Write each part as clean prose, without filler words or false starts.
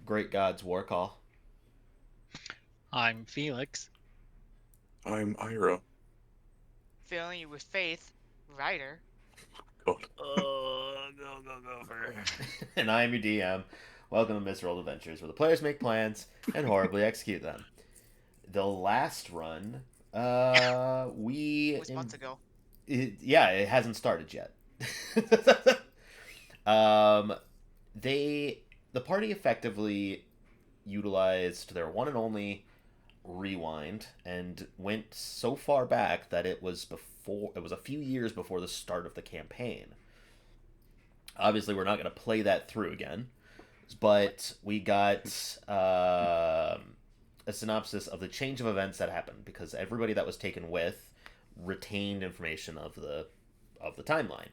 Great Gods War Call. I'm Felix. I'm Ira. Filling you with faith, writer. God. Go for And I am your DM. Welcome to Misrolled Adventures, where the players make plans and horribly execute them. The last run, Was months ago. it hasn't started yet. um, they, the party effectively utilized their one and only rewind and went so far back that it was a few years before the start of the campaign. Obviously, we're not going to play that through again, but we got a synopsis of the change of events that happened because everybody that was taken with retained information of the timeline.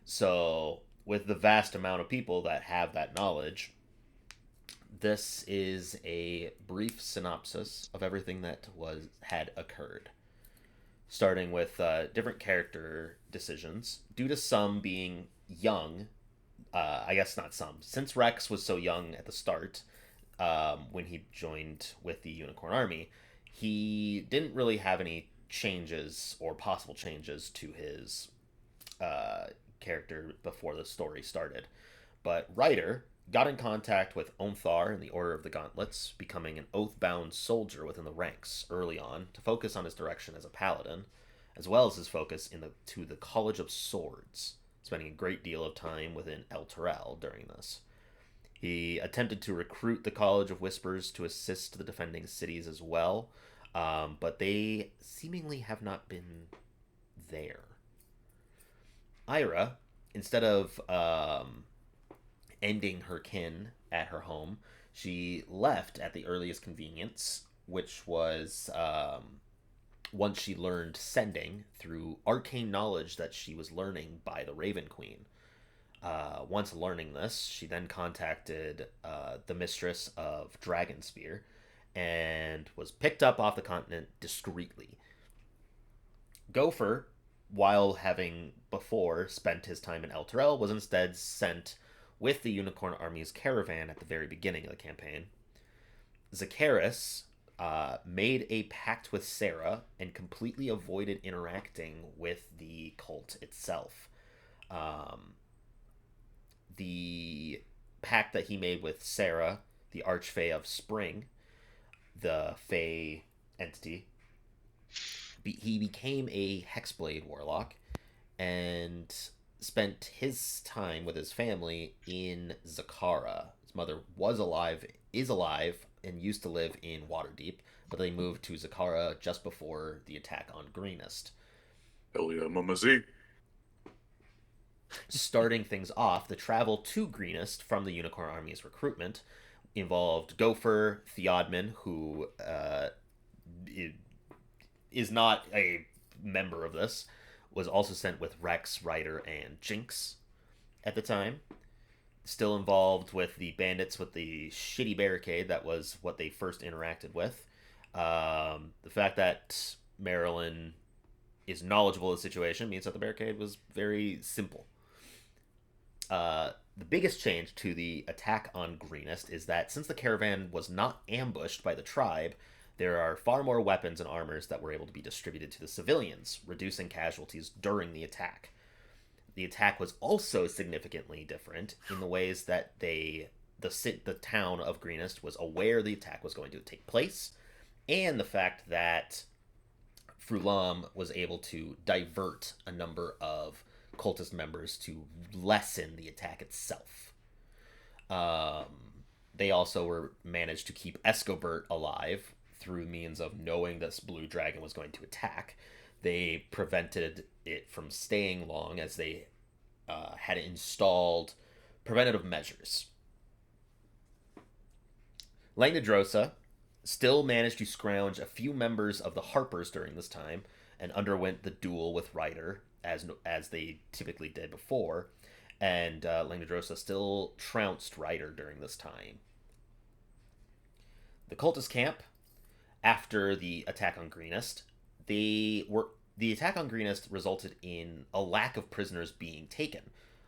So, with the vast amount of people that have that knowledge, this is a brief synopsis of everything that had occurred, starting with different character decisions due to some being young. I guess not some, since Rex was so young at the start, when he joined with the Unicorn Army, he didn't really have any changes or possible changes to his uh, character before the story started. But Ryder got in contact with Omthar in the Order of the Gauntlets, becoming an oath-bound soldier within the ranks early on to focus on his direction as a paladin, as well as his focus to the College of Swords, spending a great deal of time within El Terrell during this. He attempted to recruit the College of Whispers to assist the defending cities as well, but they seemingly have not been there. Ira, instead of ending her kin at her home, she left at the earliest convenience, which was once she learned sending through arcane knowledge that she was learning by the Raven Queen. Once learning this, she then contacted the mistress of Dragonspear and was picked up off the continent discreetly. Gopher, while having before spent his time in El Terrell, was instead sent with the Unicorn Army's caravan at the very beginning of the campaign. Zacharis made a pact with Sarah and completely avoided interacting with the cult itself. Um, the pact that he made with Sarah, the Archfey of Spring, the Fey entity, he became a Hexblade warlock and spent his time with his family in Zakara. His mother is alive, and used to live in Waterdeep, but they moved to Zakara just before the attack on Greenest. Hell yeah, Mama Z. Starting things off, the travel to Greenest from the Unicorn Army's recruitment involved Gopher Theodman, who is not a member of this, was also sent with Rex, Ryder, and Jinx at the time. Still involved with the bandits with the shitty barricade that was what they first interacted with. The fact that Marilyn is knowledgeable of the situation means that the barricade was very simple. The biggest change to the attack on Greenest is that since the caravan was not ambushed by the tribe, there are far more weapons and armors that were able to be distributed to the civilians, reducing casualties during the attack. The attack was also significantly different in the ways that the town of Greenest was aware the attack was going to take place, and the fact that Frulam was able to divert a number of cultist members to lessen the attack itself. Um, they also were managed to keep Escobert alive through means of knowing this blue dragon was going to attack. They prevented it from staying long as they had installed preventative measures. Langdedrosa still managed to scrounge a few members of the Harpers during this time and underwent the duel with Ryder as they typically did before, and Langdedrosa still trounced Ryder during this time. The cultist camp, after the attack on Greenest, the attack on Greenest resulted in a lack of prisoners being taken.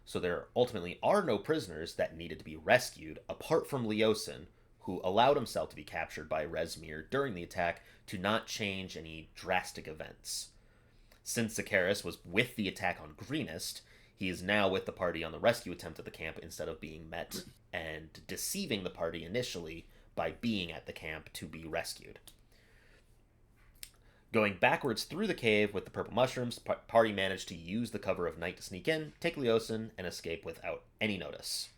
So there ultimately are no prisoners that needed to be rescued apart from Leosin, who allowed himself to be captured by Rezmir during the attack to not change any drastic events. Since Sakaris was with the attack on Greenest, he is now with the party on the rescue attempt at the camp instead of being met and deceiving the party initially by being at the camp to be rescued. Going backwards through the cave with the purple mushrooms, party managed to use the cover of night to sneak in, take Leosin, and escape without any notice.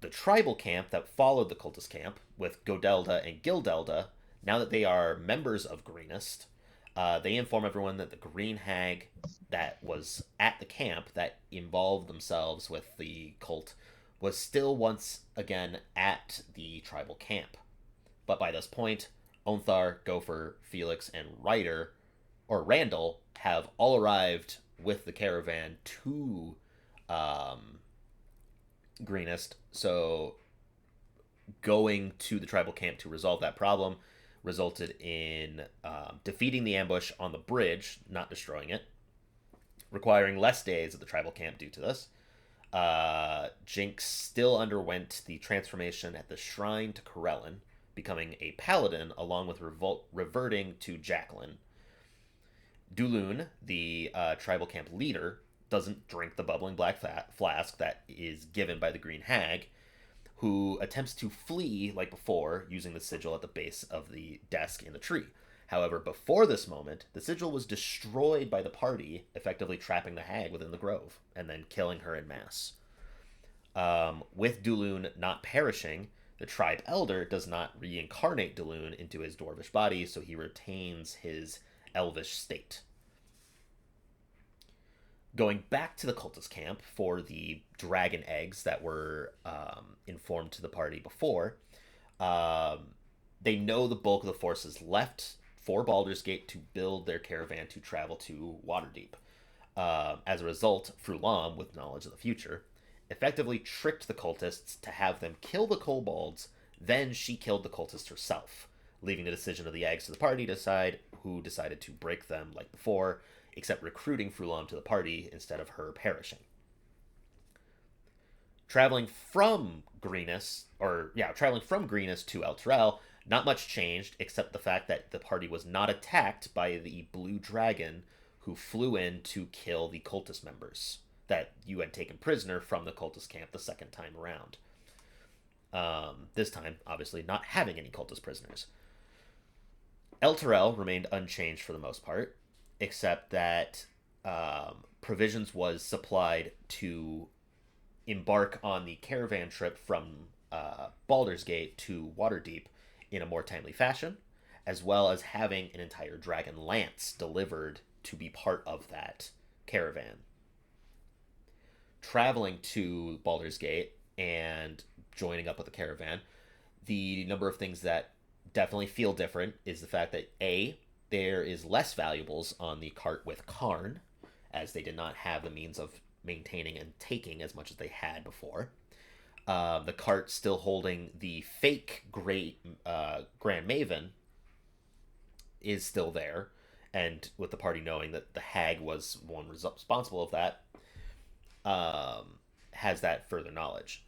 The tribal camp that followed the cultist camp, with Godelda and Gildelda, now that they are members of Greenest, they inform everyone that the green hag that was at the camp that involved themselves with the cult was still once again at the tribal camp. But by this point, Onthar, Gopher, Felix, and Randall have all arrived with the caravan to Greenest. So going to the tribal camp to resolve that problem resulted in defeating the ambush on the bridge, not destroying it, requiring less days at the tribal camp due to this. Jinx still underwent the transformation at the shrine to Corellin, becoming a paladin, along with reverting to Jacqueline. Dulun, the tribal camp leader, doesn't drink the bubbling black flask that is given by the Green Hag, who attempts to flee like before using the sigil at the base of the desk in the tree. However, before this moment, the sigil was destroyed by the party, effectively trapping the hag within the grove and then killing her en masse. With Dulun not perishing, the tribe elder does not reincarnate Dulun into his dwarvish body, so he retains his elvish state. Going back to the cultist camp for the dragon eggs that were informed to the party before, they know the bulk of the forces left for Baldur's Gate to build their caravan to travel to Waterdeep. As a result, Frulam, with knowledge of the future, effectively tricked the cultists to have them kill the kobolds, then she killed the cultist herself, leaving the decision of the eggs to the party to decide who decided to break them like before, except recruiting Frulam to the party instead of her perishing. Traveling from Greenest to Elturel, not much changed except the fact that the party was not attacked by the blue dragon who flew in to kill the cultist members that you had taken prisoner from the cultist camp the second time around. This time, obviously, not having any cultist prisoners. Elturel remained unchanged for the most part, except that provisions was supplied to embark on the caravan trip from Baldur's Gate to Waterdeep in a more timely fashion, as well as having an entire dragon lance delivered to be part of that caravan. Traveling to Baldur's Gate and joining up with the caravan, the number of things that definitely feel different is the fact that there is less valuables on the cart with Karn, as they did not have the means of maintaining and taking as much as they had before. The cart still holding the fake Grand Maven is still there, and with the party knowing that the hag was one responsible of that, has that further knowledge.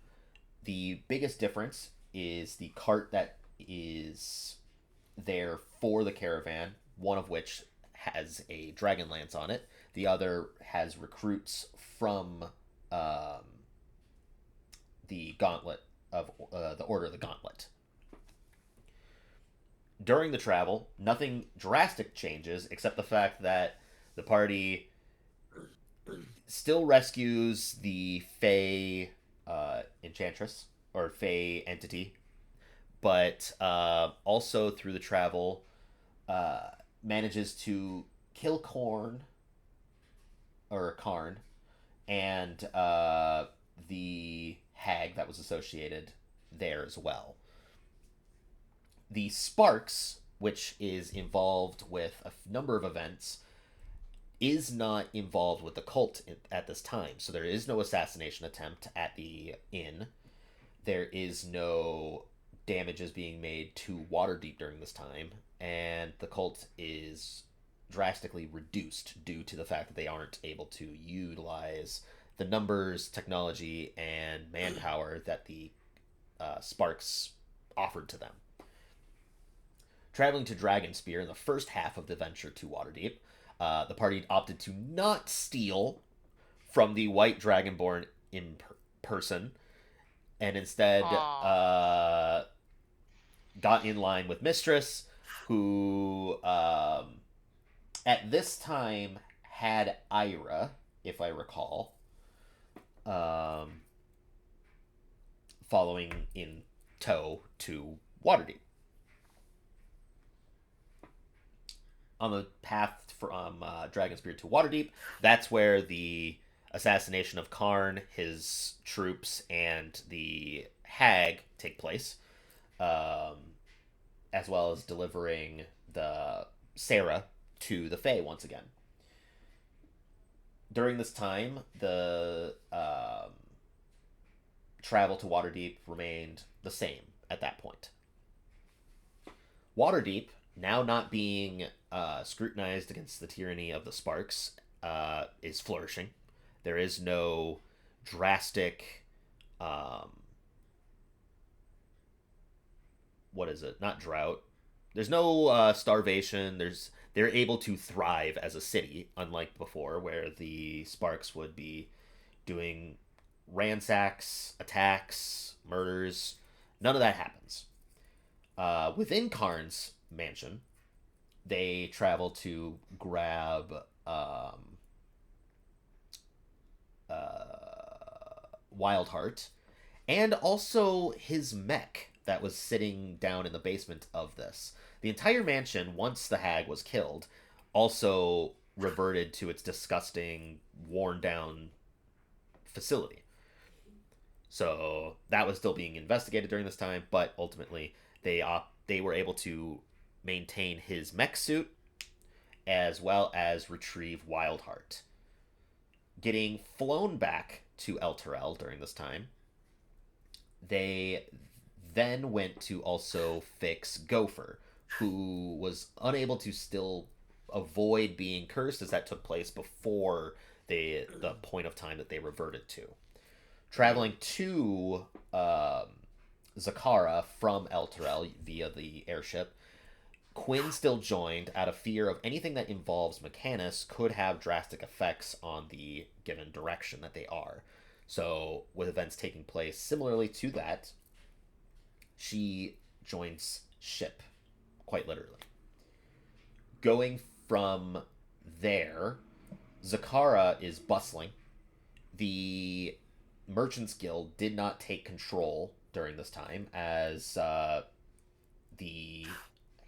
The biggest difference is the cart that is there for the caravan, one of which has a dragon lance on it. The other has recruits from the Gauntlet of the Order of the Gauntlet. During the travel, nothing drastic changes except the fact that the party still rescues the Fey Enchantress, or Fey entity, but also through the travel manages to kill Karn, and the hag that was associated there as well. The Sparks, which is involved with a number of events, is not involved with the cult at this time. So there is no assassination attempt at the inn. There is no damages being made to Waterdeep during this time. And the cult is drastically reduced due to the fact that they aren't able to utilize the numbers, technology, and manpower that the Sparks offered to them. Traveling to Dragonspear in the first half of the venture to Waterdeep, the party opted to not steal from the White Dragonborn in person, and instead got in line with Mistress, who at this time had Ira, if I recall, following in tow to Waterdeep. On the path from Dragonspear to Waterdeep, that's where the assassination of Karn, his troops, and the Hag take place, as well as delivering the Sarah to the Fae once again. During this time, the travel to Waterdeep remained the same at that point. Waterdeep, now not being scrutinized against the tyranny of the Sparks, is flourishing. There is no drastic, what is it? Not drought. There's no starvation. They're able to thrive as a city, unlike before, where the Sparks would be doing ransacks, attacks, murders. None of that happens. Within Karn's mansion, they travel to grab Wildheart, and also his mech that was sitting down in the basement of this. The entire mansion, once the Hag was killed, also reverted to its disgusting, worn-down facility. So that was still being investigated during this time, but ultimately they were able to maintain his mech suit as well as retrieve Wildheart. Getting flown back to Elturel during this time, they then went to also fix Gopher, who was unable to still avoid being cursed, as that took place before the point of time that they reverted to. Traveling to Zakara from Elturel via the airship, Quinn still joined out of fear of anything that involves Mechanus could have drastic effects on the given direction that they are. So, with events taking place similarly to that, she joins ship, quite literally. Going from there, Zakara is bustling. The Merchants Guild did not take control during this time, as the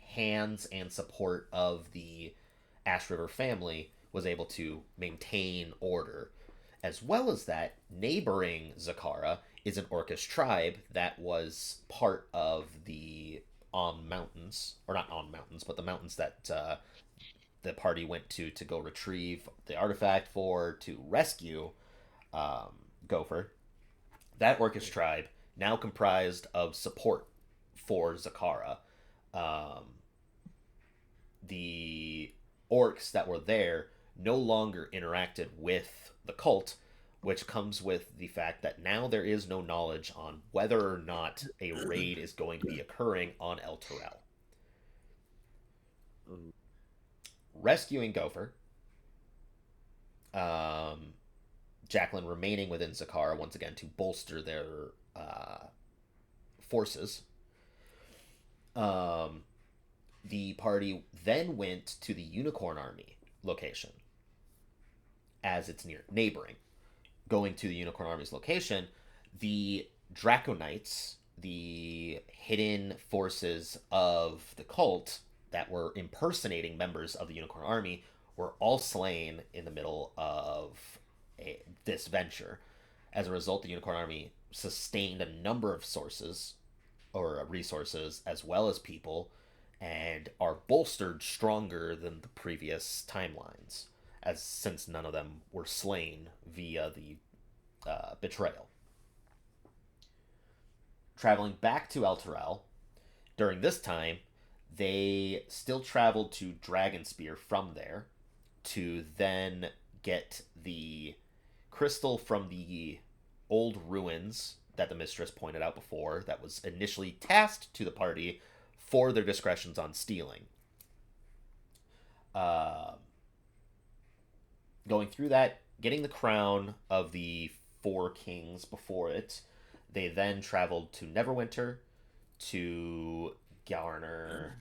hands and support of the Ash River family was able to maintain order. As well as that, neighboring Zakara is an Orcish tribe that was part of the Mountains, or not Mountains, but the mountains that the party went to go retrieve the artifact to rescue Gopher. That Orcish tribe, now comprised of support for Zakara. The orcs that were there no longer interacted with the cult, which comes with the fact that now there is no knowledge on whether or not a raid is going to be occurring on Elturel. Rescuing Gopher, Jacqueline remaining within Zakara once again to bolster their forces. The party then went to the Unicorn Army location, as it's neighboring. Going to the Unicorn Army's location, the Draconites, the hidden forces of the cult that were impersonating members of the Unicorn Army, were all slain in the middle of this venture. As a result, the Unicorn Army sustained a number of resources, as well as people, and are bolstered stronger than the previous timelines, since none of them were slain via the betrayal. Traveling back to Elturel, during this time, they still traveled to Dragonspear from there to then get the crystal from the old ruins that the mistress pointed out before that was initially tasked to the party for their discretions on stealing. Uh, Going through that, getting the crown of the four kings before it, they then traveled to Neverwinter to garner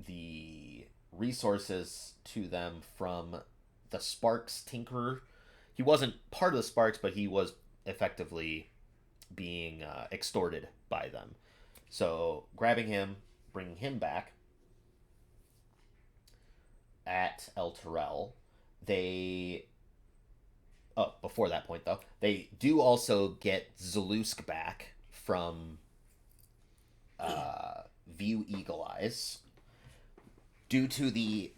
the resources to them from the Sparks Tinkerer. He wasn't part of the Sparks, but he was effectively being extorted by them. So, grabbing him, bringing him back at El Terrell, they. Oh, before that point, though, they do also get Zalusk back from View Eagle Eyes. Due to the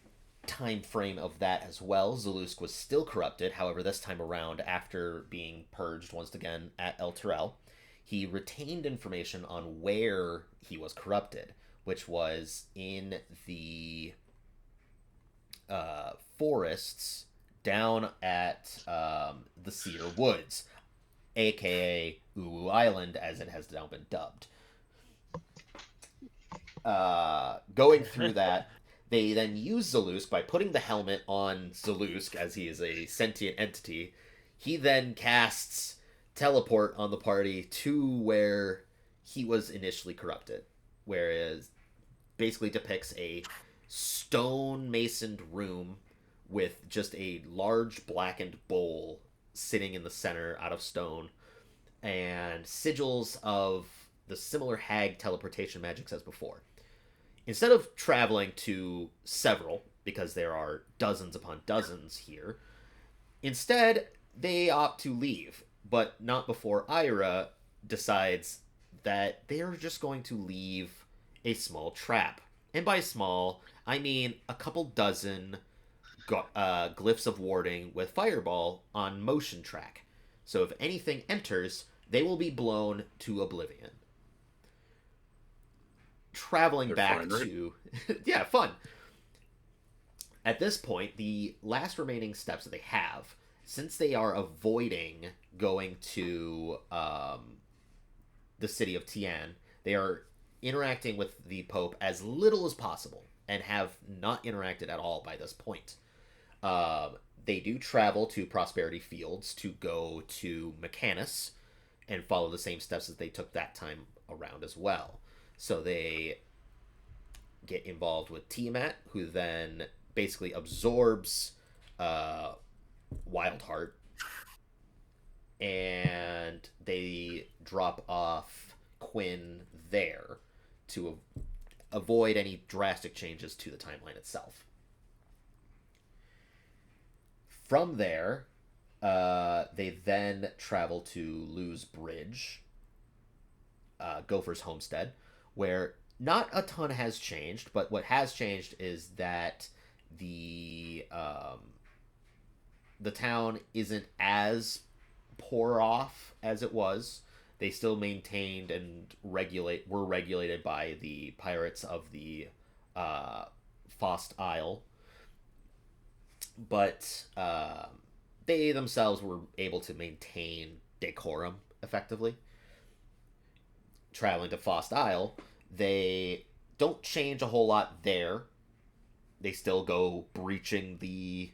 time frame of that as well, Zalusk was still corrupted. However, this time around, after being purged once again at El Terrell, he retained information on where he was corrupted, which was in the forests down at the Cedar Woods, aka Uwu Island, as it has now been dubbed. Going through that, they then use Zalusk by putting the helmet on Zalusk, as he is a sentient entity. He then casts teleport on the party to where he was initially corrupted, whereas basically depicts a stone masoned room with just a large blackened bowl sitting in the center out of stone, and sigils of the similar hag teleportation magics as before. Instead of traveling to several, because there are dozens upon dozens here, instead they opt to leave, but not before Ira decides that they are just going to leave a small trap. And by small, I mean a couple dozen glyphs of warding with fireball on motion track. So if anything enters, they will be blown to oblivion. Traveling They're back fine, right? to yeah, fun. At this point, the last remaining steps that they have, since they are avoiding going to the city of Tian, they are interacting with the Pope as little as possible and have not interacted at all by this point. They do travel to Prosperity Fields to go to Mechanus and follow the same steps as they took that time around as well. So they get involved with Tiamat, who then basically absorbs Wildheart, and they drop off Quinn there to avoid any drastic changes to the timeline itself. From there, they then travel to Lew's Bridge, Gopher's homestead, where not a ton has changed, but what has changed is that the town isn't as poor off as it was. They still maintained and were regulated by the pirates of the Fost Isle, but they themselves were able to maintain decorum effectively. Traveling to Fost Isle, they don't change a whole lot there. They still go breaching the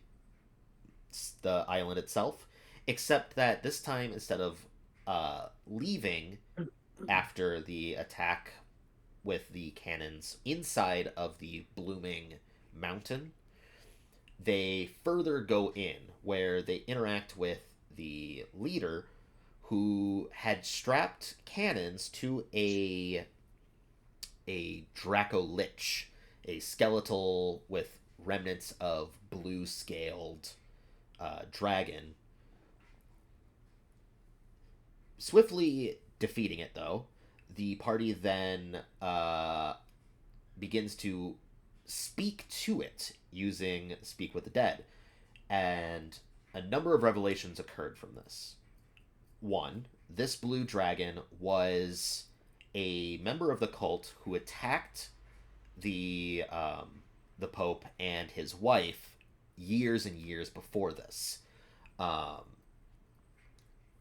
island itself, except that this time, instead of leaving after the attack with the cannons inside of the blooming mountain, they further go in, where they interact with the leader, who had strapped cannons to a Draco Lich, a skeletal with remnants of blue-scaled dragon. Swiftly defeating it, though, the party then begins to speak to it using Speak with the Dead, and a number of revelations occurred from this. One, this blue dragon was a member of the cult who attacked the Pope and his wife years and years before this.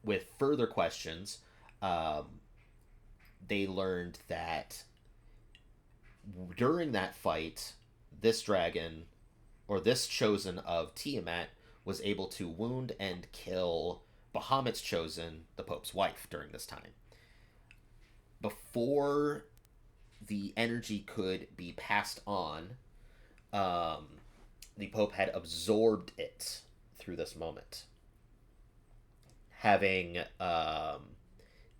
with further questions, they learned that during that fight, this dragon, or this chosen of Tiamat, was able to wound and kill Bahamut's chosen, the Pope's wife, during this time. Before the energy could be passed on, the Pope had absorbed it through this moment. Having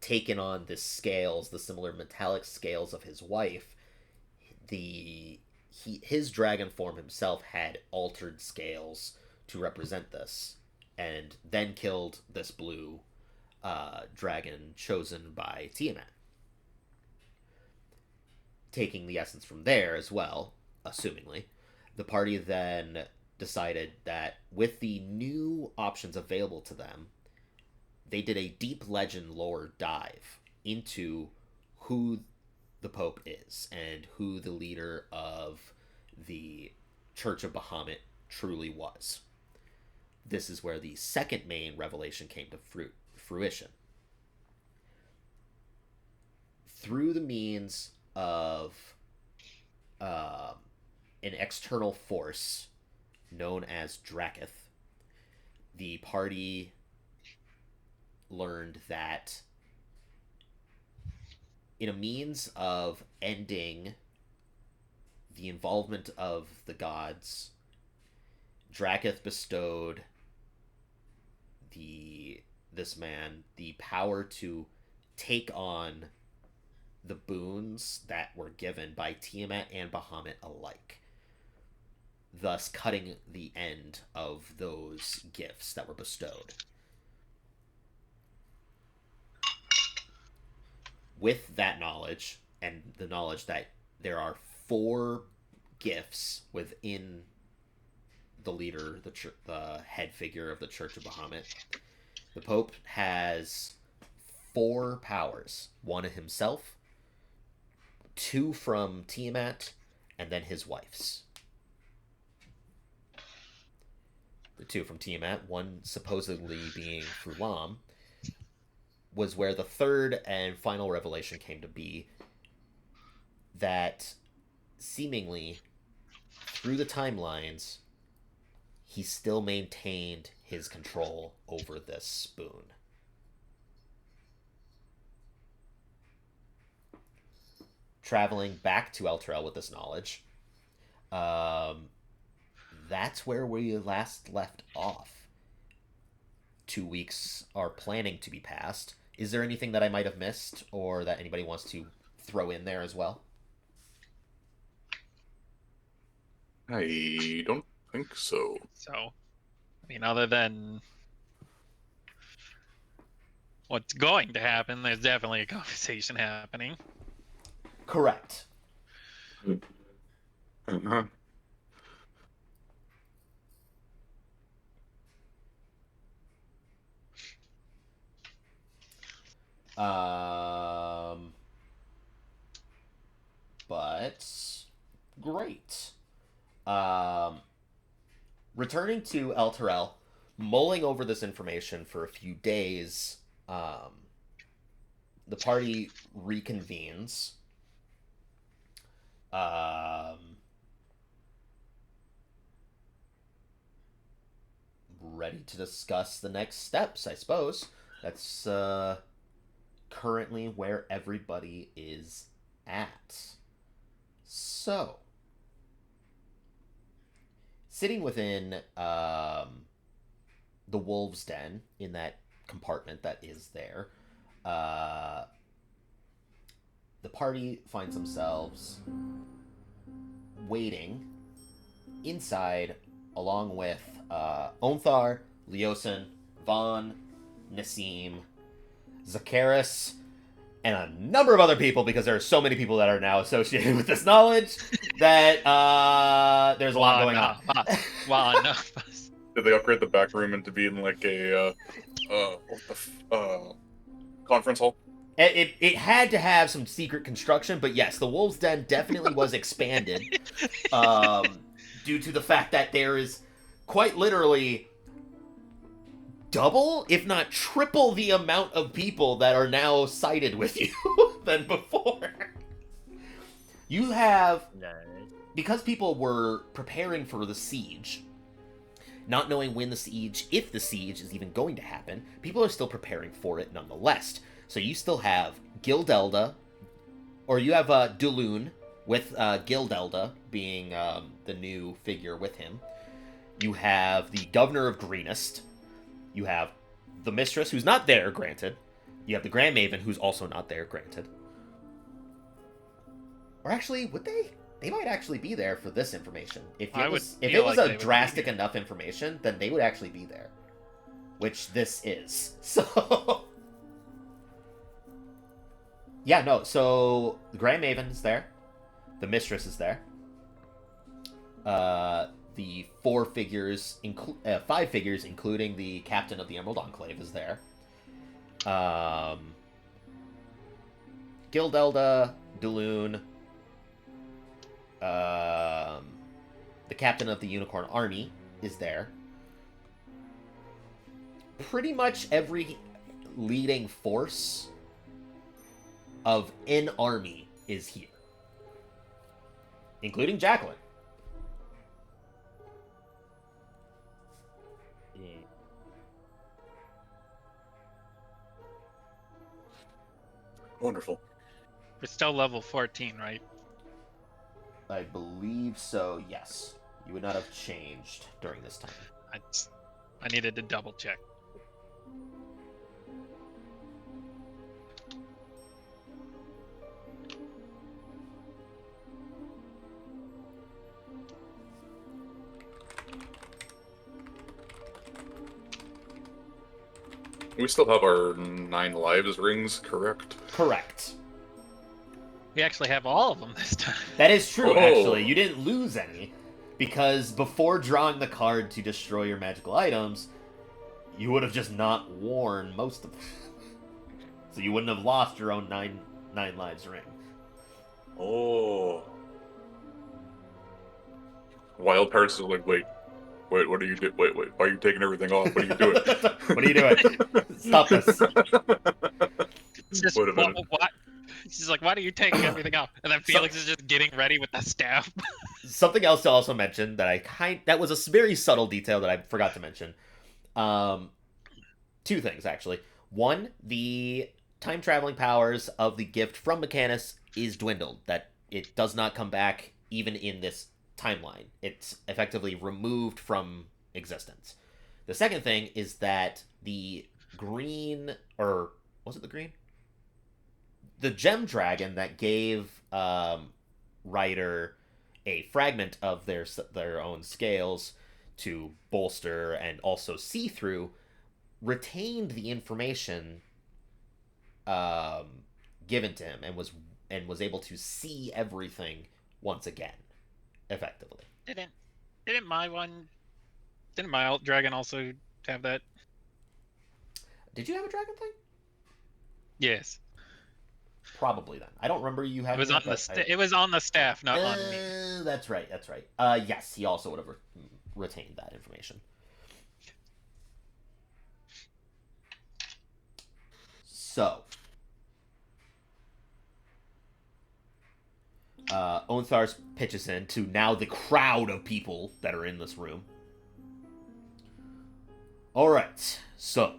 taken on the scales, the similar metallic scales of his wife, his dragon form himself had altered scales to represent this, and then killed this blue dragon chosen by Tiamat. Taking the essence from there as well, assumingly, the party then decided that with the new options available to them, they did a deep legend lore dive into who the Pope is and who the leader of the Church of Bahamut truly was. This is where the second main revelation came to fruition. Through the means of an external force known as Draketh, the party learned that in a means of ending the involvement of the gods, Draketh bestowed this man the power to take on the boons that were given by Tiamat and Bahamut alike, thus cutting the end of those gifts that were bestowed. With that knowledge, and the knowledge that there are 4 gifts within the leader, the head figure of the Church of Bahamut, the Pope has 4 powers. 1 himself, 2 from Tiamat, and then his wife's. The 2 from Tiamat, 1 supposedly being Fulam, was where the third and final revelation came to be, that seemingly through the timelines he still maintained his control over this spoon. Traveling back to Elturel with this knowledge, that's where we last left off. 2 weeks are planning to be passed. Is there anything that I might have missed, or that anybody wants to throw in there as well? I don't think so. So, I mean, other than what's going to happen, there's definitely a conversation happening. Correct. Uh-huh. But great. Returning to Elturel, mulling over this information for a few days, the party reconvenes. Ready to discuss the next steps, I suppose. That's currently where everybody is at. So, sitting within the wolves' den, in that compartment that is there, the party finds themselves waiting inside, along with Onthar, Leosin, Vaughn, Nassim, Zakaris, and a number of other people, because there are so many people that are now associated with this knowledge that there's a lot going on. Well, no. Did they upgrade the back room into being like a conference hall? It had to have some secret construction, but yes, the Wolves' Den definitely was expanded due to the fact that there is quite literally double, if not triple, the amount of people that are now sided with you than before. You have, Nice. because people were preparing for the siege, not knowing when the siege, if the siege is even going to happen, people are still preparing for it nonetheless. So you still have Gildelda, or you have Dulun, with Gildelda being the new figure with him. You have the Governor of Greenest. You have the Mistress, who's not there, granted. You have the Grand Maven, who's also not there, granted. Or actually, would they? They might actually be there for this information. If it was a drastic enough information, then they would actually be there. Which this is. So... yeah, no, so the Grand Maven is there. The Mistress is there. The 5 figures, including the Captain of the Emerald Enclave, is there. Gildelda, Dulun, the Captain of the Unicorn Army is there. Pretty much every leading force of an army is here. Including Jacqueline. Yeah. Wonderful. We're still level 14, right? I believe so, yes. You would not have changed during this time. I needed to double check. We still have our 9 lives rings, correct? Correct. We actually have all of them this time. That is true, Oh. actually. You didn't lose any. Because before drawing the card to destroy your magical items, you would have just not worn most of them. So you wouldn't have lost your own 9 lives ring. Oh. Wild Parts is like, wait, what are you doing? Wait, why are you taking everything off? What are you doing? What are you doing? Stop this. It's just, Wait a minute. what? She's like, why are you taking everything off? And then Felix is just getting ready with the staff. Something else to also mention that that was a very subtle detail that I forgot to mention. 2 things, actually. One, the time traveling powers of the gift from Mechanus is dwindled. That it does not come back even in this timeline. It's effectively removed from existence. The second thing is that the green, or was it the green? The gem dragon that gave Ryder a fragment of their own scales to bolster and also see through retained the information given to him and was able to see everything once again, effectively. Didn't my alt dragon also have that? Did you have a dragon thing? Yes. Probably then. I don't remember you having It was on the staff, not on me. That's right. Yes, he also would have retained that information. So, Onthars pitches in to now the crowd of people that are in this room. Alright, so,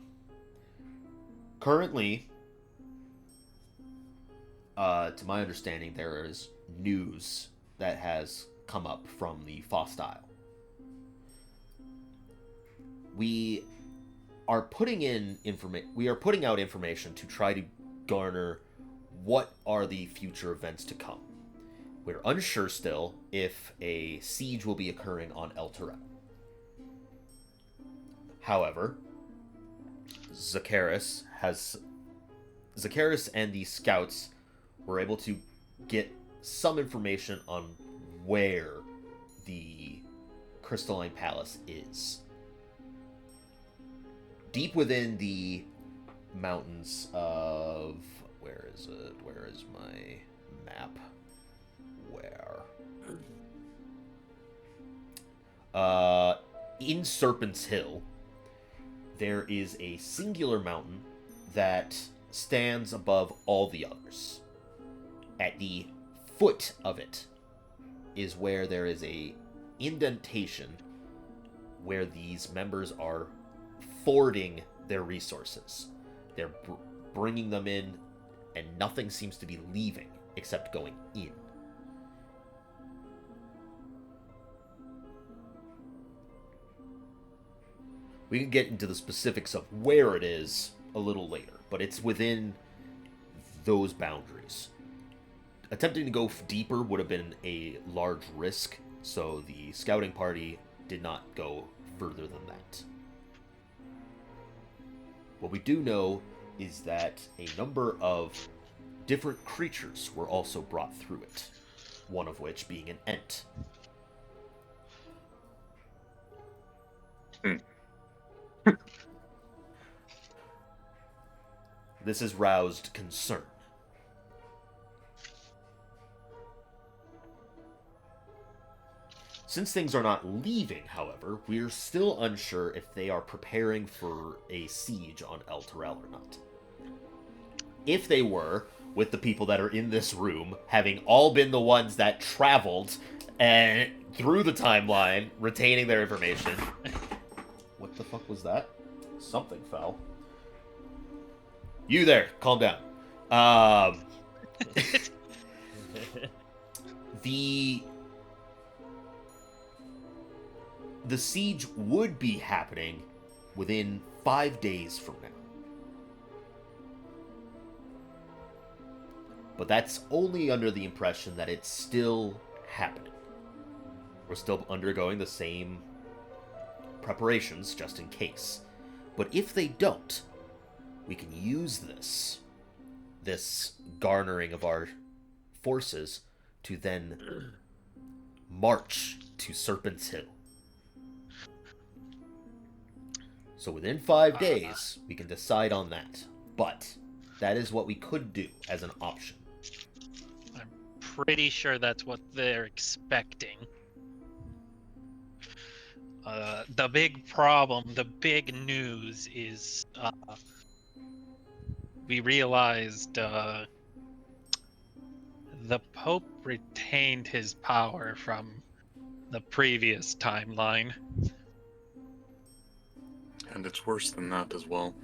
currently, to my understanding, there is news that has come up from the Fostile. We are putting out information to try to garner what are the future events to come. We're unsure still if a siege will be occurring on El Terrell. However, Zakaris and the scouts were able to get some information on where the Crystalline Palace is. Deep within the mountains of... Where is it? Where is my map? Where? In Serpent's Hill, there is a singular mountain that stands above all the others. At the foot of it is where there is a indentation where these members are fording their resources. They're bringing them in, and nothing seems to be leaving except going in. We can get into the specifics of where it is a little later, but it's within those boundaries. Attempting to go deeper would have been a large risk, so the scouting party did not go further than that. What we do know is that a number of different creatures were also brought through it, one of which being an ent. This has roused concern. Since things are not leaving, however, we're still unsure if they are preparing for a siege on El Terrell or not. If they were, with the people that are in this room, having all been the ones that traveled and through the timeline, retaining their information. What the fuck was that? Something fell. You there, calm down. The siege would be happening within 5 days from now. But that's only under the impression that it's still happening. We're still undergoing the same preparations just in case. But if they don't, we can use this garnering of our forces to then march to Serpent's Hill. So within 5 days, we can decide on that. But that is what we could do as an option. I'm pretty sure that's what they're expecting. The big problem, the big news is we realized the Pope retained his power from the previous timeline. And it's worse than that as well.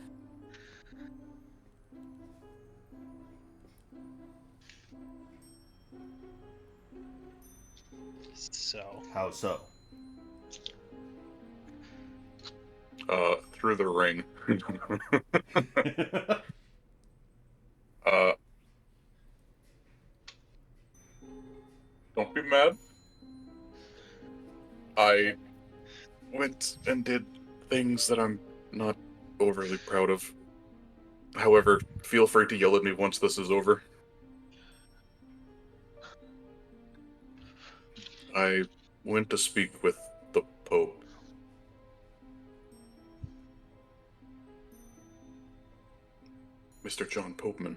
So. How so? Through the ring. Don't be mad. I went and did things that I'm not overly proud of. However, feel free to yell at me once this is over. I went to speak with the Pope. Mr. John Popeman.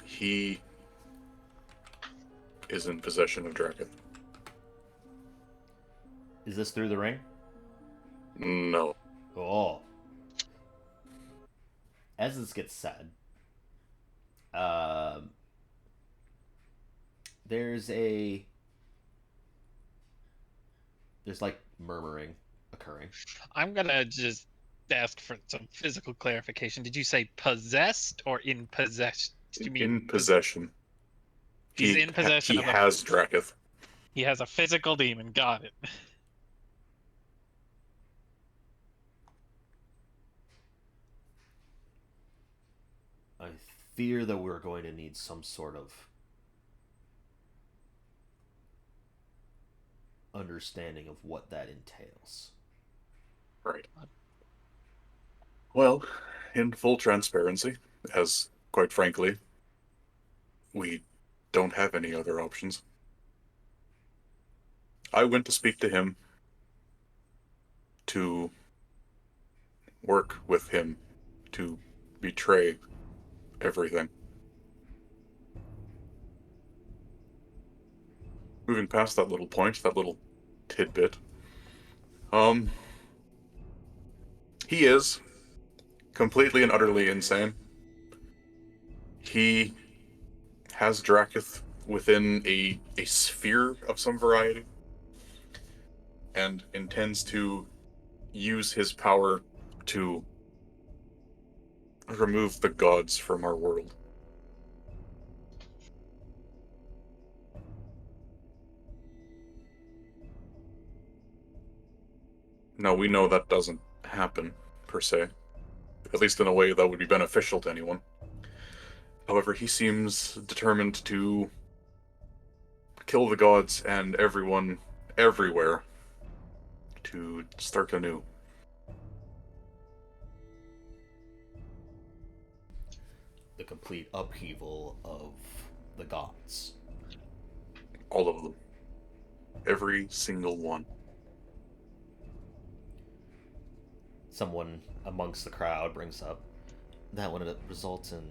He is in possession of Draken. Is this through the ring? No. Oh. As this gets said, there's like murmuring occurring. I'm gonna just ask for some physical clarification. Did you say possessed or in possession? Did you mean In possession. He's in possession He of a- has Draketh. He has a physical demon. Got it. I fear that we're going to need some sort of understanding of what that entails. Right. Well, in full transparency, as quite frankly, we don't have any other options. I went to speak to him to work with him to betray everything. moving past that little point, that little tidbit, um, he is completely and utterly insane. He has Draketh within a sphere of some variety, and intends to use his power to remove the gods from our world. Now, we know that doesn't happen, per se, at least in a way that would be beneficial to anyone. However, he seems determined to kill the gods and everyone everywhere to start anew. The complete upheaval of the gods. All of them. Every single one. Someone amongst the crowd brings up that when it results in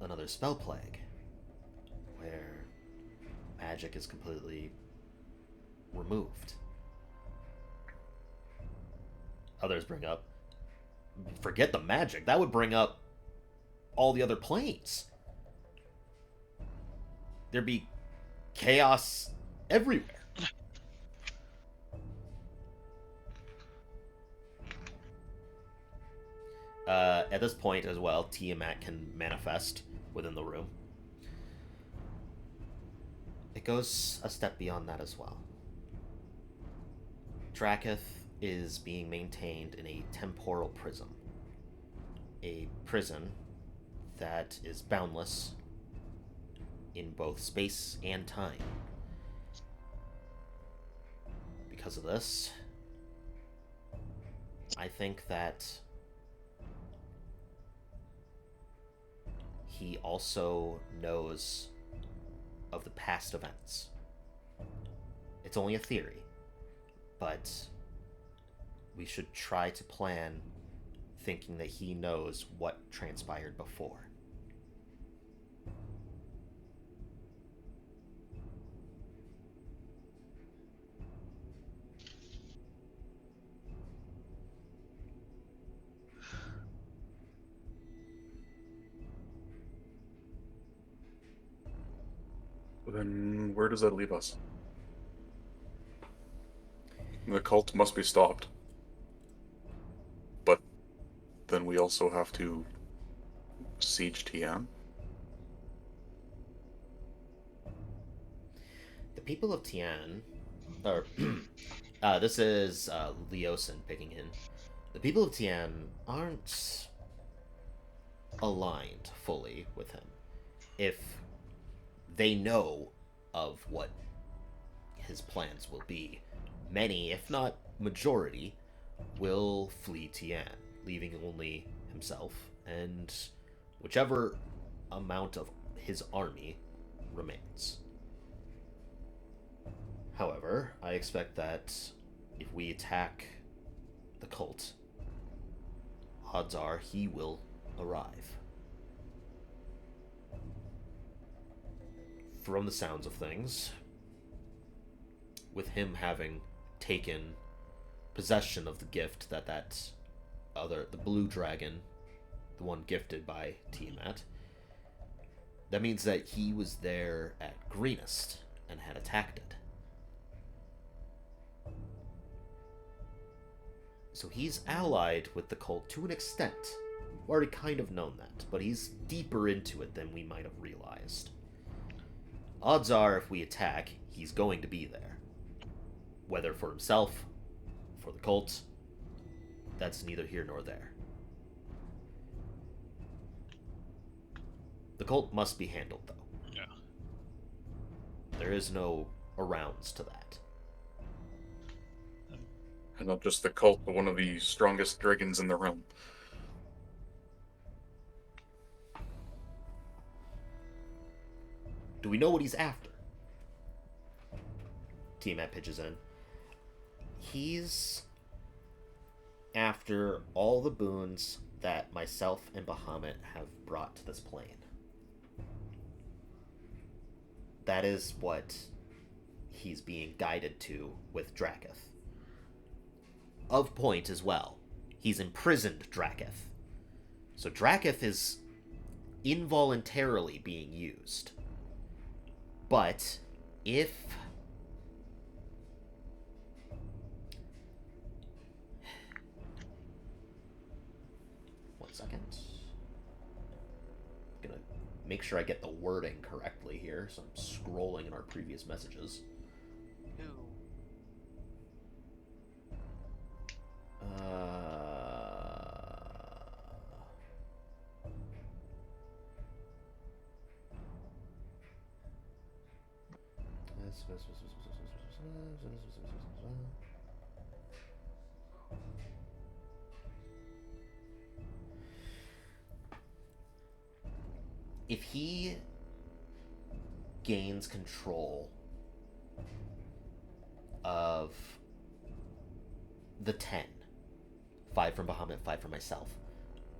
another spell plague, where magic is completely removed. Others bring up, forget the magic, that would bring up all the other planes. There'd be chaos everywhere. At this point as well, Tiamat can manifest within the room. It goes a step beyond that as well. Draketh is being maintained in a temporal prism. A prison that is boundless in both space and time. Because of this, I think that he also knows of the past events. It's only a theory, but we should try to plan thinking that he knows what transpired before. Then where does that leave us? The cult must be stopped. But then we also have to siege Tian. The people of Tian, or this is Leosin picking in. The people of Tian aren't aligned fully with him. If they know of what his plans will be, many, if not majority, will flee Tian, leaving only himself and whichever amount of his army remains. However, I expect that if we attack the cult, odds are he will arrive. From the sounds of things, with him having taken possession of the gift that the blue dragon, the one gifted by Tiamat, that means that he was there at Greenest and had attacked it. So he's allied with the cult to an extent. We've already kind of known that, but he's deeper into it than we might have realized. Odds are, if we attack, he's going to be there. Whether for himself, for the cult, that's neither here nor there. The cult must be handled, though. Yeah. There is no arounds to that. And not just the cult, but one of the strongest dragons in the realm. Do we know what he's after? Tiamat pitches in. He's after all the boons that myself and Bahamut have brought to this plane. That is what he's being guided to with Draketh. Of point as well, he's imprisoned Draketh. So Draketh is involuntarily being used. But if... One second. I'm gonna make sure I get the wording correctly here, so I'm scrolling in our previous messages. Ooh. If he gains control of the 10, 5 from Bahamut, 5 from myself,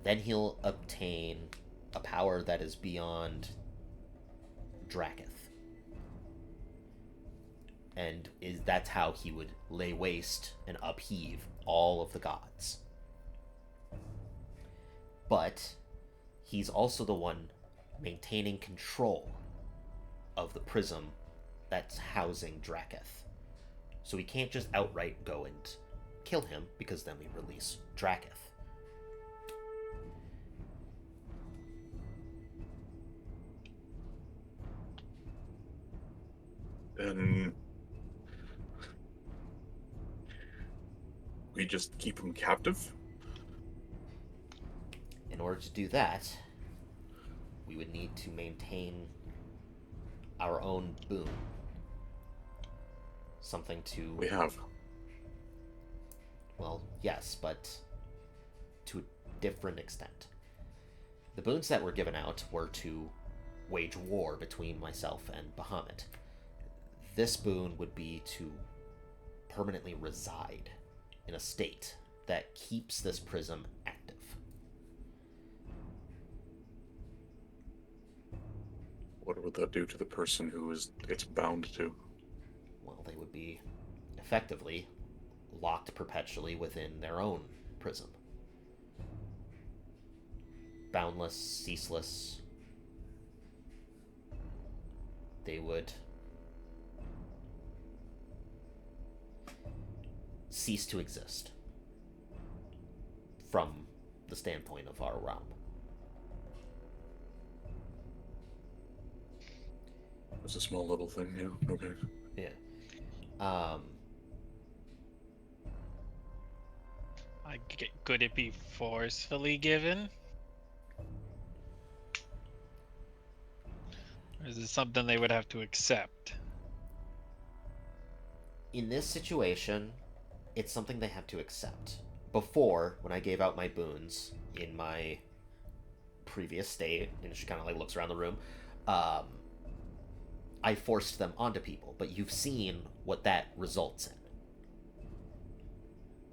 then he'll obtain a power that is beyond Draketh. And that's how he would lay waste and upheave all of the gods. But he's also the one maintaining control of the prism that's housing Draketh. So we can't just outright go and kill him, because then we release Draketh. Then we just keep him captive? In order to do that, we would need to maintain our own boon. Something to... We have. Well, yes, but to a different extent. The boons that were given out were to wage war between myself and Bahamut. This boon would be to permanently reside in a state that keeps this prism active. What would that do to the person who it's bound to? Well, they would be effectively locked perpetually within their own prism. Boundless, ceaseless. They would cease to exist from the standpoint of our realm. It's a small little thing, yeah. Okay. Yeah. Could it be forcefully given? Or is it something they would have to accept? In this situation, it's something they have to accept. Before, when I gave out my boons in my previous state, and she kind of like looks around the room, I forced them onto people, but you've seen what that results in.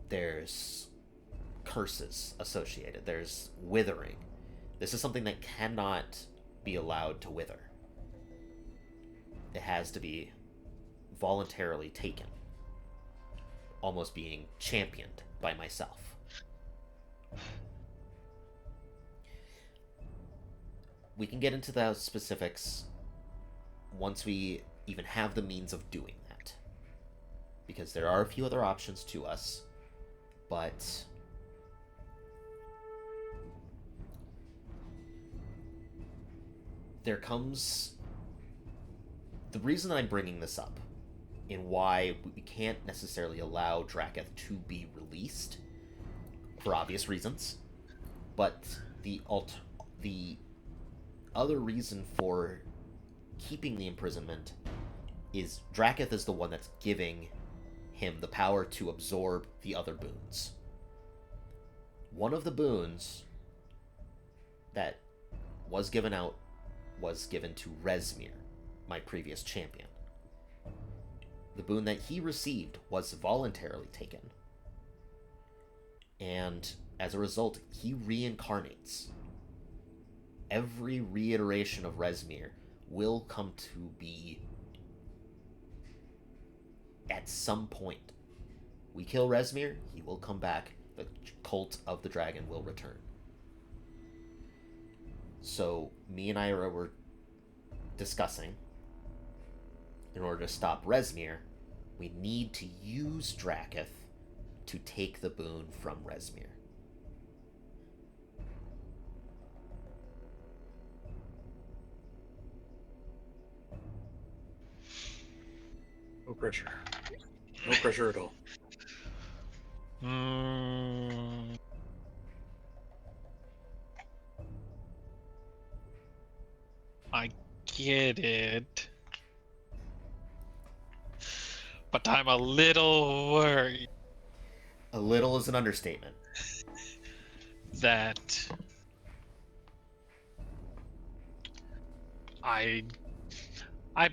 There's curses associated. There's withering. This is something that cannot be allowed to wither. It has to be voluntarily taken, almost being championed by myself. We can get into those specifics once we even have the means of doing that, because there are a few other options to us, but there comes the reason that I'm bringing this up and why we can't necessarily allow Draketh to be released, for obvious reasons, but the other reason for keeping the imprisonment is Draketh is the one that's giving him the power to absorb the other boons. One of the boons that was given out was given to Rezmir, my previous champion. The boon that he received was voluntarily taken, and as a result, he reincarnates. Every reiteration of Rezmir will come to be at some point. We kill Rezmir, he will come back. The cult of the dragon will return. So me and Ira were discussing, in order to stop Rezmir, we need to use Draketh to take the boon from Rezmir. No pressure. No pressure at all. I get it. But I'm a little worried A little is an understatement. that I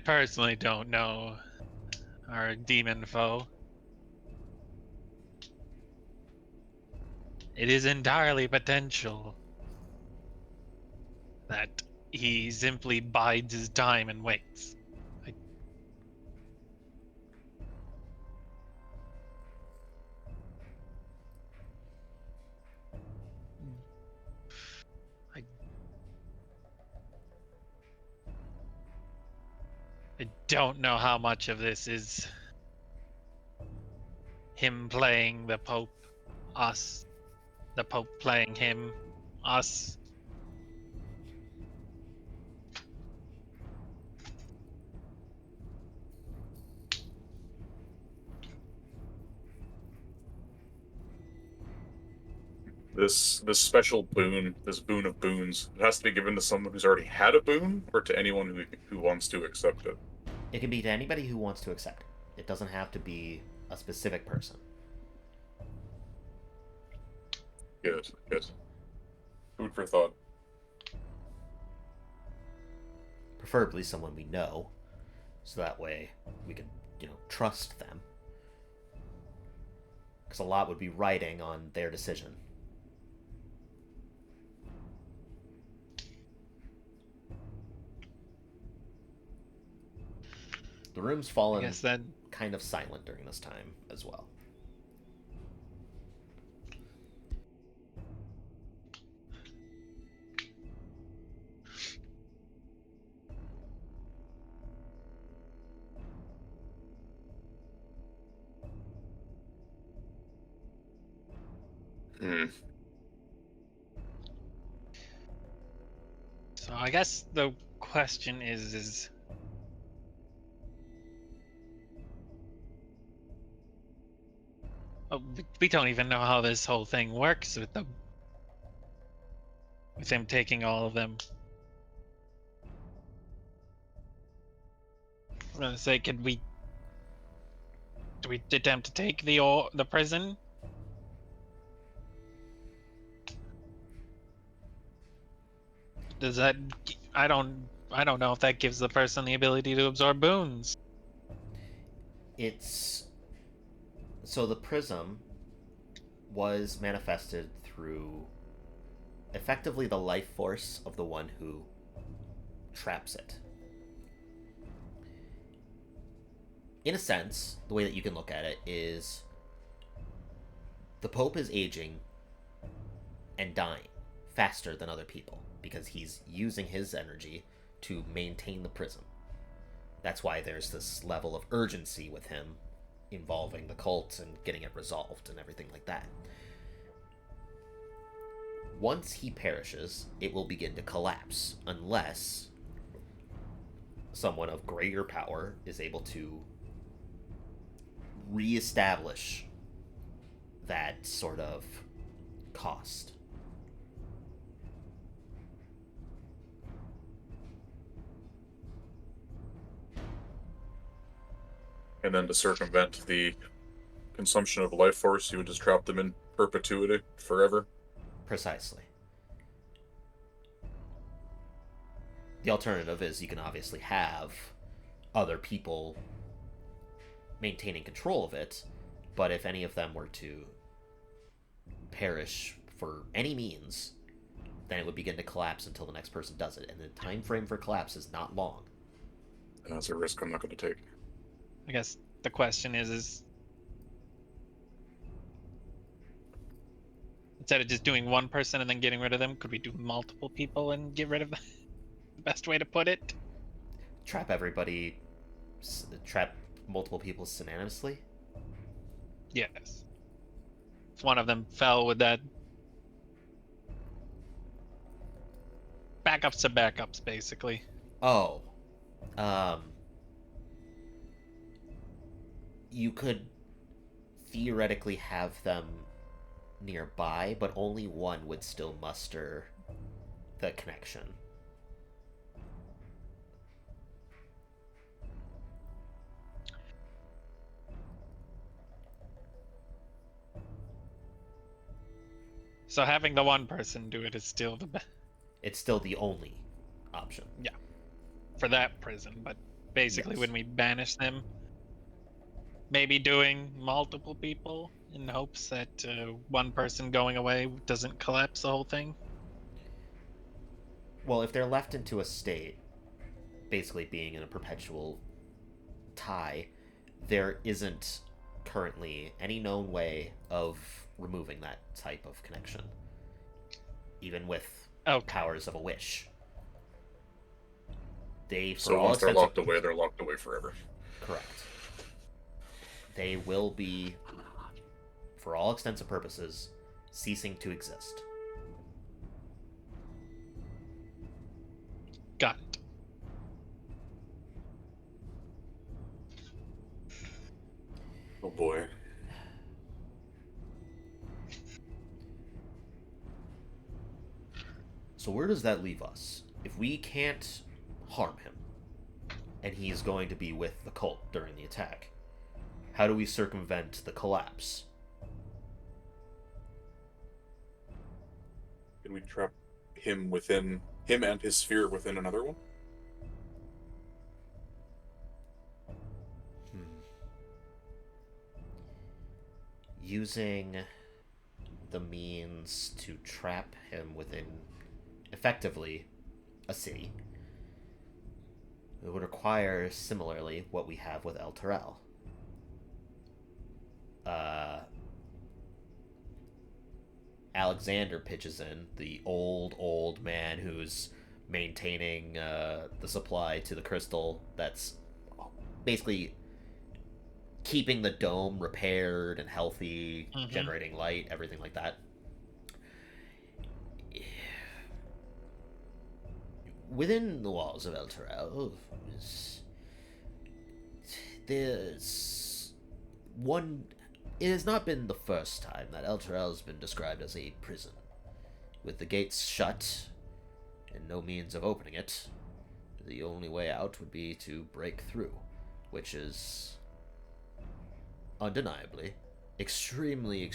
personally don't know our demon foe. It is entirely potential that he simply bides his time and waits. I don't know how much of this is him playing the Pope, us, the Pope playing him, us. This special boon, this boon of boons, it has to be given to someone who's already had a boon, or to anyone who wants to accept it. It can be to anybody who wants to accept it. It doesn't have to be a specific person. Good, good. Food for thought. Preferably someone we know, so that way we can, trust them. Because a lot would be riding on their decision. The room's I fallen guess then kind of silent during this time as well. so. I guess the question is we don't even know how this whole thing works with him taking all of them. I'm gonna say, do we attempt to take the prison? Does that? I don't know if that gives the person the ability to absorb boons. So the prism was manifested through effectively the life force of the one who traps it. In a sense, the way that you can look at it is the Pope is aging and dying faster than other people because he's using his energy to maintain the prism. That's why there's this level of urgency with him involving the cult and getting it resolved and everything like that. Once he perishes, it will begin to collapse unless someone of greater power is able to reestablish that sort of cost. And then to circumvent the consumption of life force, you would just trap them in perpetuity forever. Precisely. The alternative is you can obviously have other people maintaining control of it, but if any of them were to perish for any means, then it would begin to collapse until the next person does it, and the time frame for collapse is not long. That's a risk I'm not going to take. I guess the question is instead of just doing one person and then getting rid of them, could we do multiple people and get rid of them? The best way to put it? Trap everybody, trap multiple people synonymously? Yes. If one of them fell with that. Backups to backups, basically. Oh. You could theoretically have them nearby, but only one would still muster the connection. So having the one person do it is still the best It's still the only option. for that prison, but basically Yes. when we banish them, maybe doing multiple people in hopes that one person going away doesn't collapse the whole thing. Well, if they're left into a state, basically being in a perpetual tie, there isn't currently any known way of removing that type of connection, even with powers of a wish. They, for So all once they're extents they're locked away forever. correct. They will be, for all extents and purposes, ceasing to exist. Got it. Oh boy. So where does that leave us? If we can't harm him, and he's going to be with the cult during the attack, how do we circumvent the collapse? Can we trap him and his sphere within another one? Using the means to trap him within, effectively, a city, it would require, similarly, what we have with El Terrell. Alexander pitches in, the old man who's maintaining the supply to the crystal that's basically keeping the dome repaired and healthy, generating light, everything like that. Within the walls of El Terrell, there's one. It has not been the first time that El Terrell has been described as a prison. With the gates shut and no means of opening it, the only way out would be to break through, which is undeniably extremely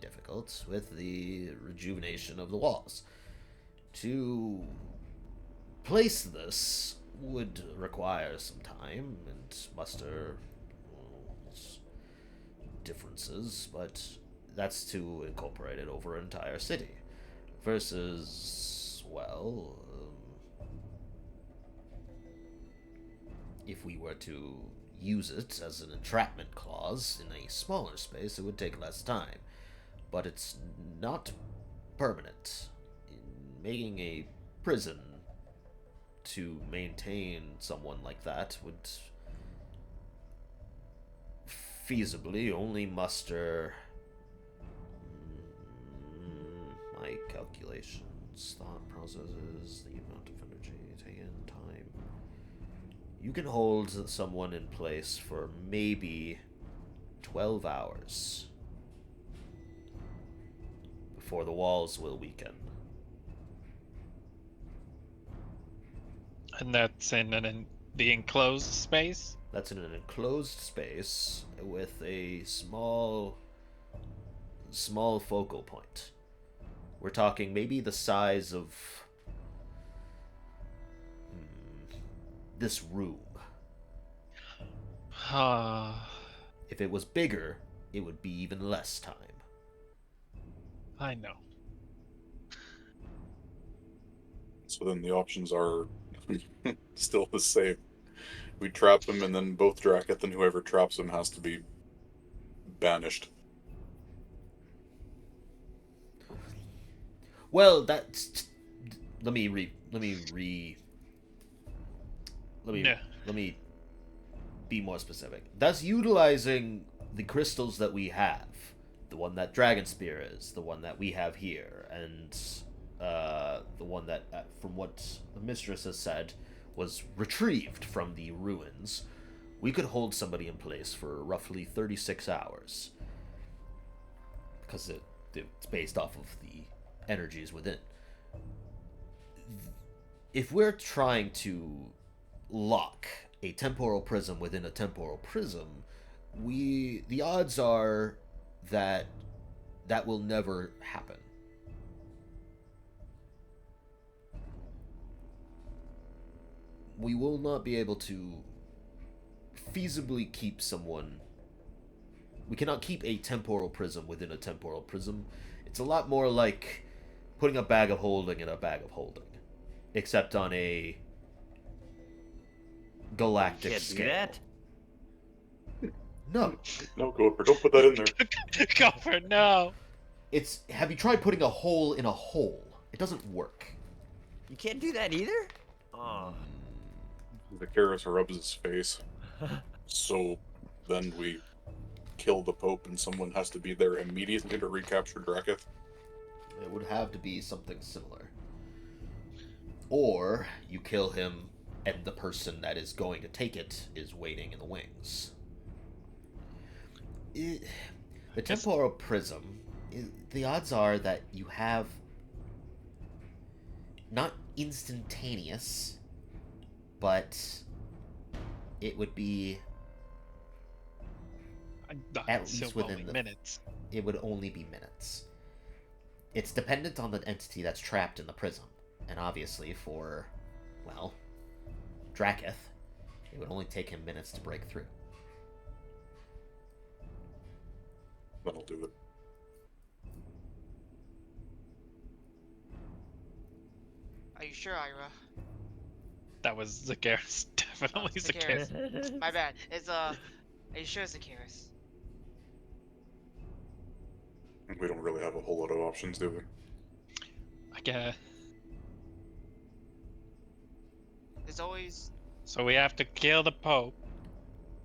difficult with the rejuvenation of the walls. To place this would require some time and muster differences, but that's to incorporate it over an entire city. Versus, well, if we were to use it as an entrapment clause in a smaller space, it would take less time. But it's not permanent. Making a prison to maintain someone like that would feasibly only muster my calculations, thought processes, the amount of energy taken, time. You can hold someone in place for maybe 12 hours before the walls will weaken. And that's in the enclosed space? That's in an enclosed space with a small focal point. We're talking maybe the size of this room. If it was bigger, it would be even less time. I know. So then the options are still the same. We trap him, and then both Draketh and whoever traps him has to be banished. Well, that's let me Yeah. let me be more specific. That's utilizing the crystals that we have. The one that Dragon Spear is, the one that we have here, and the one that, from what the mistress has said, was retrieved from the ruins. We could hold somebody in place for roughly 36 hours. Because it's based off of the energies within. If we're trying to lock a temporal prism within a temporal prism, the odds are that that will never happen. We will not be able to feasibly keep someone. We cannot keep a temporal prism within a temporal prism. It's a lot more like putting a bag of holding in a bag of holding, except on a galactic Can't scale. do that. No, No, Gopher, don't put that in there. Gopher, no. it's. Have you tried putting a hole in a hole? It doesn't work. You can't do that either? Oh. Vicaris rubs his face. So then we kill the Pope, and someone has to be there immediately to recapture Draketh. It would have to be something similar. Or you kill him, and the person that is going to take it is waiting in the wings. The temporal prism, the odds are that you have not instantaneous, but it would be at least within minutes. It would only be minutes. It's dependent on the entity that's trapped in the prism, and obviously for, well, Draketh, it would only take him minutes to break through. That'll do it. Are you sure, Ira? That was Zakaris. Definitely Zakaris. Zakaris. My bad. It's are you sure, Zakaris? We don't really have a whole lot of options, do we? I guess. There's always So we have to kill the Pope,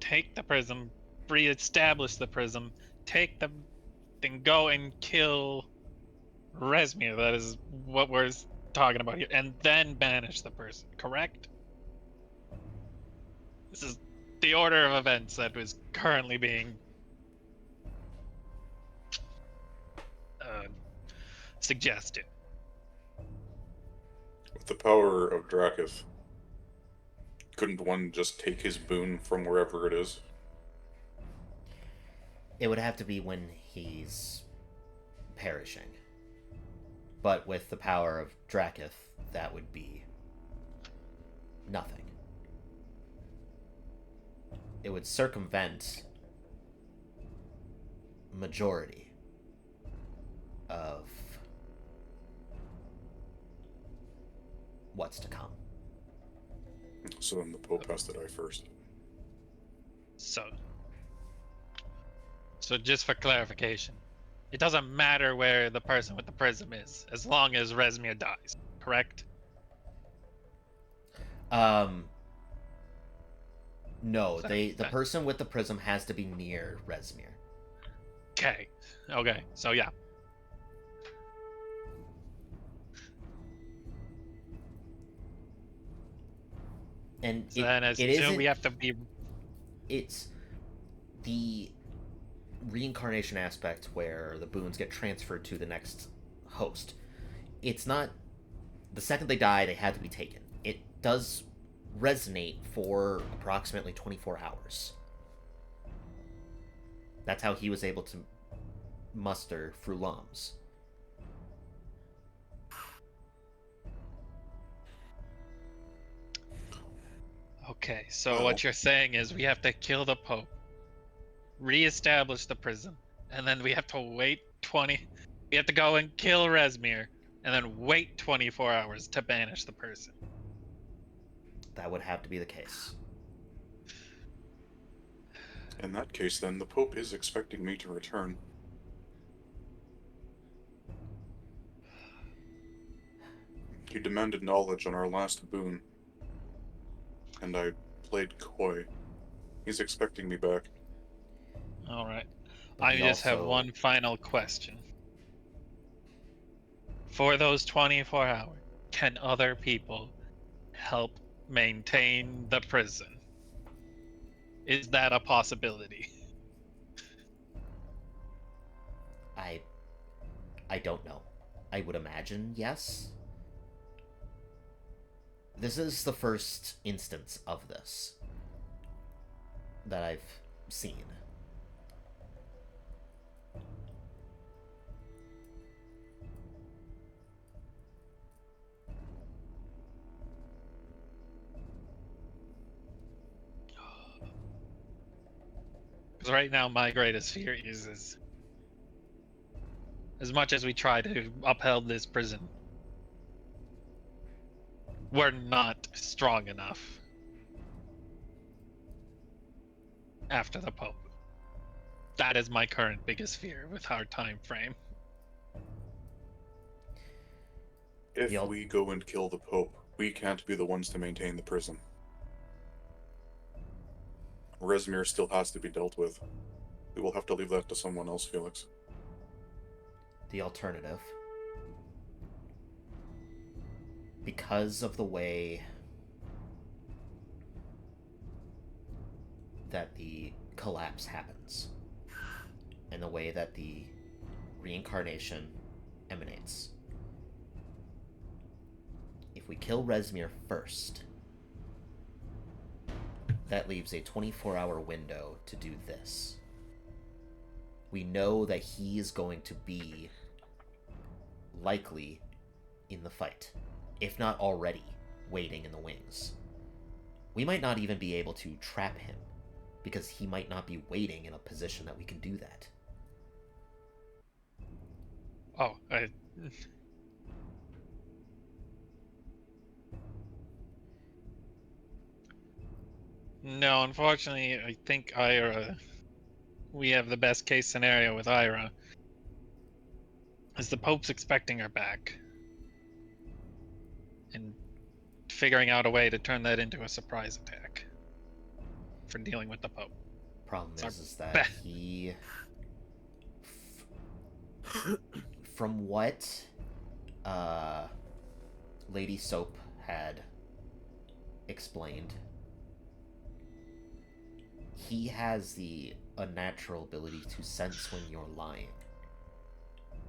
take the prism, re-establish the prism, take the, then go and kill Resmir. That is what we're talking about here, and then banish the person. Correct? This is the order of events that was currently being suggested. With the power of Draketh, couldn't one just take his boon from wherever it is? It would have to be when he's perishing. But with the power of Draketh, that would be nothing. It would circumvent majority of what's to come. So then the Pope has to die first. So just for clarification, it doesn't matter where the person with the prism is, as long as Resmir dies, correct? No, the person with the prism has to be near Resmir. Okay, so yeah. And So then as soon we have to be... It's the reincarnation aspect where the boons get transferred to the next host. It's not the second they die they had to be taken. It does resonate for approximately 24 hours. That's how he was able to muster Frulams. Okay, so what you're saying is we have to kill the Pope, re-establish the prism, and then we have to wait we have to go and kill Resmir, and then wait 24 hours to banish the person. That would have to be the case. In that case, then, the Pope is expecting me to return. He demanded knowledge on our last boon, and I played coy. He's expecting me back. All right. But I he just have also- one final question. For those 24 hours, can other people help maintain the prison? Is that a possibility? I don't know. I would imagine yes. This is the first instance of this that I've seen. Because right now, my greatest fear is as much as we try to uphold this prison, we're not strong enough after the Pope. That is my current biggest fear with our time frame. If Yep. we go and kill the Pope, we can't be the ones to maintain the prison. Rezmir still has to be dealt with. We will have to leave that to someone else, Felix. The alternative, because of the way that the collapse happens and the way that the reincarnation emanates, if we kill Rezmir first, that leaves a 24-hour window to do this. We know that he is going to be likely in the fight, if not already waiting in the wings. We might not even be able to trap him, because he might not be waiting in a position that we can do that. Oh, no, unfortunately, I think Ira. We have the best case scenario with Ira. Is the Pope's expecting her back. And figuring out a way to turn that into a surprise attack. For dealing with the Pope. Problem Sorry. is that he... From what Lady Soap had explained, he has the unnatural ability to sense when you're lying.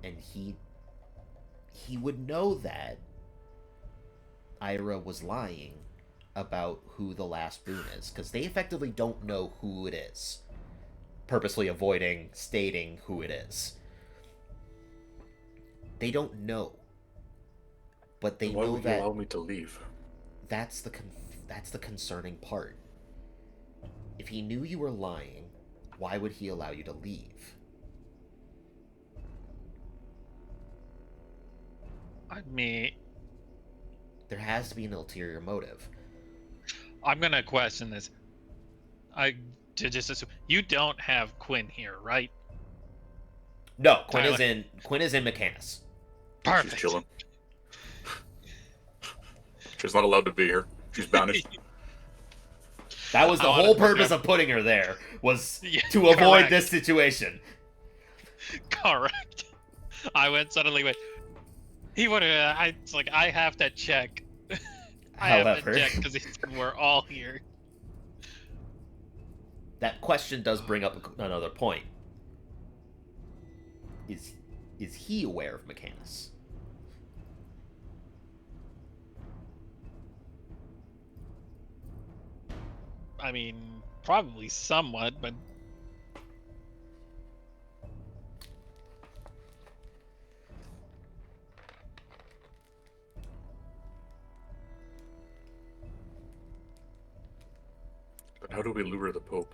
And he would know that Ira was lying about who the last boon is, because they effectively don't know who it is, purposely avoiding stating who it is. They don't know, but they Why know would he that allow me to leave? that's the concerning part. If he knew you were lying, why would he allow you to leave? I mean, There has to be an ulterior motive. I'm gonna question this. I just assume you don't have Quinn here, right? No, Quinn Tyler. is in Mechanus. Perfect. She's chilling. She's not allowed to be here. She's banished. That was the I wanna whole look purpose up- of putting her there, was Yeah, to avoid correct. this situation. Correct. I went. He would have. It's like I have to check. I have However, to check because we're all here. that question does bring up another point. Is he aware of Mechanus? I mean, probably somewhat, but But how do we lure the Pope?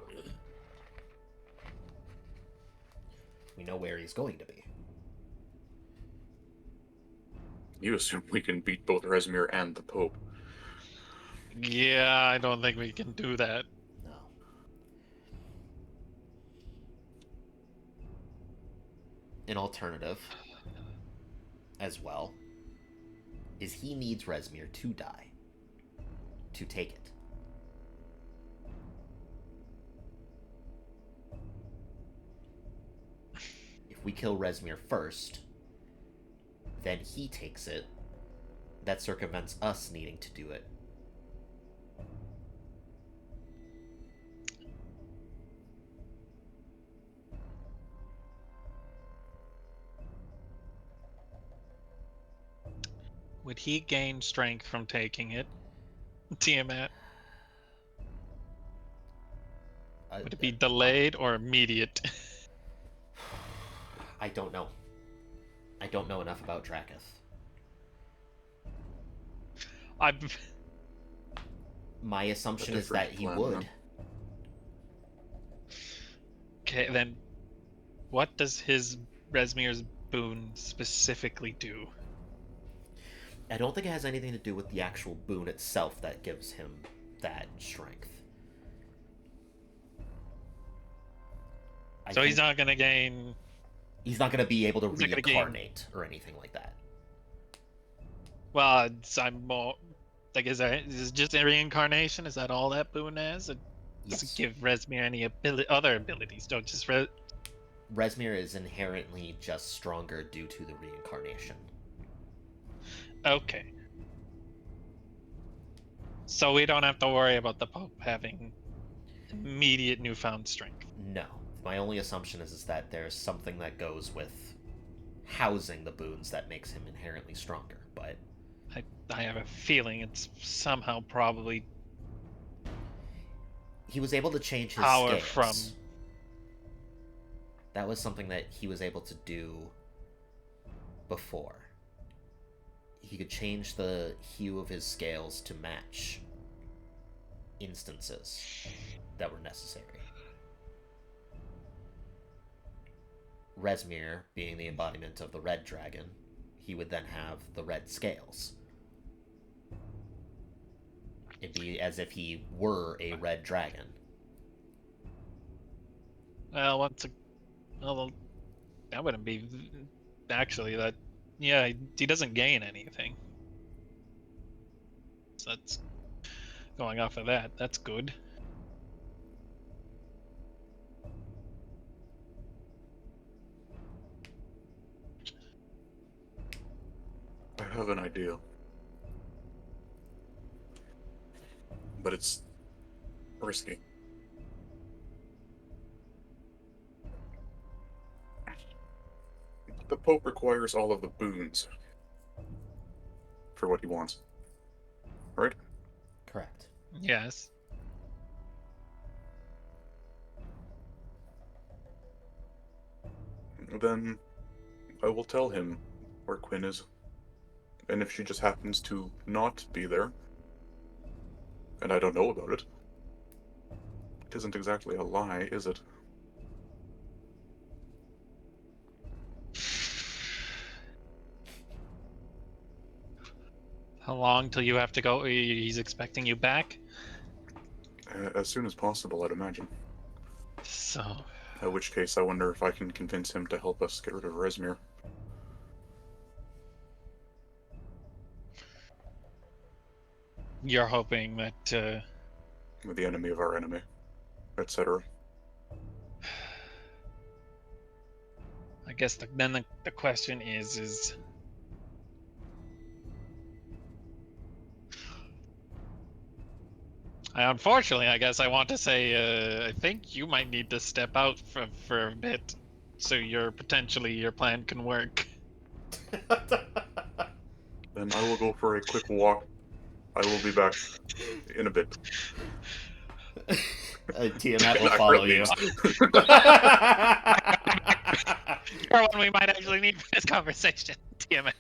We know where he's going to be. You assume we can beat both Rezmir and the Pope. yeah, I don't think we can do that. No. an alternative as well is he needs Rezmir to die to take it. If we kill Rezmir first, then he takes it. That circumvents us needing to do it. Would he gain strength from taking it? Tiamat? Would it be delayed or immediate? I don't know. I don't know enough about Draketh. My assumption is that he would. Okay, then what does his Rezmir's boon specifically do? I don't think it has anything to do with the actual boon itself that gives him that strength. So he's not going to gain... He's not going to be able to reincarnate or anything like that. Well, I'm more... Like, is it just a reincarnation? Is that all that boon has? It doesn't give Rezmir any other abilities, don't just... Rezmir is inherently just stronger due to the reincarnation. Okay. So we don't have to worry about the Pope having immediate newfound strength. No. My only assumption is that there's something that goes with housing the boons that makes him inherently stronger, but... I have a feeling it's somehow probably... He was able to change his power scales. That was something that he was able to do before. He could change the hue of his scales to match instances that were necessary. Rezmir, being the embodiment of the red dragon, he would then have the red scales. It'd be as if he were a red dragon. Well, well, that wouldn't be... Actually, that... Yeah, he doesn't gain anything. So that's... Going off of that, that's good. I have an idea. But it's risky. The Pope requires all of the boons for what he wants. Right? Correct. Yes. Then I will tell him where Quinn is. And if she just happens to not be there, and I don't know about it, it isn't exactly a lie, is it? How long till you have to go? He's expecting you back? As soon as possible, I'd imagine. So... In which case, I wonder if I can convince him to help us get rid of Rezmir. You're hoping that, With the enemy of our enemy, etc. I guess the question is... Unfortunately, I guess I want to say, I think you might need to step out for a bit, so your plan can work. Then I will go for a quick walk. I will be back in a bit. Tiamat will follow you. You're one we might actually need for this conversation, Tiamat.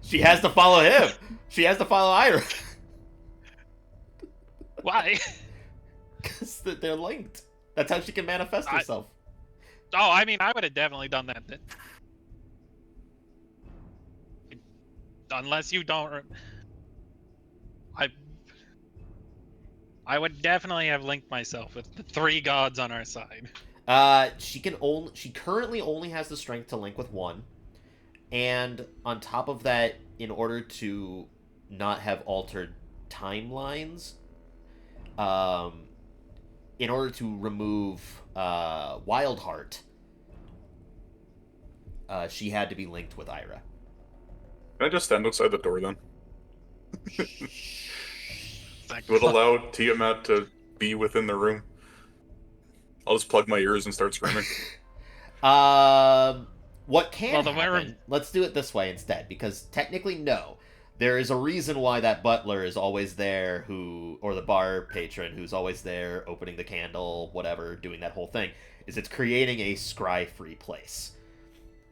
She has to follow him. She has to follow Ira. Why? Because they're linked. That's how she can manifest herself. Oh, I mean, I would have definitely done that then. Unless you don't... I would definitely have linked myself with the 3 gods on our side. She currently only has the strength to link with one, and on top of that, in order to not have altered timelines, in order to remove Wildheart, she had to be linked with Ira. Can I just stand outside the door then? Like, Would allow Tiamat to be within the room. I'll just plug my ears and start screaming. What can Well, the happen? werewolf- Let's do it this way instead, because technically, no. There is a reason why that butler is always there, or the bar patron who's always there, opening the candle, whatever, doing that whole thing. Is it's creating a scry-free place.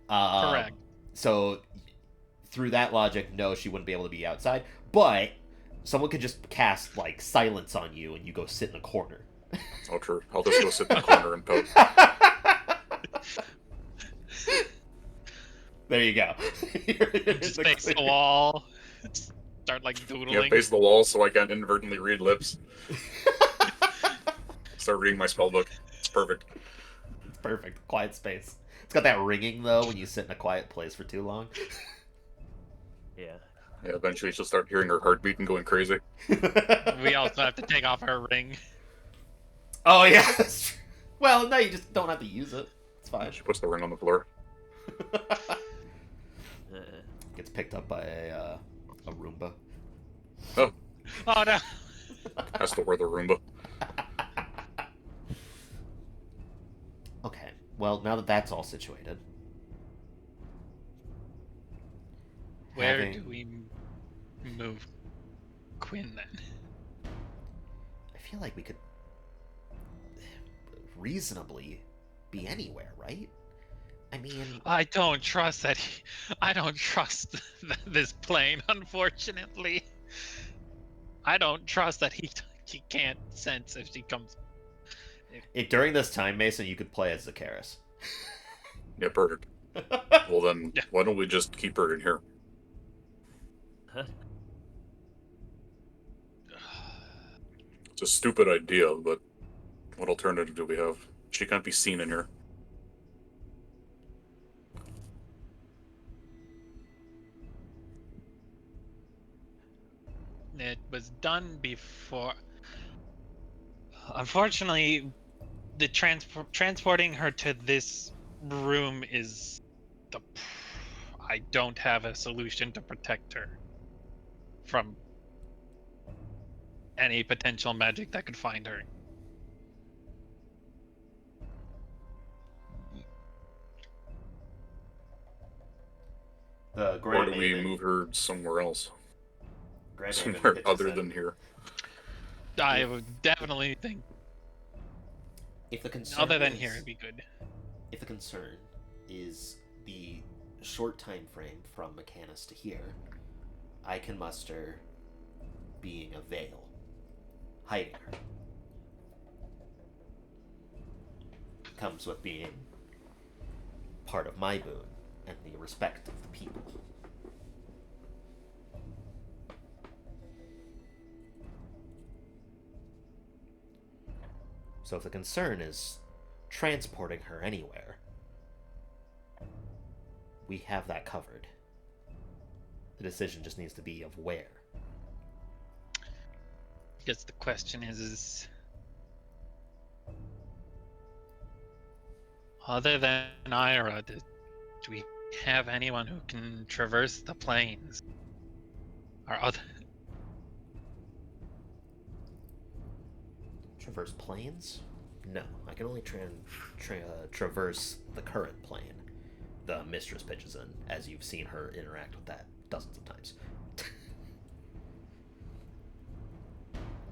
Correct. So, through that logic, no, she wouldn't be able to be outside. But someone could just cast like silence on you, and you go sit in a corner. Oh, true. I'll just go sit in the corner and poke. There you go. Just face the wall. Start like Yeah, doodling. face the wall so I can inadvertently read lips. Start reading my spell book. It's perfect. It's perfect. Quiet space. It's got that ringing though when you sit in a quiet place for too long. Yeah. Yeah, eventually she'll start hearing her heartbeat and going crazy. We also have to take off our ring. Oh yeah. That's true. Well, no, you just don't have to use it. It's fine. She puts the ring on the floor. Gets picked up by a Roomba. Oh no! Has to wear the Roomba. Okay. Well, now that that's all situated, Where having- do we move Quinn then? I feel like we could reasonably be anywhere, right? I mean, I don't trust that. I don't trust this plane. Unfortunately, I don't trust that he can't sense if she comes. during this time, Mason, you could play as Zakaris. Yeah, perfect. Well then, Yeah. why don't we just keep her in here? It's a stupid idea, but what alternative do we have? She can't be seen in here. It was done before. Unfortunately, the transporting her to this room is the. I don't have a solution to protect her from any potential magic that could find her. The Or do we move her somewhere else? Somewhere other than here. I would definitely think if the concern other than is- here it'd be good. If the concern is the short time frame from Mechanus to here, I can muster being a veil, hiding her. Comes with being part of my boon and the respect of the people. So if the concern is transporting her anywhere, we have that covered. The decision just needs to be of where. I guess the question is other than Ira, do we have anyone who can traverse the plains? Or other Traverse planes? No, I can only traverse the current plane the mistress pitches in, as you've seen her interact with that dozens of times.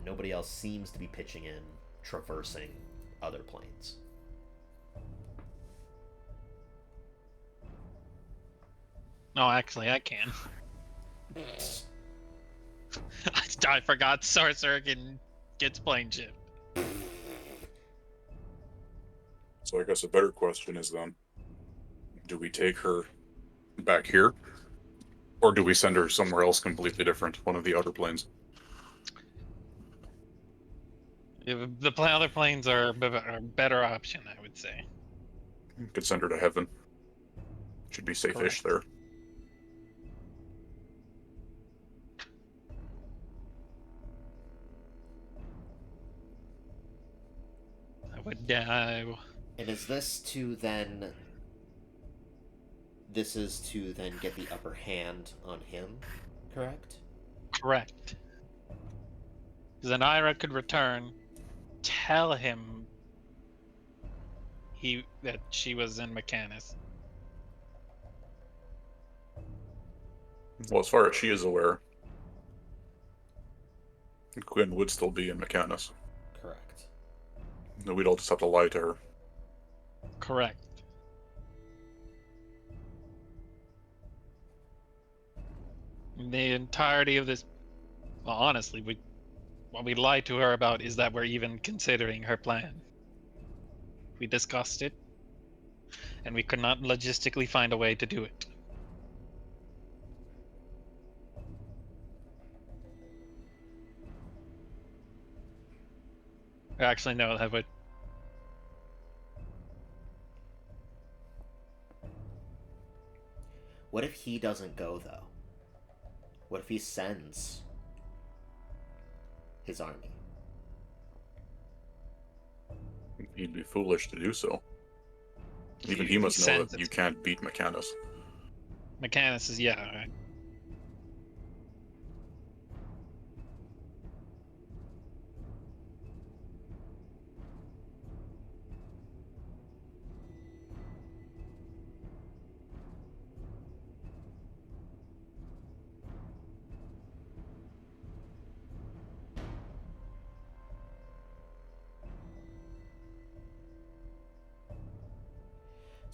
Nobody else seems to be pitching in traversing other planes. No, actually I can. I forgot Sorcerer gets plane ship. So I guess a better question is then, do we take her back here? Or do we send her somewhere else completely different, one of the outer planes? The other planes are a better option, I would say. Could send her to heaven. Should be safe-ish Correct. there. I would. And is this to then? This is to then get the upper hand on him, correct? Correct. Zanira could return, tell him that she was in Mechanus. Well, as far as she is aware, Gwyn would still be in Mechanus. Correct. We'd all just have to lie to her. Correct. The entirety of this, well, honestly, what we lied to her about is that we're even considering her plan. We discussed it, and we could not logistically find a way to do it. Actually, no, that would. What if he doesn't go, though? What if he sends his army? He'd be foolish to do so. Even he He must know sends that it. you can't beat Mechanus. Mechanus is, yeah.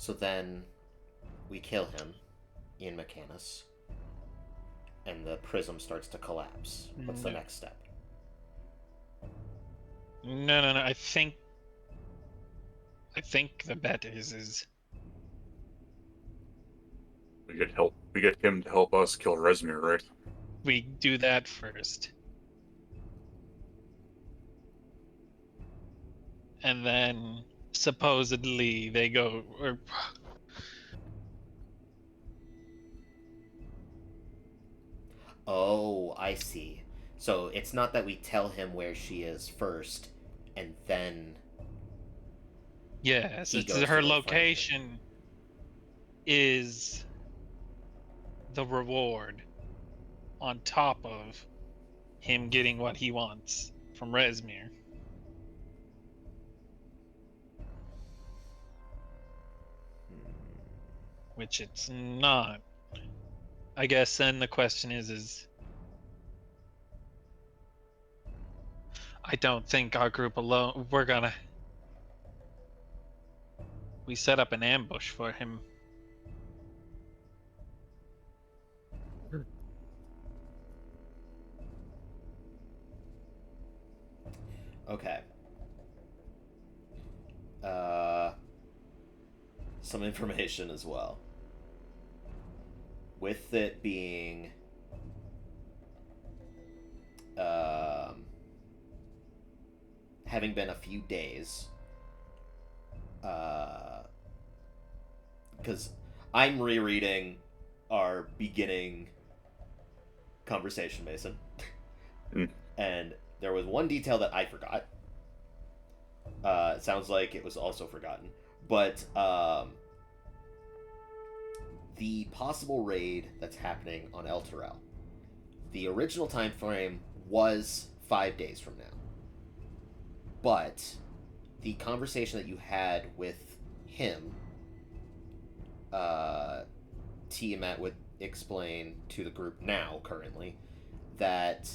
So then we kill him in Mechanus, and the prism starts to collapse. What's the No. next step? No. I think the bet is We get help. We get him to help us kill Rezmir, right? we do that first. And then supposedly they go, or Oh, I see. So it's not that we tell him where she is first, and then yes, He it's goes to her go find her. location is the reward on top of him getting what he wants from Rezmir. Which it's not. I guess then the question is I don't think our group alone we set up an ambush for him. okay. Some information as well. With it being having been a few days, because I'm rereading our beginning conversation, Mason, and there was one detail that I forgot. It sounds like it was also forgotten, but the possible raid that's happening on El Terrell. The original time frame was 5 days from now. But the conversation that you had with him, Tiamat would explain to the group now, currently, that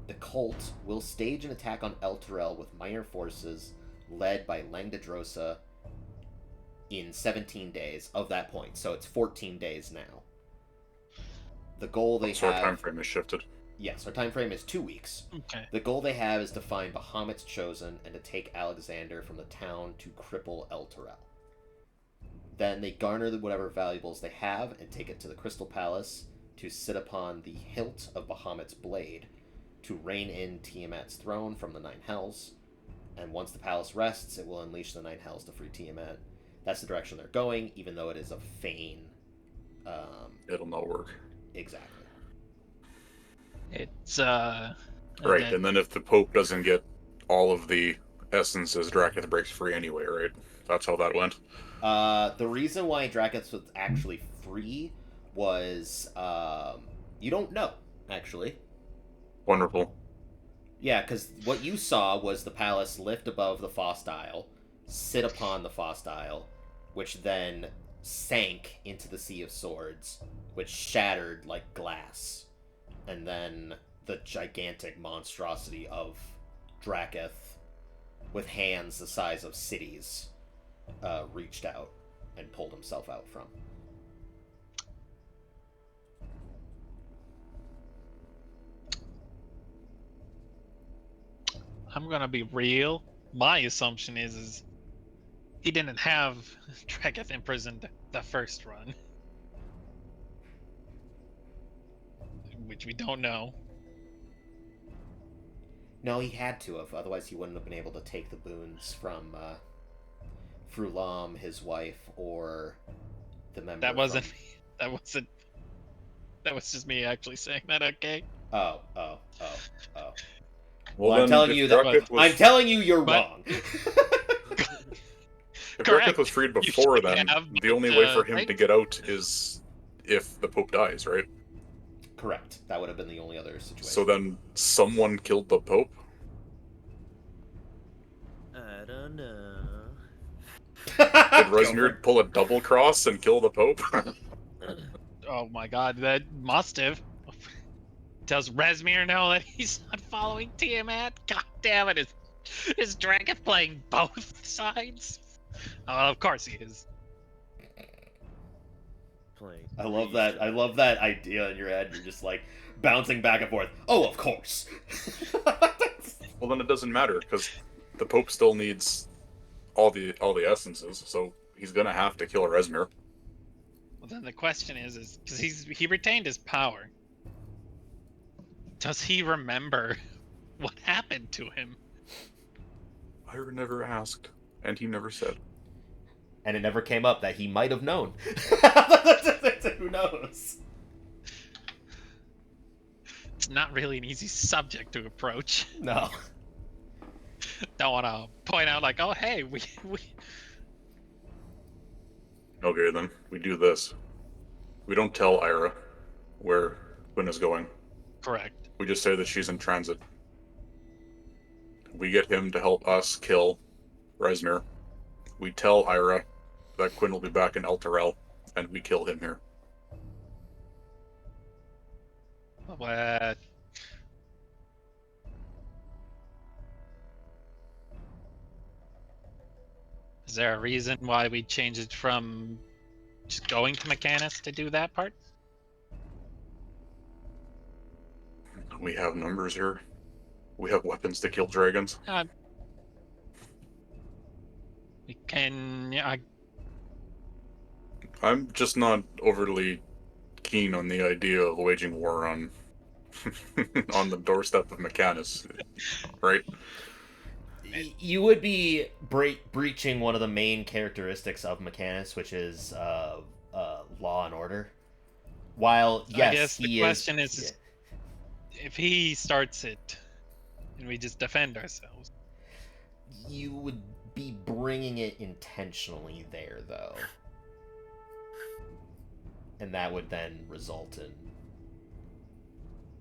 the cult will stage an attack on El Terrell with minor forces led by Langdedrosa in 17 days of that point. So it's 14 days now. The goal they So our have... time frame is shifted. Yes, our time frame is 2 weeks. Okay. The goal they have is to find Bahamut's Chosen and to take Alexander from the town to cripple El Terrell. Then they garner whatever valuables they have and take it to the Crystal Palace to sit upon the hilt of Bahamut's blade to rein in Tiamat's throne from the Nine Hells, And once the palace rests, it will unleash the Nine Hells to free Tiamat. That's the direction they're going, even though it is a feign. It'll not work. Exactly. It's Right, and then if the Pope doesn't get all of the essences, Drakath breaks free anyway, right? That's how that went. The reason why Drakath was actually free was you don't know, actually. Wonderful. Yeah, because what you saw was the palace lift above the Fostile, sit upon the Fostile, which then sank into the Sea of Swords, which shattered like glass. And then the gigantic monstrosity of Drakath, with hands the size of cities, reached out and pulled himself out from. I'm gonna be real. My assumption is he didn't have Drakath imprisoned the first run, which we don't know. No, he had to have, otherwise he wouldn't have been able to take the boons from Frulam, his wife, or the member. That wasn't me. That wasn't. That was just me actually saying that. Okay. Oh. Well, I'm then, telling if you that. Drakath was- I'm telling you, you're But- wrong. If Correct. Drakath was freed You before should then, have, the only but, way for him right? to get out is if the Pope dies, right? Correct. That would have been the only other situation. So then someone killed the Pope? I don't know. Did Rezmir pull a double cross and kill the Pope? Oh my God, that must have. Does Rezmir know that he's not following Tiamat? God damn it! Is Drakath playing both sides? Of course he is. Playing. I love that. I love that idea in your head. You're just like bouncing back and forth. Oh, of course. Well, then it doesn't matter because the Pope still needs all the essences, so he's gonna have to kill Rezmir. Well, then the question is because he retained his power. Does he remember what happened to him? Ira never asked, and he never said. And it never came up that he might have known. Who knows? It's not really an easy subject to approach. No. Don't want to point out like, oh hey, we Okay, then we do this. We don't tell Ira where Quinn is going. correct. We just say that she's in transit. We get him to help us kill Rezmir. We tell Ira that Quinn will be back in El Terrell, and we kill him here. What? Is there a reason why we changed it from just going to Mechanus to do that part? We have numbers here. We have weapons to kill dragons. We can. Yeah, I'm just not overly keen on the idea of waging war on on the doorstep of Mechanus, right? You would be breaching one of the main characteristics of Mechanus, which is law and order. While, yes, I guess the he question is... is if he starts it and we just defend ourselves. You would be bringing it intentionally there, though. And that would then result in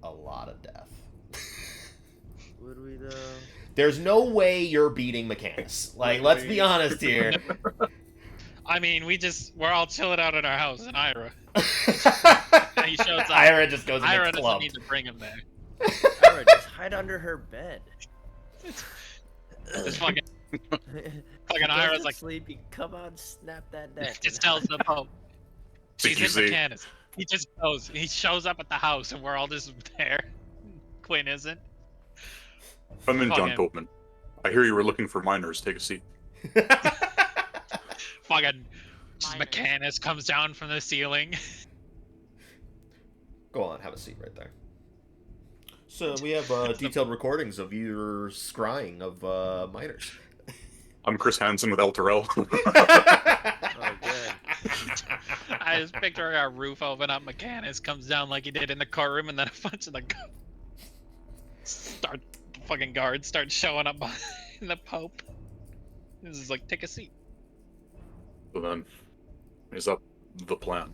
a lot of death. Would we though? There's no way you're beating Mechanus. Like, let's be honest here. I mean, we're all chilling out in our house in Ira. He shows up. Ira just goes and Ira gets doesn't clubbed. need to bring him there. Ira, just hide under her bed. Just fucking She Ira's doesn't like, sleep. You come on, snap that neck. just tells the Pope. Did She's you in see? Mechanus. He just goes. He shows up at the house, and we're all just there. Quinn isn't. I'm in, Fuck John him. Popeman. I hear you were looking for miners. Take a seat. Fucking just Minors. Mechanus comes down from the ceiling. Go on, have a seat right there. So we have detailed recordings of your scrying of miners. I'm Chris Hansen with El Terrell. Oh, good. I just picture our roof open up, Mechanus comes down like he did in the courtroom, and then a bunch of the fucking guards start showing up behind the Pope. This is like, take a seat. So then, is that the plan?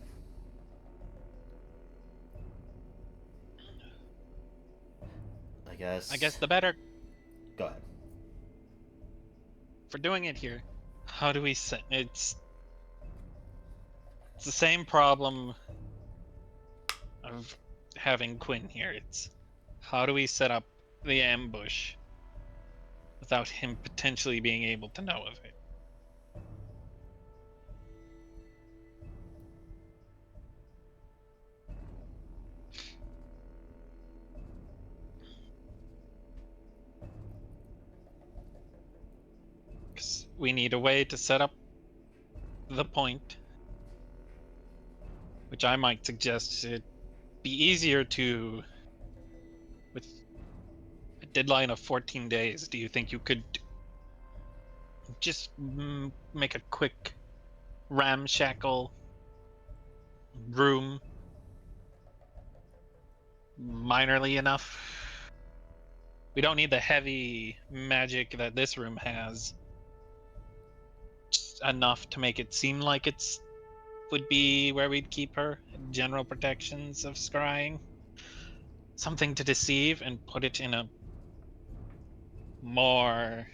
I guess. I guess the better Go ahead. for doing it here. How do we set? It's the same problem of having Quinn here. It's how do we set up the ambush without him potentially being able to know of it? We need a way to set up the point, which I might suggest it'd be easier to, with a deadline of 14 days. Do you think you could just make a quick ramshackle room, minorly enough? We don't need the heavy magic that this room has. Enough to make it seem like it's would be where we'd keep her. General protections of scrying. Something to deceive and put it in a more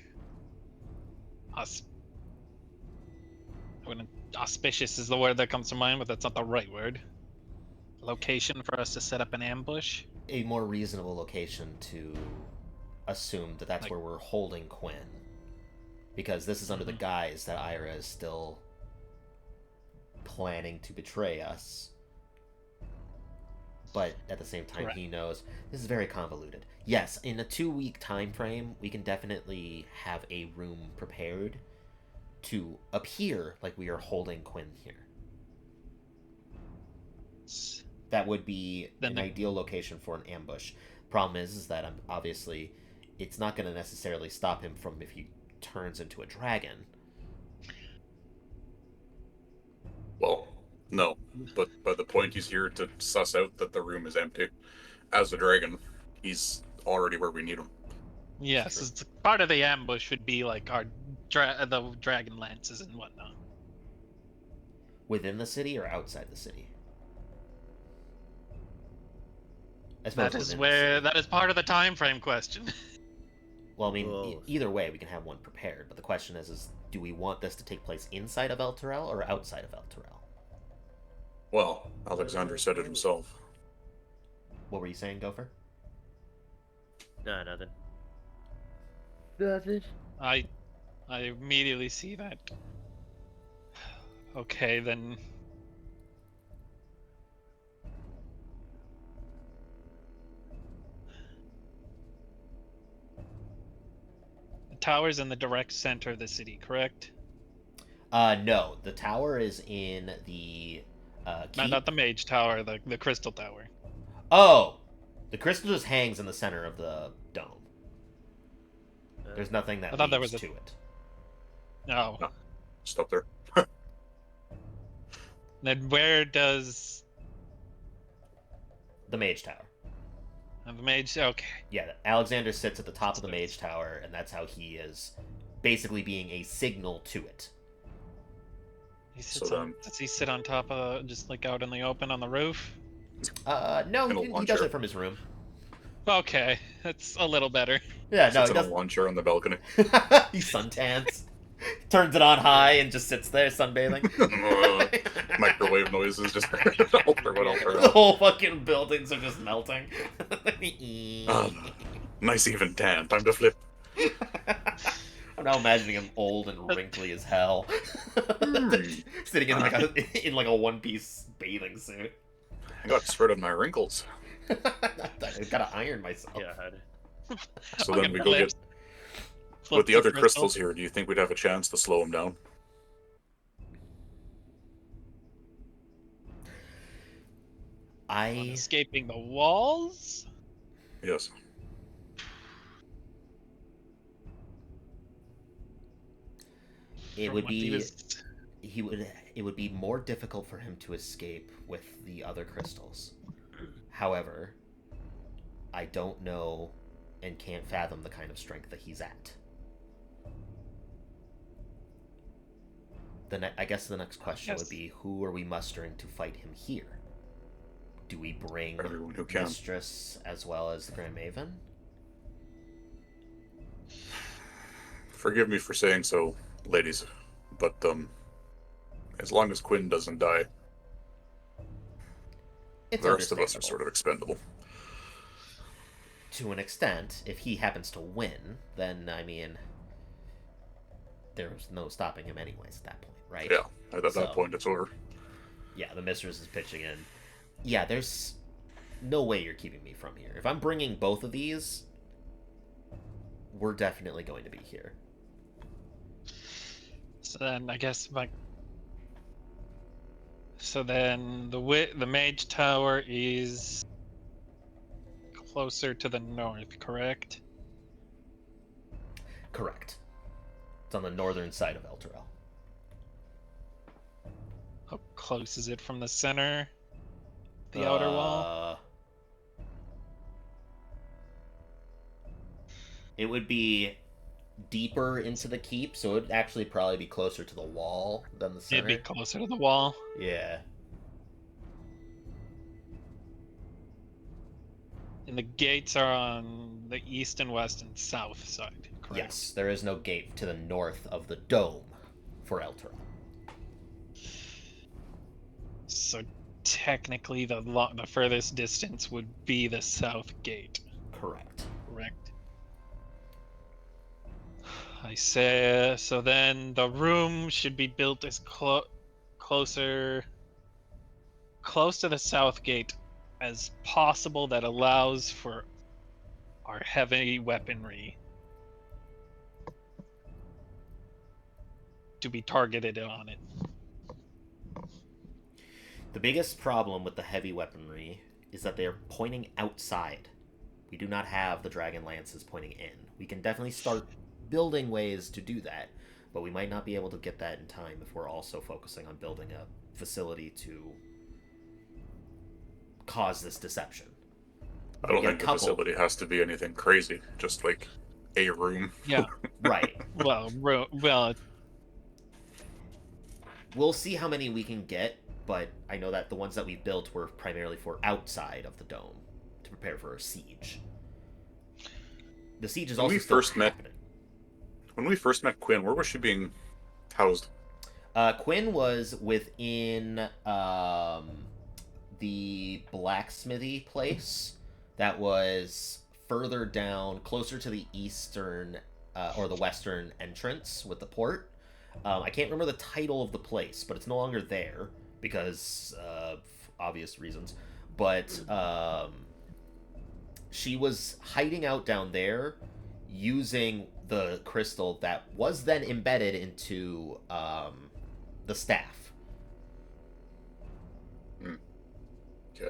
auspicious is the word that comes to mind, but that's not the right word. Location for us to set up an ambush. A more reasonable location to assume that that's Like- where we're holding Quinn. Because this is under the guise that Ira is still planning to betray us. But at the same time, Correct. he knows this is very convoluted. Yes, in a 2-week time frame, we can definitely have a room prepared to appear like we are holding Quinn here. That would be Then an the- ideal location for an ambush. Problem is that obviously it's not going to necessarily stop him from if he turns into a dragon. Well, no. But by the point he's here to suss out that the room is empty, as a dragon, he's already where we need him. Yes, True. it's part of the ambush would be like our the dragon lances and whatnot. Within the city or outside the city? I suppose That is within the where city. that is part of the time frame question. Well, I mean, Whoa. either way, we can have one prepared. But the question is do we want this to take place inside of El Terrell or outside of El Terrell? Well, Alexander said it himself. What were you saying, Gopher? No, nothing. Nothing. I immediately see that. Okay, then. The tower's in the direct center of the city, correct? No. The tower is in the keep. Not the mage tower, the crystal tower. Oh! The crystal just hangs in the center of the dome. There's nothing that I thought there leads was to a- it. No. No. Stop there. Then where does The mage tower. the mage? Okay. Yeah, Alexander sits at the top of the mage tower, and that's how he is basically being a signal to it. He sits So on, does he sit on top of just like out in the open on the roof? No, In a he lawn does chair. it from his room. Okay, that's a little better. Yeah, no, Sits he in a doesn't. lawn chair on the balcony. He suntans, turns it on high, and just sits there sunbathing. Microwave noises just alter what The alter. whole fucking buildings are just melting. Nice even tan. Time to flip. I'm now imagining him old and wrinkly as hell, sitting in like a one-piece bathing suit. I got to spread out my wrinkles. I've got to iron myself. God. So Fucking then we go flips. get Flip with the other crystal. crystals here. Do you think we'd have a chance to slow him down? On I escaping the walls. Yes. It From would what he be was- it would be more difficult for him to escape with the other crystals. However, I don't know and can't fathom the kind of strength that he's at. I guess the next question Yes. would be, who are we mustering to fight him here? Do we bring Everyone who can. Mistress as well as the Grand Maven? Forgive me for saying so, ladies, but as long as Quinn doesn't die, It's the rest of us are understandable. sort of expendable. To an extent, if he happens to win, then, I mean, there's no stopping him anyways at that point, right? Yeah, at So- that point, it's over. Yeah, the Mistress is pitching in. Yeah, there's no way you're keeping me from here. If I'm bringing both of these, we're definitely going to be here. So then I guess like. So then the Mage Tower is closer to the north, correct? Correct. It's on the northern side of Elturel. How close is it from the center? The outer wall? It would be deeper into the keep, so it would actually probably be closer to the wall than the center. It'd be closer to the wall. Yeah. And the gates are on the east and west and south side, correct? Yes, there is no gate to the north of the dome for Elturel. So technically the furthest distance would be the south gate, Correct. correct? I say so then the room should be built as close to the south gate as possible that allows for our heavy weaponry to be targeted on it. The biggest problem with the heavy weaponry is that they're pointing outside. We do not have the dragon lances pointing in. We can definitely start building ways to do that, but we might not be able to get that in time if we're also focusing on building a facility to cause this deception. I don't get a think the couple. facility has to be anything crazy. Just like a room. Yeah. Right. well, We'll see how many we can get, but I know that the ones that we built were primarily for outside of the dome to prepare for a siege. The siege is When also we still first met- happening. When we first met Quinn, where was she being housed? Quinn was within the blacksmithy place that was further down, closer to the eastern or the western entrance with the port. I can't remember the title of the place, but it's no longer there because of obvious reasons. But she was hiding out down there using the crystal that was then embedded into the staff. Okay.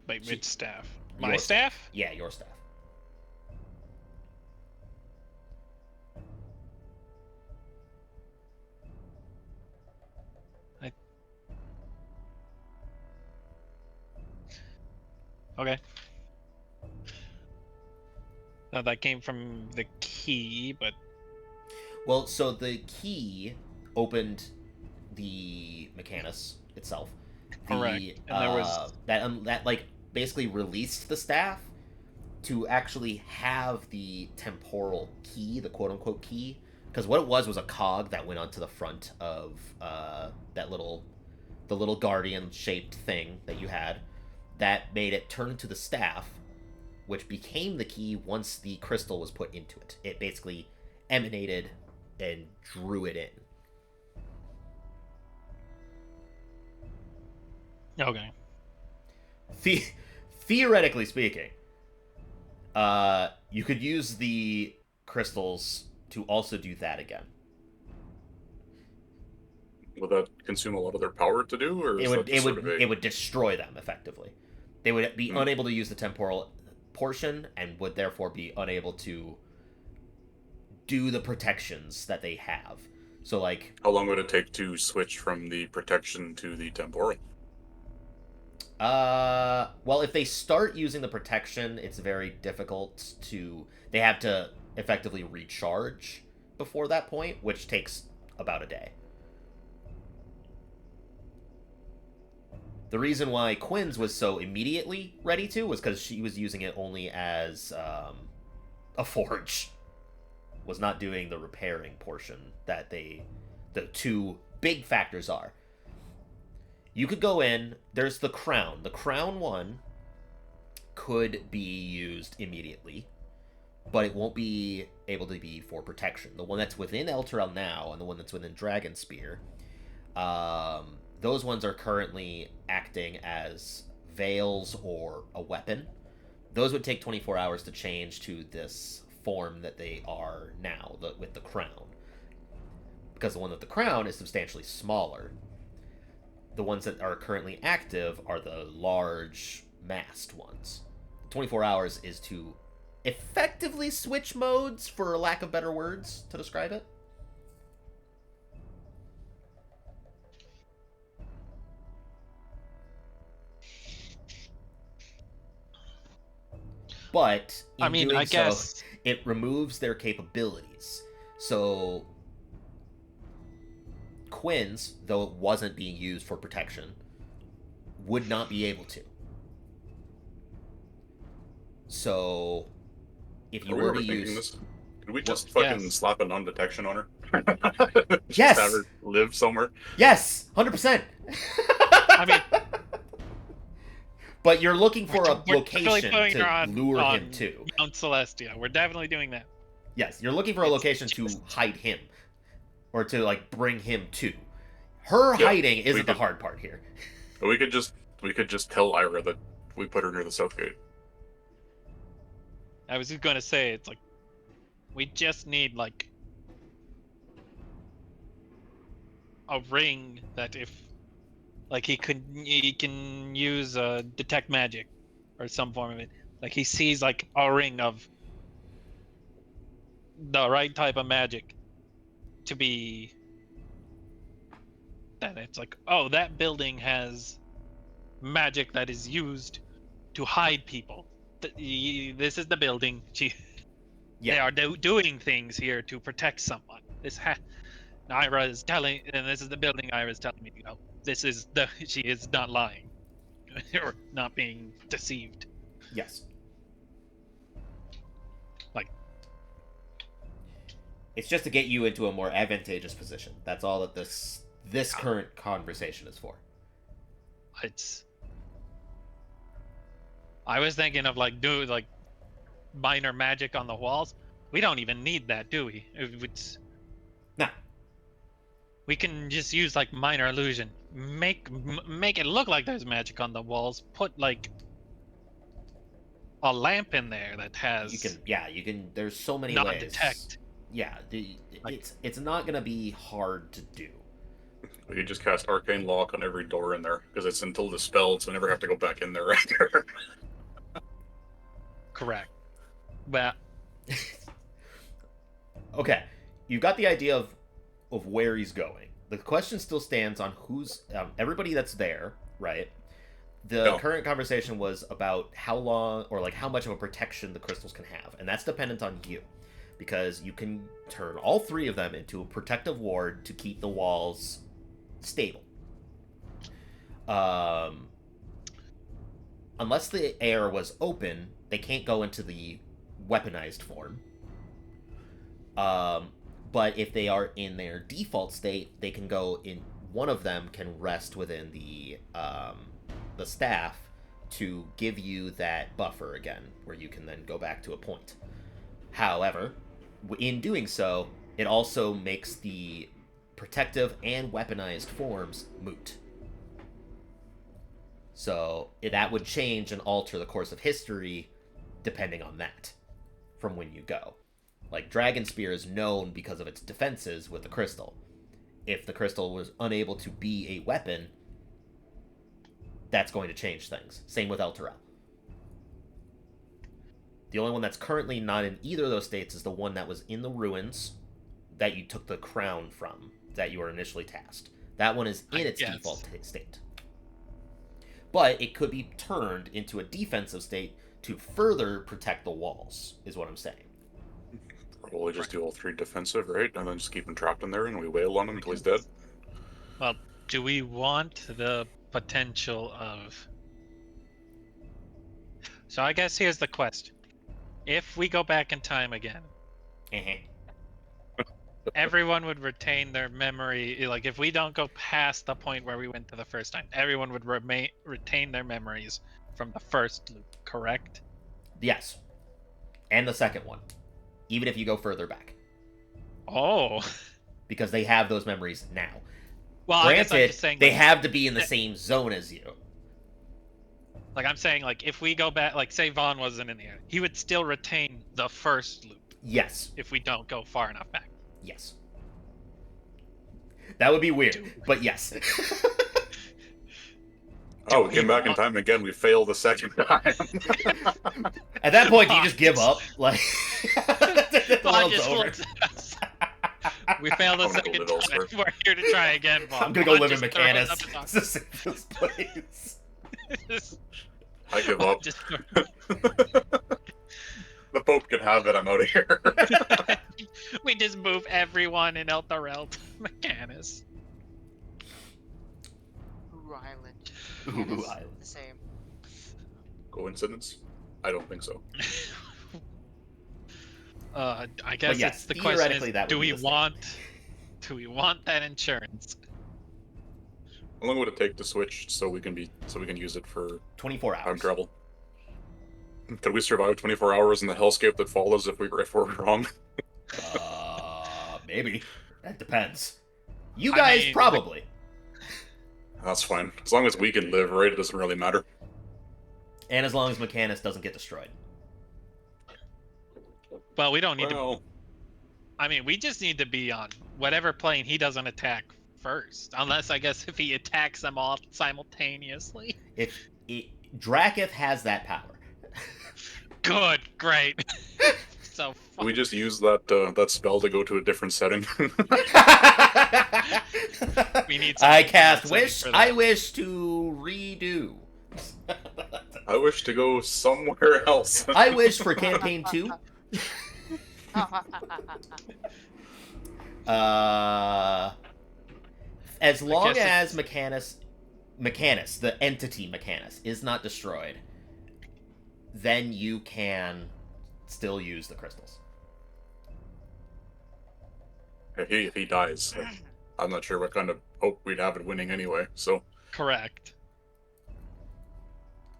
wait, She- which staff? Your My staff? Yeah, your staff. Okay. No, that came from the key, but Well, so the key opened the Mechanus itself. Correct. And there was- that like basically released the staff to actually have the temporal key, the quote unquote key, because what it was a cog that went onto the front of the little guardian shaped thing that you had, that made it turn into the staff, which became the key once the crystal was put into it. It basically emanated and drew it in. okay. Theoretically speaking, you could use the crystals to also do that again. Would that consume a lot of their power to do, or It is would that it just would sort of a... it would destroy them effectively. They would be Hmm. unable to use the temporal portion and would therefore be unable to do the protections that they have. So like How long would it take to switch from the protection to the temporal? well, if they start using the protection, it's very difficult to. They have to effectively recharge before that point, which takes about a day. The reason why Quinn's was so immediately ready to was because she was using it only as a forge. Was not doing the repairing portion that the two big factors are. You could go in, there's the crown. The crown one could be used immediately, but it won't be able to be for protection. The one that's within Elturel now and the one that's within Dragonspear, those ones are currently acting as veils or a weapon. Those would take 24 hours to change to this form that they are now, with the crown. Because the one with the crown is substantially smaller. The ones that are currently active are the large masked ones. 24 hours is to effectively switch modes, for lack of better words to describe it. But in I mean, doing I so, guess it removes their capabilities. So Quinn's, though it wasn't being used for protection, would not be able to. So if you Are we were to overthinking use this? Could we just Well, fucking yes. slap a non-detection on her? Just Yes! have her live somewhere? yes, 100%. I mean, but you're looking for a we're definitely location putting her to on- lure on him to. Mount Celestia. We're definitely doing that. Yes, you're looking for a It's location to just- hide him, or to like bring him to. Her Yeah, hiding we isn't the could- hard part here. We could just tell Ira that we put her near the south gate. I was just gonna say, it's like, we just need like a ring that if, like, he can use detect magic or some form of it. Like he sees like a ring of the right type of magic to be. Then it's like, oh, that building has magic that is used to hide people. This is the building. They Yeah, are doing things here to protect someone. Ira is telling, and this is the building Ira is telling me to go. This is she is not lying, or not being deceived. yes. Like, It's just to get you into a more advantageous position. That's all that this current conversation is for. it's. I was thinking of like minor magic on the walls. We don't even need that, do we? It's, Nah. we can just use like minor illusion. Make it look like there's magic on the walls. Put like a lamp in there that has You can. There's so many not ways. detect. Yeah, it's not gonna be hard to do. We could just cast Arcane Lock on every door in there, because it's until dispelled, so we never have to go back in there after. Correct. But Okay, you've got the idea of where he's going. The question still stands on who's everybody that's there, right? The No. current conversation was about how long or like how much of a protection the crystals can have, and that's dependent on you, because you can turn all three of them into a protective ward to keep the walls stable. Unless the air was open, they can't go into the weaponized form. But if they are in their default state, they can go in. One of them can rest within the staff to give you that buffer again, where you can then go back to a point. However, in doing so, it also makes the protective and weaponized forms moot. So that would change and alter the course of history depending on that from when you go. Like, Dragonspear is known because of its defenses with the crystal. if the crystal was unable to be a weapon, that's going to change things. Same with El Terrell. The only one that's currently not in either of those states is the one that was in the ruins that you took the crown from, that you were initially tasked. That one is in its default state. But it could be turned into a defensive state to further protect the walls, is what I'm saying. Probably just do all 3 defensive, right? And then just keep him trapped in there and we wail on him until he's dead. Well, do we want the potential of... So I guess here's the question. If we go back in time again, everyone would retain their memory. Like, if we don't go past the point where we went to the first time, everyone would retain their memories from the first loop, correct? Yes. And the second one. Even if you go further back. Oh. Because they have those memories now. Well, I guess I'm Granted, just saying, they like, have to be in the same zone as you. Like, I'm saying, like, if we go back, like, say Vaughn wasn't in the air, he would still retain the first loop Yes. if we don't go far enough back. Yes. That would be weird, but yes. Oh, we came back in time again. We failed the second time. At that point, do you just give up? Like, the Vaughn world's just over. looks at us. We failed the I'm gonna second go time. live We're here to try again, Vaughn. I'm gonna go Vaughn live in just throws Mechanus. up his It's the safest place. arms. I give up. Just- The Pope can have it. I'm out of here. we just move everyone in El Terrell to Mechanus. Ooh, Island. Ooh, It's Island. the same. Coincidence? I don't think so. I guess yes, it's the question theoretically is, that would do be we the same. want that insurance? How long would it take to switch so we can use it for 24 time hours. travel? Could we survive 24 hours in the hellscape that follows if we're wrong? Maybe. That depends. You I guys mean, probably. That's fine. As long as we can live, right? It doesn't really matter. And as long as Mechanus doesn't get destroyed. Well, we don't need to. Well, I mean, we just need to be on whatever plane he doesn't attack first. Unless, I guess, if he attacks them all simultaneously. Draketh has that power. Good, great. So fun. we just use that spell to go to a different setting. We need I something cast setting wish. for that. I wish to redo. I wish to go somewhere else. I wish for campaign 2. As long guess as Mechanus, the entity Mechanus, is not destroyed, then you can still use the crystals. If he dies, I'm not sure what kind of hope we'd have in winning anyway. So, Correct.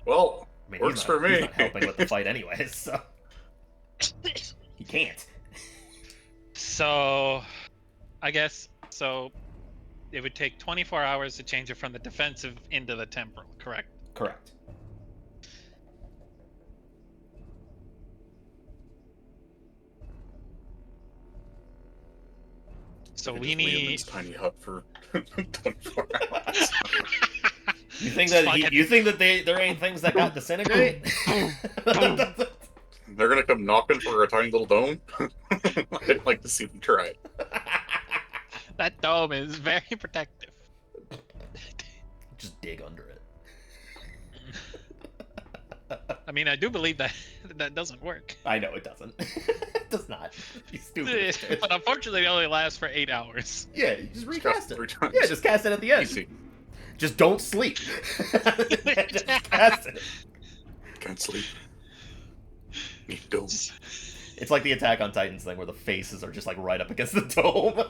well, I mean, works he's for not, he's me. not helping with the fight anyways, so he can't. So, I guess, so it would take 24 hours to change it from the defensive into the temporal, correct? Correct. So could we just wait in need... this tiny hut for 24 hours. You think that there ain't things that got disintegrate? They're gonna come knocking for a tiny little dome. I'd like to see them try. That dome is very protective. Just dig under it. I mean, I do believe that that doesn't work. I know it doesn't. It does not. You stupid. But unfortunately, it only lasts for 8 hours. Yeah, you just recast it. 3 times. Yeah, just cast it at the end. Easy. Just don't sleep. Just cast it. Can't sleep. Need dome. It's like the Attack on Titans thing where the faces are just like right up against the dome.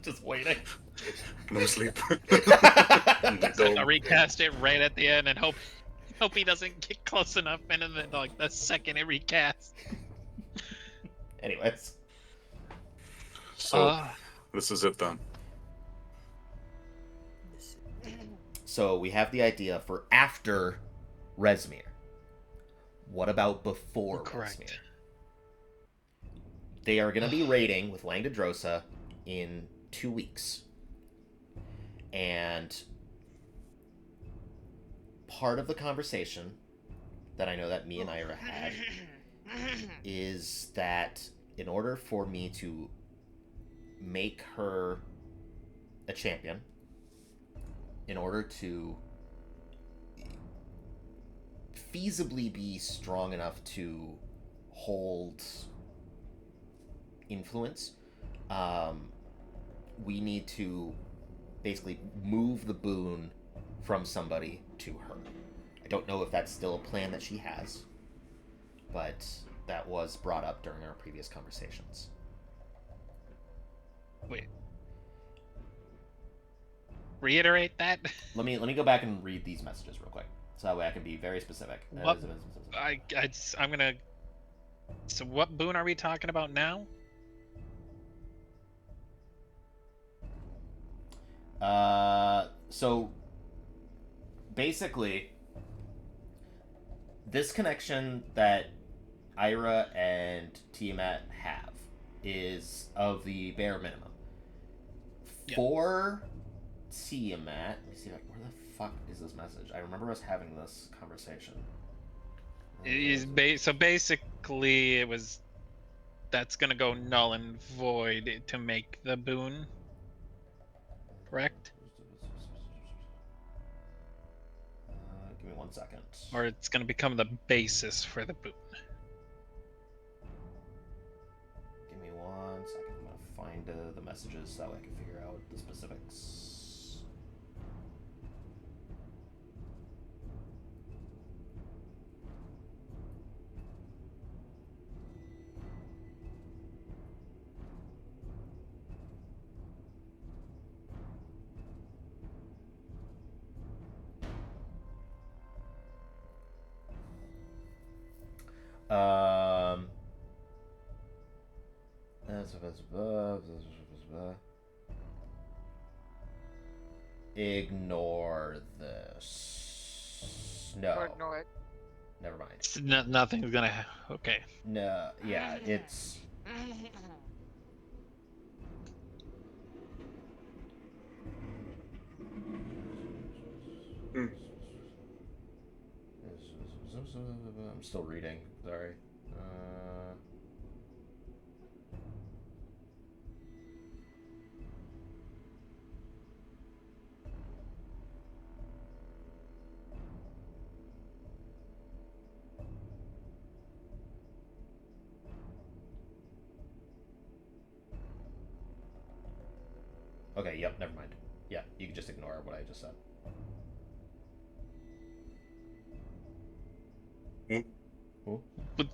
Just waiting. No sleep. I Need dome. recast it right at the end and hope he doesn't get close enough, and then like the second it recasts. Anyways. So, this is it then. So we have the idea for after Rezmir. What about before Correct. Rezmir? They are going to be raiding with Langdedrosa in 2 weeks. And part of the conversation that I know that me and Ira had is that in order for me to make her a champion, in order to feasibly be strong enough to hold influence, we need to basically move the boon from somebody to her. I don't know if that's still a plan that she has, but that was brought up during our previous conversations. Wait. Reiterate that? Let me go back and read these messages real quick, so that way I can be very specific. What? I'm gonna. So what boon are we talking about now? So basically, this connection that Ira and Tiamat have is of the bare minimum. Yeah. For Tiamat, let me see, where the fuck is this message? I remember us having this conversation. So basically, it was that's gonna go null and void to make the boon. Correct? Give me 1 second. Or it's gonna become the basis for the boon. Give me 1 second. I'm gonna find the messages so that way I can figure out the specifics. Ignore this. No. Or ignore it. Never mind. Nothing's gonna. Okay. No. Yeah, it's. I'm still reading. Sorry. Okay, yep, never mind. Yeah, you can just ignore what I just said. Would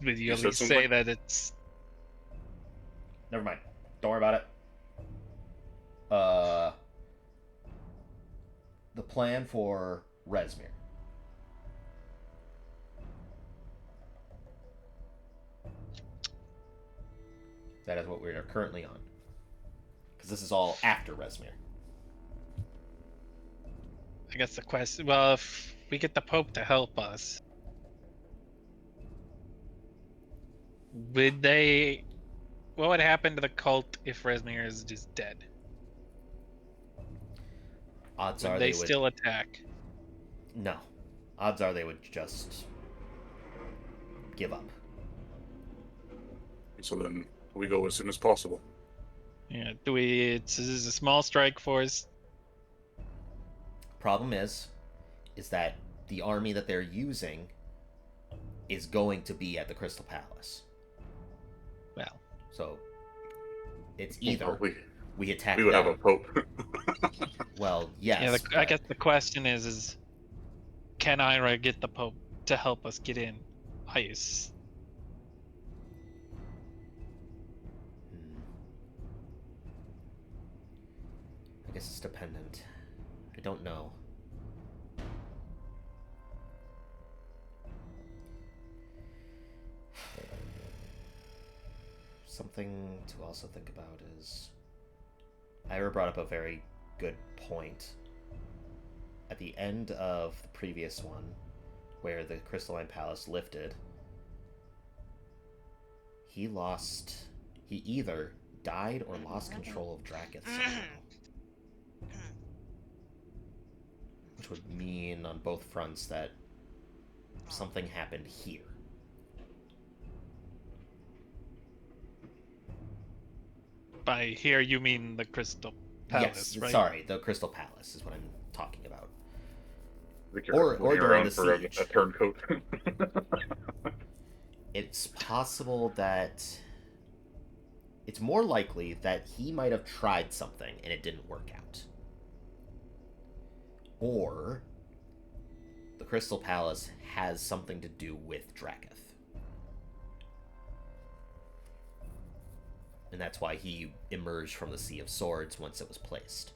you You at said least say something? that it's. Never mind. Don't worry about it. The plan for Resmir. That is what we are currently on. Because this is all after Resmir. I guess the question. Well, if we get the Pope to help us, would they? What would happen to the cult if Resmir is just dead? Odds Would are they would. still attack? No. Odds are they would just give up. So then we go as soon as possible. Yeah. Do we? This is a small strike force. Problem is that the army that they're using is going to be at the Crystal Palace. Well, So it's either Well, we attack we would have them. a pope. Well, yes. yeah. I but- guess the question is can Ira get the Pope to help us get in? Ice. Hmm. I guess it's dependent. I don't know. Something to also think about is Ira brought up a very good point. At the end of the previous one, where the Crystalline Palace lifted, he either died or lost control of Drakus somehow. which would mean on both fronts that something happened here. By here, you mean the Crystal Palace, Yes, right? sorry, the Crystal Palace is what I'm talking about. I think you're Or looking during around the for siege. a turncoat. It's possible that... It's more likely that he might have tried something and it didn't work out. Or the Crystal Palace has something to do with Dracath. And that's why he emerged from the Sea of Swords once it was placed.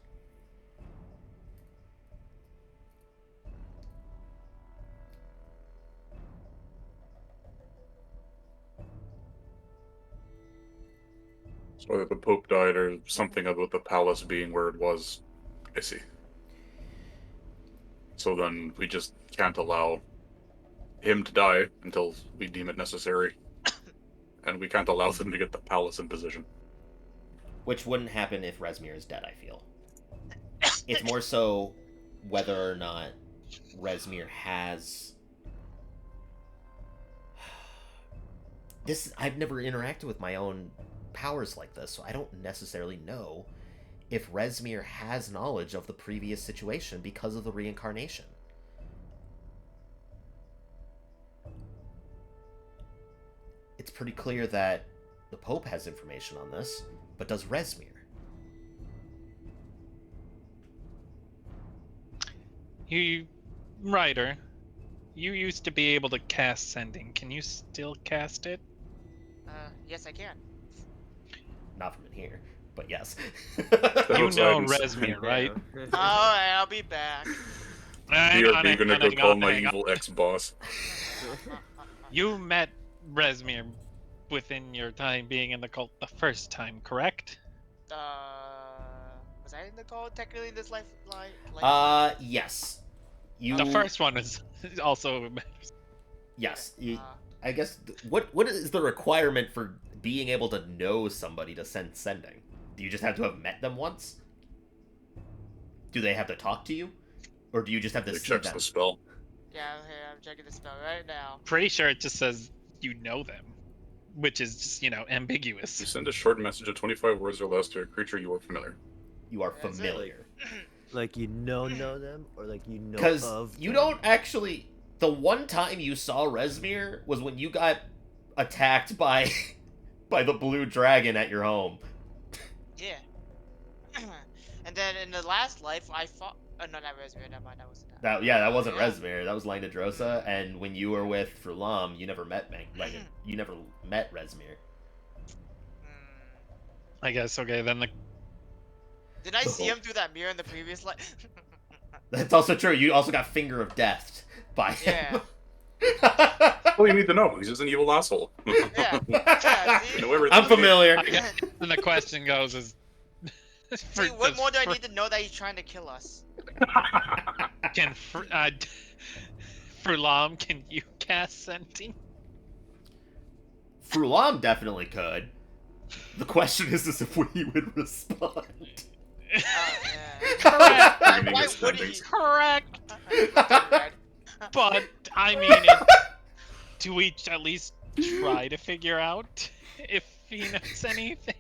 So whether the Pope died or something about the palace being where it was. I see. So then we just can't allow him to die until we deem it necessary. And we can't allow them to get the palace in position. Which wouldn't happen if Rezmir is dead, I feel. It's more so whether or not Rezmir has... I've never interacted with my own powers like this, so I don't necessarily know if Rezmir has knowledge of the previous situation because of the reincarnation. It's pretty clear that the Pope has information on this, but does Rezmir? Ryder, you used to be able to cast Sending. Can you still cast it? Yes, I can. Not from in here, but yes. You outside know and- Rezmir, right? Alright, I'll be back. BRB gonna go call my evil ex-boss. You met Rezmir within your time being in the cult the first time, correct? Was I in the call technically this life? Yes. You. The first one is also. Yes. I guess. What is the requirement for being able to know somebody to send Sending? Do you just have to have met them once? Do they have to talk to you, or do you just have to It see checks them? the spell. Yeah, I'm checking the spell right now. Pretty sure it just says you know them, which is just, You ambiguous. send a short message of 25 words or less to a creature you are familiar. You are That's it. familiar. Like you know them, or like you know Because of you them? don't actually. The one time you saw Rezmir was when you got attacked by by the blue dragon at your home. Yeah. And then in the last life, I fought. Oh, no, not Rezmir. Never mind. That wasn't that. That wasn't Yeah. Rezmir. That was Lina Drosa. And when you were with Frulam, you never met you never met Rezmir. I guess, okay, then the. Did I see him through that mirror in the previous life? That's also true. You also got Finger of Death by him. All you need to know, he's just an evil asshole. Yeah. Yeah, see? You know everything. I'm familiar. I guess then the question goes is. See, what more do I need to know that he's trying to kill us? Can Frulam, can you cast Sending? Frulam definitely could. The question is if he would respond. Oh, yeah. Correct. Reading Why his would he? sendings. Correct. Red. But I mean, do we at least try to figure out if he knows anything?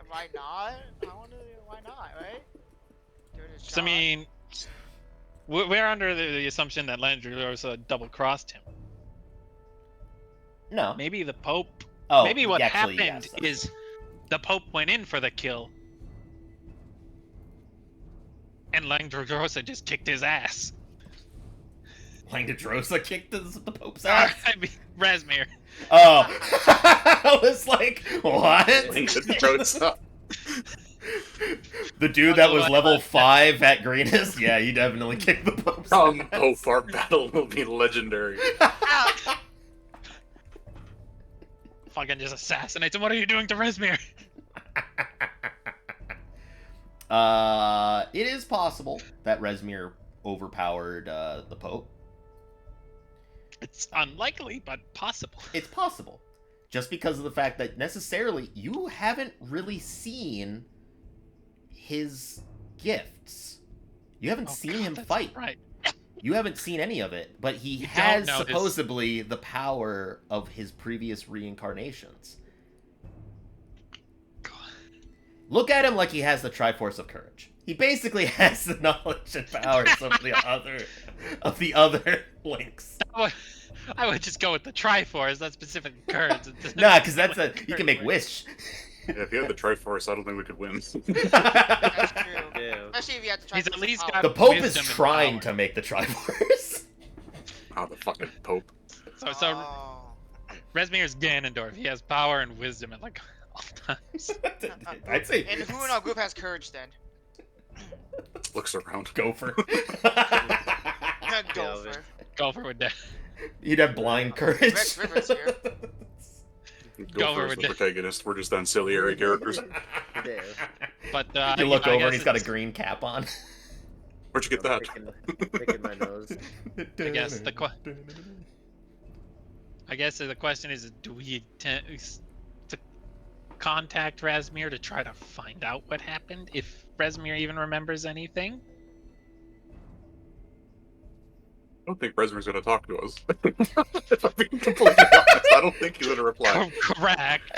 Why not? I wonder why not, right? Give it a 'Cause, shot. I mean, we're under the assumption that Landrosa double-crossed him. No. Maybe the Pope. Oh, maybe what actually, happened yes, that's is the Pope went in for the kill, and Langdrosa just kicked his ass. Lina Drosa kicked the Pope's ass. I mean, Rezmir. Oh, I was like, what? Drosa. The dude that was level 5 at Greenest? Yeah, he definitely kicked the Pope's ass. Pope, our battle will be legendary. Fucking just assassinates him. What are you doing to Rezmir? It is possible that Rezmir overpowered the Pope. It's unlikely, but possible. It's possible. Just because of the fact that necessarily you haven't really seen his gifts. You haven't Oh, seen God, him that's fight. Right. You haven't seen any of it, but he You don't has know his- supposedly the power of his previous reincarnations. Look at him like he has the Triforce of Courage. He basically has the knowledge and powers of the other links. I would just go with the Triforce. That's specific courage. It doesn't Nah, because that's like you can make courage. wish. Yeah, if he had the Triforce, I don't think we could win. That's true. Damn. Especially if you have to try He's at least got The Pope is wisdom and trying power. to make the Triforce. Ah, the fucking Pope. So Oh. Rezmir's Ganondorf. He has power and wisdom at like all times. I'd say And who in our group has courage then? Looks around. Gopher. Gopher. Gopher would die. He'd have blind courage. Rex Rivers here. Go over first, with the it. protagonist. We're just ancillary characters. Damn. But You look I over and guess he's got a it's- green cap on. Where'd you get that? Picking my nose. I guess I guess the question is, do we intend to contact Razmir to try to find out what happened? If Razmir even remembers anything? I don't think Resmer's gonna talk to us. If I'm being completely honest, I don't think he's gonna reply. Correct.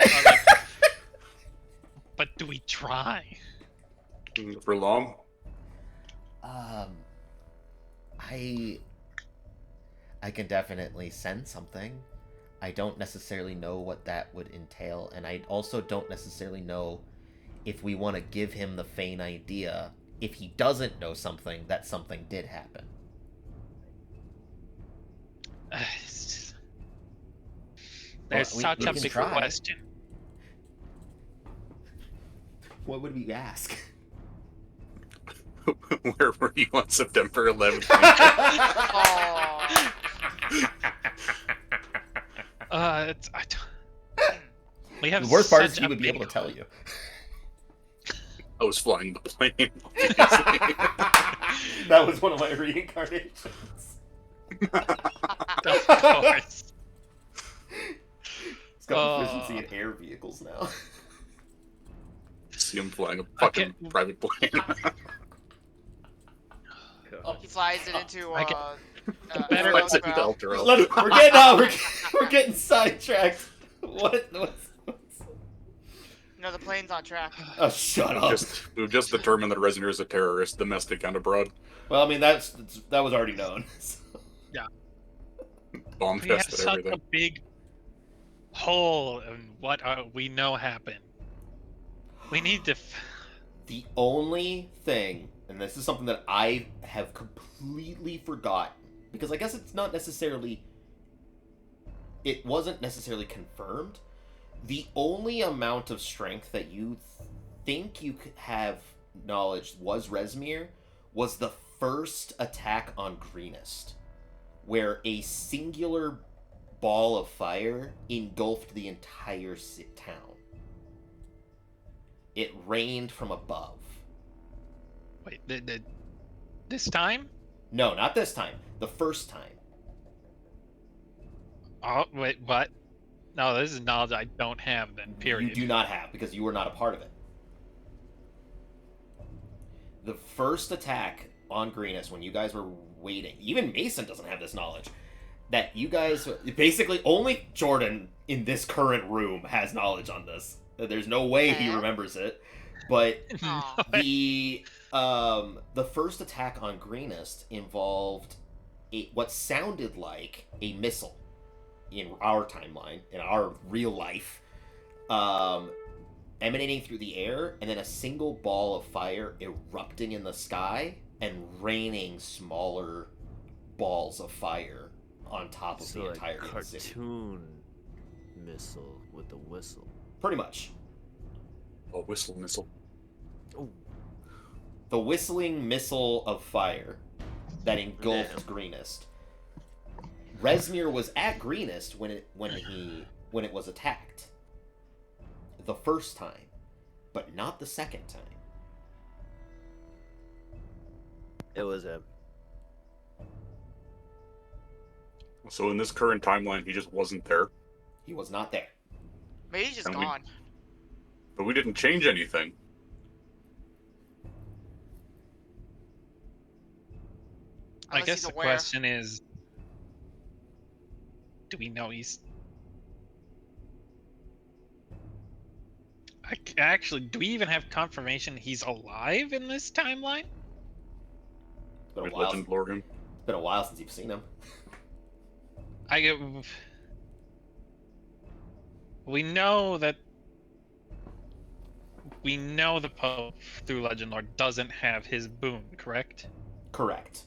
But do we try? For long? I can definitely send something. I don't necessarily know what that would entail, and I also don't necessarily know if we want to give him the faint idea, if he doesn't know something, that something did happen. It's just- There's we such a can big try. question. What would we ask? Where were you on September 11th? Oh. It's we have The worst part is such he a would be big able to tell you. I was flying the plane. That was one of my reincarnations. Of course. He's got proficiency in air vehicles now. See him flying a fucking private plane. He flies it into I get- better Flies it into Elturel. We're getting sidetracked. What's No, the plane's on track. Oh, shut up. We've just determined that Resner is a terrorist, domestic and abroad. Well, I mean that was already known. Bomb We have tested such a everything. big hole in what we know happened. We need to. The only thing, and this is something that I have completely forgotten, because I guess it wasn't necessarily confirmed. The only amount of strength that you think you could have knowledge was Rezmir was the first attack on Greenest, where a singular ball of fire engulfed the entire town. It rained from above. Wait, this time? No, not this time. The first time. Oh, wait, what? No, this is knowledge I don't have then, period. You do not have, because you were not a part of it. The first attack on Greenest, when you guys were waiting, even Mason doesn't have this knowledge, that you guys, basically only Jordan in this current room has knowledge on this. There's no way he remembers it. But Aw. the first attack on Greenest involved what sounded like a missile in our timeline, in our real life, emanating through the air, and then a single ball of fire erupting in the sky and raining smaller balls of fire on top of So the like entire city. cartoon missile with a whistle. Pretty much. A whistle missile. Oh, The whistling missile of fire that engulfed Damn. Greenest. Rezmir was at Greenest when it was attacked. The first time, but not the second time. it was him. So in this current timeline, he just wasn't there. He was not there. Maybe he's just And gone. But we didn't change anything. I Unless guess he's the aware. question is, do we know he's? Actually, do we even have confirmation he's alive in this timeline? It's been a With while. legend lore him. It's been a while since you've seen him. I get. We know that. We know the Pope through legend lore doesn't have his boon, correct? Correct.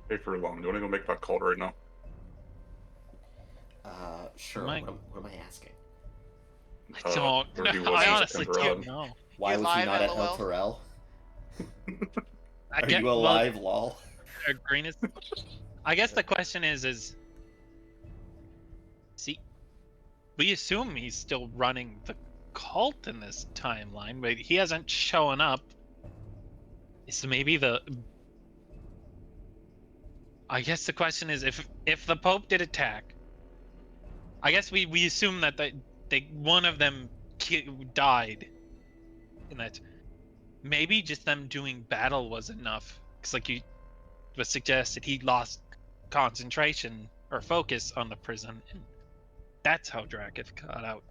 Hey, for long. Do you want to go make that call right now? Sure. Mike. What am I asking? I don't. where he was I in honestly September don't 11. know. Why You was he live, not at El LOL? Terrell? I Are get, you alive, lol? Greenest. I guess the question is, see, we assume he's still running the cult in this timeline, but he hasn't shown up. So maybe I guess the question is, if the Pope did attack, I guess we assume that one of them died in that. Maybe just them doing battle was enough, because like you was suggested, he lost concentration or focus on the prison, and that's how Dracoth got out.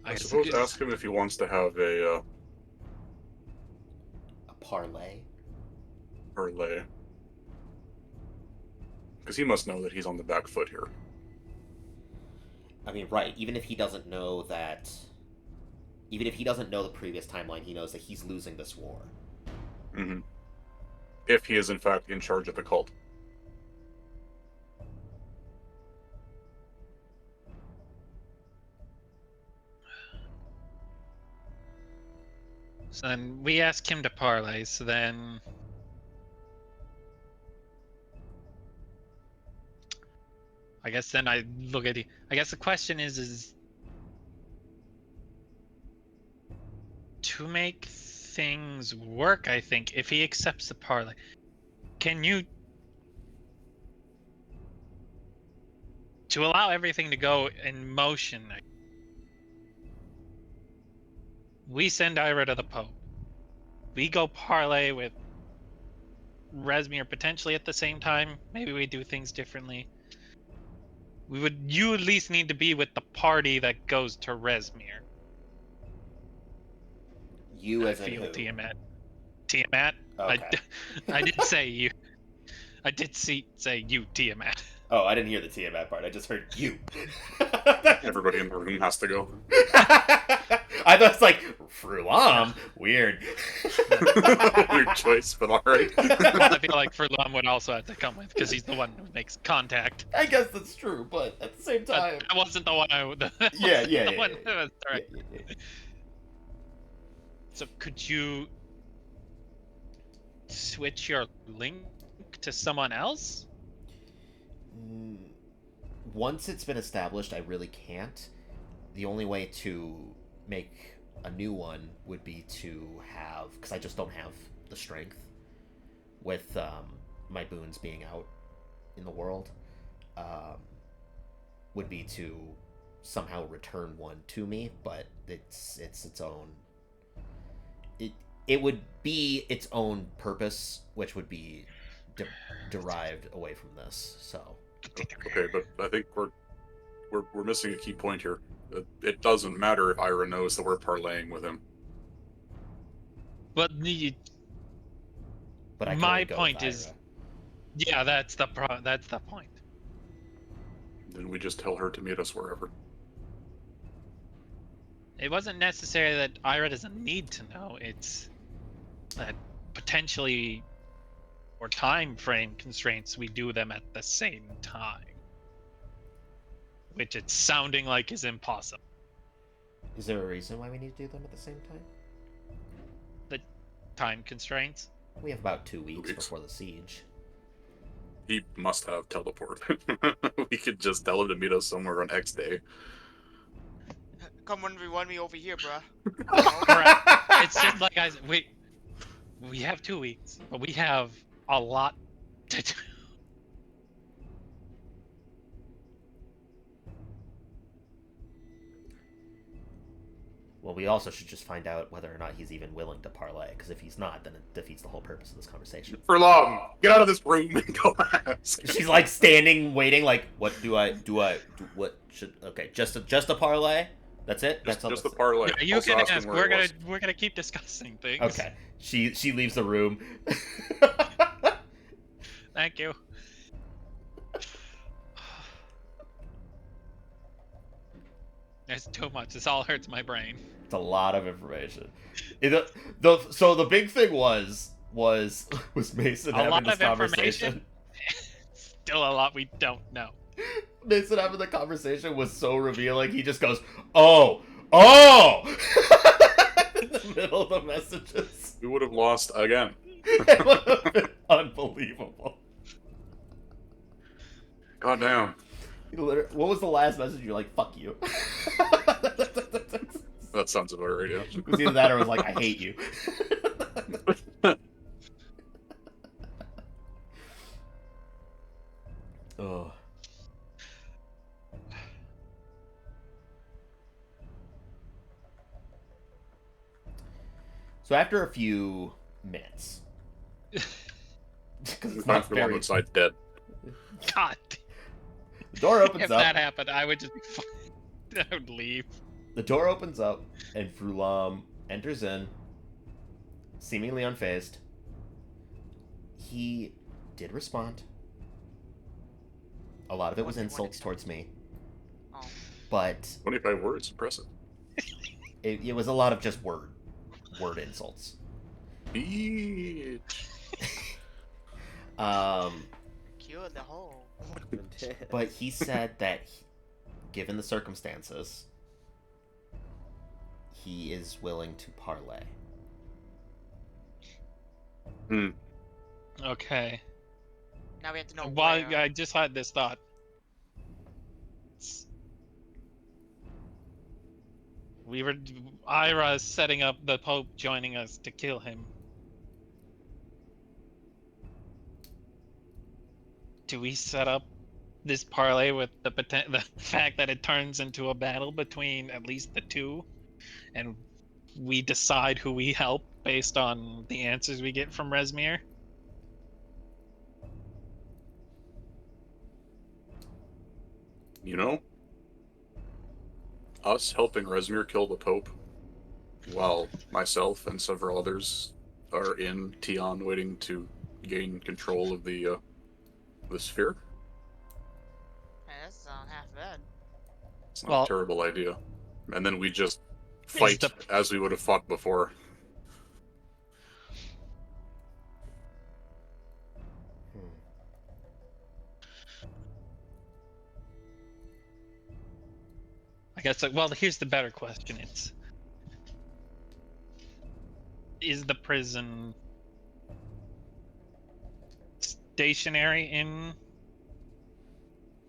I guess suppose it- ask him if he wants to have a A parlay? parlay. Because he must know that he's on the back foot here. I mean, right. Even if he doesn't know that... Even if he doesn't know the previous timeline, he knows that he's losing this war. Mm-hmm. If he is in fact in charge of the cult. So then we ask him to parlay. So then, I guess then I look at it. I guess the question is to make things work. I think if he accepts the parlay, can you, to allow everything to go in motion, we send Ira to the Pope. We go parlay with Rezmir potentially at the same time. Maybe we do things differently. You at least need to be with the party that goes to Rezmir. You I as in feel who? Tiamat. Tiamat. Okay. I did say you. I did say you, Tiamat. Oh, I didn't hear the Tiamat part. I just heard you. Everybody in the room has to go. I thought it's like, Frulam? Weird. Weird choice, but alright. Well, I feel like Furlong would also have to come with because he's the one who makes contact. I guess that's true, but at the same time... I wasn't the one. Yeah. So could you switch your link to someone else? Once it's been established, I really can't. The only way to make a new one would be to have, because I just don't have the strength with my boons being out in the world, would be to somehow return one to me, but it's its own. It would be its own purpose, which would be derived away from this. So. Okay, but I think we're missing a key point here. It doesn't matter if Ira knows that we're parlaying with him. But But I can my only go with point is, Ira. yeah, that's the point. Then we just tell her to meet us wherever. It wasn't necessary that Ira doesn't need to know. It's that potentially, or time frame constraints, we do them at the same time, which it's sounding like is impossible. Is there a reason why we need to do them at the same time? Time constraints. We have about 2 weeks weeks. before the siege. He must have teleport. We could just tell him to meet us somewhere on X day. Come 1v1 me over here, bruh. Correct. It's just like I said, We have 2 weeks, but we have a lot to do. Well, we also should just find out whether or not he's even willing to parlay, because if he's not, then it defeats the whole purpose of this conversation. For long, get out of this room and go ask. She's like standing, waiting, like, what what should, okay, just a parlay? That's it? That's all Just that's the parlay. Yeah, you Also can ask him ask. where he was. We're gonna keep discussing things. Okay. She leaves the room. Thank you. There's too much. This all hurts my brain. It's a lot of information. So the big thing was Mason A having lot this of conversation. information. Still a lot we don't know. Mason having the conversation was so revealing. He just goes, "Oh, in the middle of the messages. We would have lost again. It would have been unbelievable. God damn. What was the last message? You're like, "Fuck you." That sounds about right, yeah. It was either that or it was like, "I hate you." Oh. So after a few minutes, because We it's find not Furlong very, outside dead. God. the door opens If up. that happened, I would just be I would leave. The door opens up, and Frulam enters in, seemingly unfazed. He did respond. A lot of it was insults towards me, Oh. but 25 words, impressive. it was a lot of just word insults. Bitch. Cure the hole. But he said that, given the circumstances, he is willing to parlay. Okay. Now we have to know Well, where. I just had this thought. Ira setting up the Pope joining us to kill him. Do we set up this parlay with the fact that it turns into a battle between at least the two, and we decide who we help based on the answers we get from Resmir? You know, us helping Resmir kill the Pope, while myself and several others are in Tian waiting to gain control of the sphere. Man, that's not half bad. It's not Well- a terrible idea. And then we just fight the- as we would have fought before. I guess. Well, here's the better question: is the prison stationary in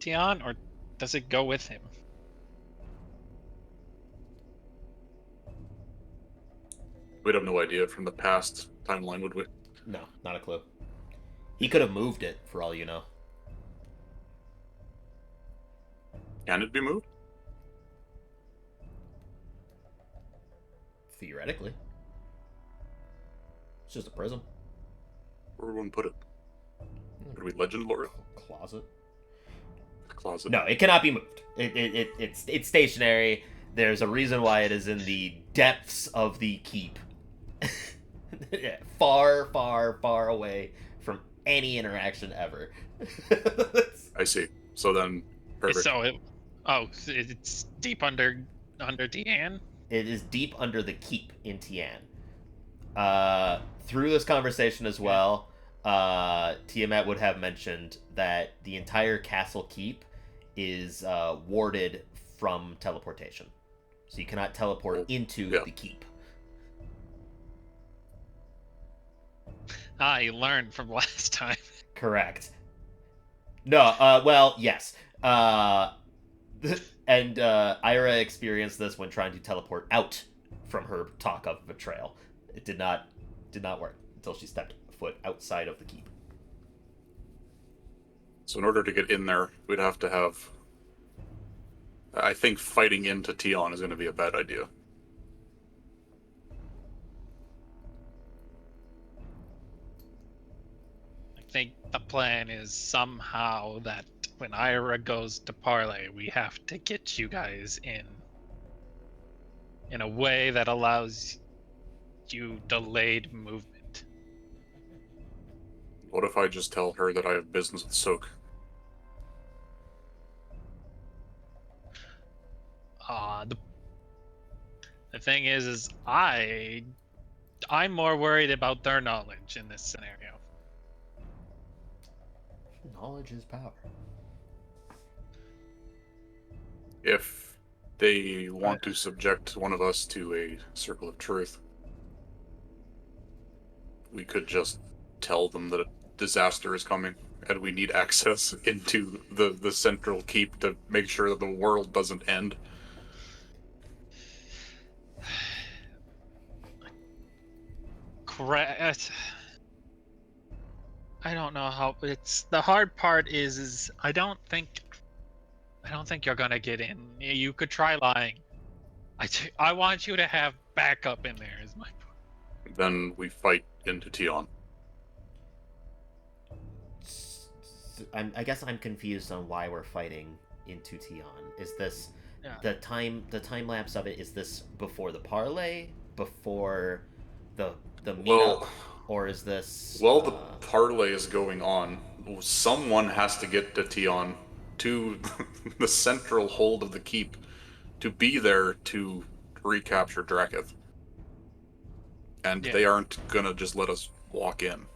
Tian, or does it go with him? We'd have no idea from the past timeline, would we? No, not a clue. He could have moved it, for all you know. Can it be moved? Theoretically. It's just a prism. Where would one put it? Would we legend lore it? Closet. Closet? No, it cannot be moved. It's stationary. There's a reason why it is in the depths of the keep. Yeah, far, far, far away from any interaction ever. I see. So then, perfect. So it's deep under Tian. It is deep under the keep in Tian. Through this conversation as well, Tiamat would have mentioned that the entire castle keep is warded from teleportation. So you cannot teleport into Yeah. the keep. I learned from last time. Correct. No, well, yes. And Ira experienced this when trying to teleport out from her talk of betrayal. It did not work. until she stepped foot outside of the keep. So in order to get in there, we'd have to have... I think fighting into Tion is going to be a bad idea. I think the plan is somehow that when Ira goes to parlay, we have to get you guys in a way that allows you delayed movement. What if I just tell her that I have business with Soak? The thing is I'm more worried about their knowledge in this scenario. Knowledge is power. If they want to subject one of us to a circle of truth, we could just tell them that a disaster is coming and we need access into the central keep to make sure that the world doesn't end. Correct. I don't know how it's the hard part is I don't think you're gonna get in. You could try lying. I want you to have backup in there is my point. Then we fight into Tion. I guess I'm confused on why we're fighting into Tion. Is this the time lapse of it? Is this before the parlay, before the meetup, or is this? While the parlay is going on, someone has to get to Tion, to the central hold of the keep, to be there to recapture Draketh. And they aren't gonna just let us walk in.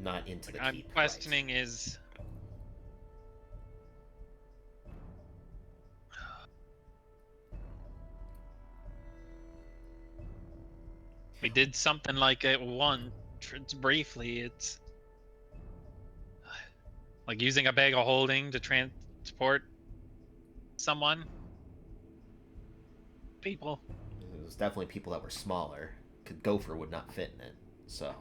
Not into the I'm keep. questioning is we did something like it once briefly. It's like using a bag of holding to transport someone. People. It was definitely people that were smaller. Gopher would not fit in it. So.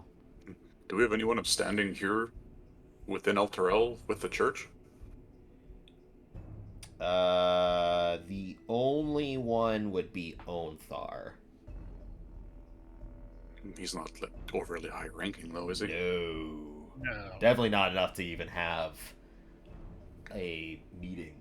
Do we have anyone standing here within Elturel with the church? The only one would be Onthar. He's not like overly high ranking though, is he? No. Definitely not enough to even have a meeting.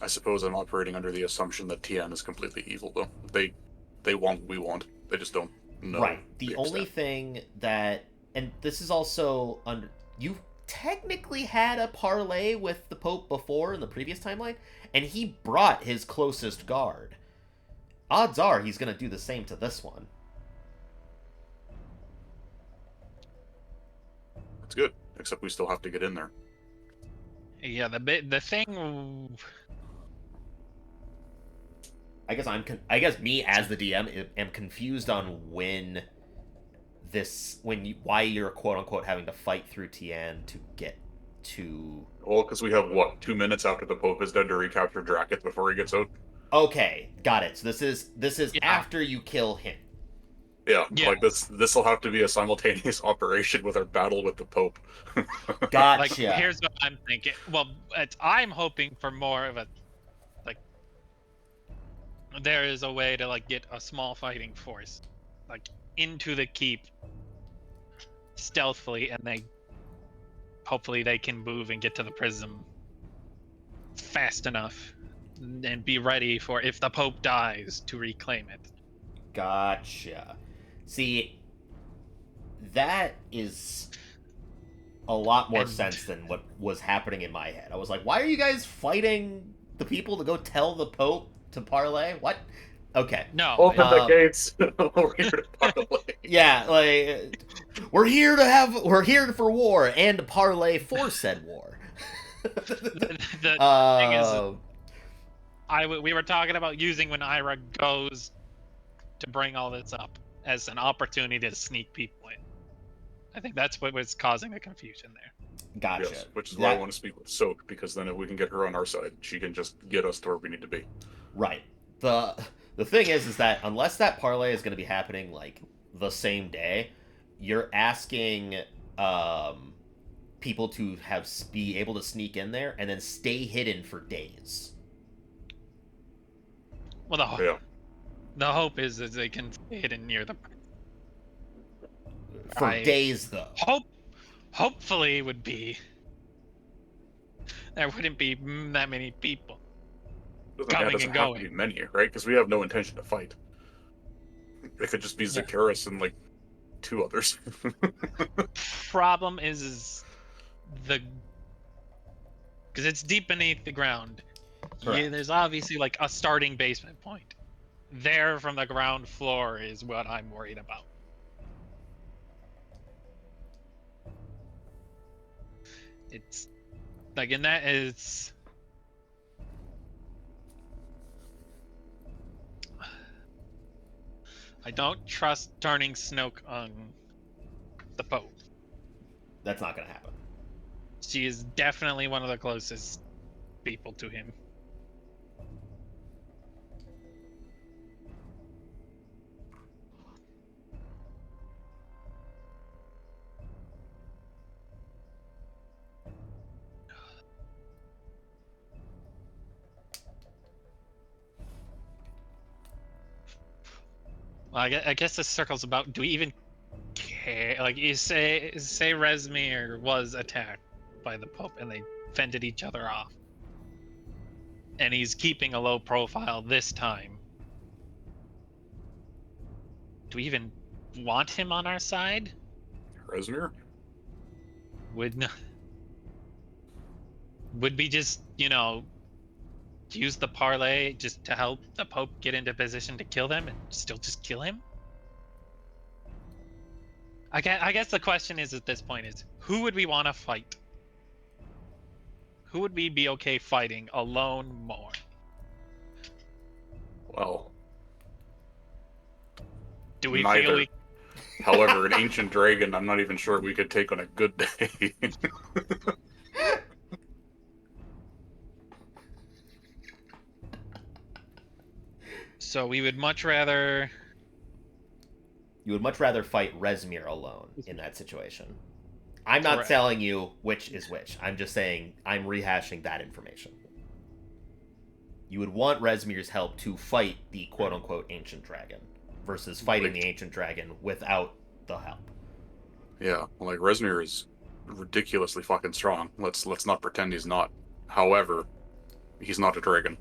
I suppose I'm operating under the assumption that Tion is completely evil though. They want what we want. They just don't know. Right. The only thing that, and this is also under, you technically had a parlay with the Pope before in the previous timeline, and he brought his closest guard. Odds are he's going to do the same to this one. That's good, except we still have to get in there. Yeah, the thing. I guess me as the DM am confused on why you're quote unquote having to fight through Tien to get to. Well, because we have 2 minutes after the Pope is dead to recapture Draketh before he gets out. Okay, got it. So this is after you kill him. Yeah, like this will have to be a simultaneous operation with our battle with the Pope. Gotcha. Like, here's what I'm thinking. Well, I'm hoping for more of a there is a way to get a small fighting force into the keep stealthily, and hopefully they can move and get to the prism fast enough and be ready for if the Pope dies to reclaim it. Gotcha. See, that is a lot more sense than what was happening in my head. I was like, why are you guys fighting the people to go tell the Pope to parlay? What? Okay. No. Open the gates. We're here to parlay. Yeah, we're here for war and to parlay for said war. the thing is, we were talking about using when Ira goes to bring all this up as an opportunity to sneak people in. I think that's what was causing the confusion there. Gotcha. Yes, which is why I want to speak with Soak, because then if we can get her on our side, she can just get us to where we need to be. Right. The The thing is that unless that parlay is going to be happening like the same day, you're asking people to be able to sneak in there and then stay hidden for days. Well, Yeah. the hope is that they can stay hidden near the. For days, though. Hopefully would be there wouldn't be that many people. Doesn't Coming have and to going. be many, right? Because we have no intention to fight. It could just be Yeah. Zacharis and like 2 others. Problem is the because it's deep beneath the ground. Yeah, Correct. there's obviously like a starting basement point. There from the ground floor is what I'm worried about. It's like, and that is. I don't trust turning Snoke on the Pope. That's not going to happen. She is definitely one of the closest people to him. Well, I guess this circle's about, do we even care? Like, you say Rezmir was attacked by the Pope and they fended each other off. And he's keeping a low profile this time. Do we even want him on our side? Rezmir? Would we just, use the parlay just to help the Pope get into position to kill them and still just kill him? I guess the question is at this point is, who would we want to fight? Who would we be okay fighting alone more? Well, Do we neither. feel we... However, an ancient dragon, I'm not even sure we could take on a good day. So we would much rather... You would much rather fight Rezmir alone in that situation. I'm not Correct. telling you which is which. I'm just saying I'm rehashing that information. You would want Rezmir's help to fight the quote-unquote ancient dragon versus fighting the ancient dragon without the help. Yeah, like Rezmir is ridiculously fucking strong. Let's not pretend he's not. However, he's not a dragon.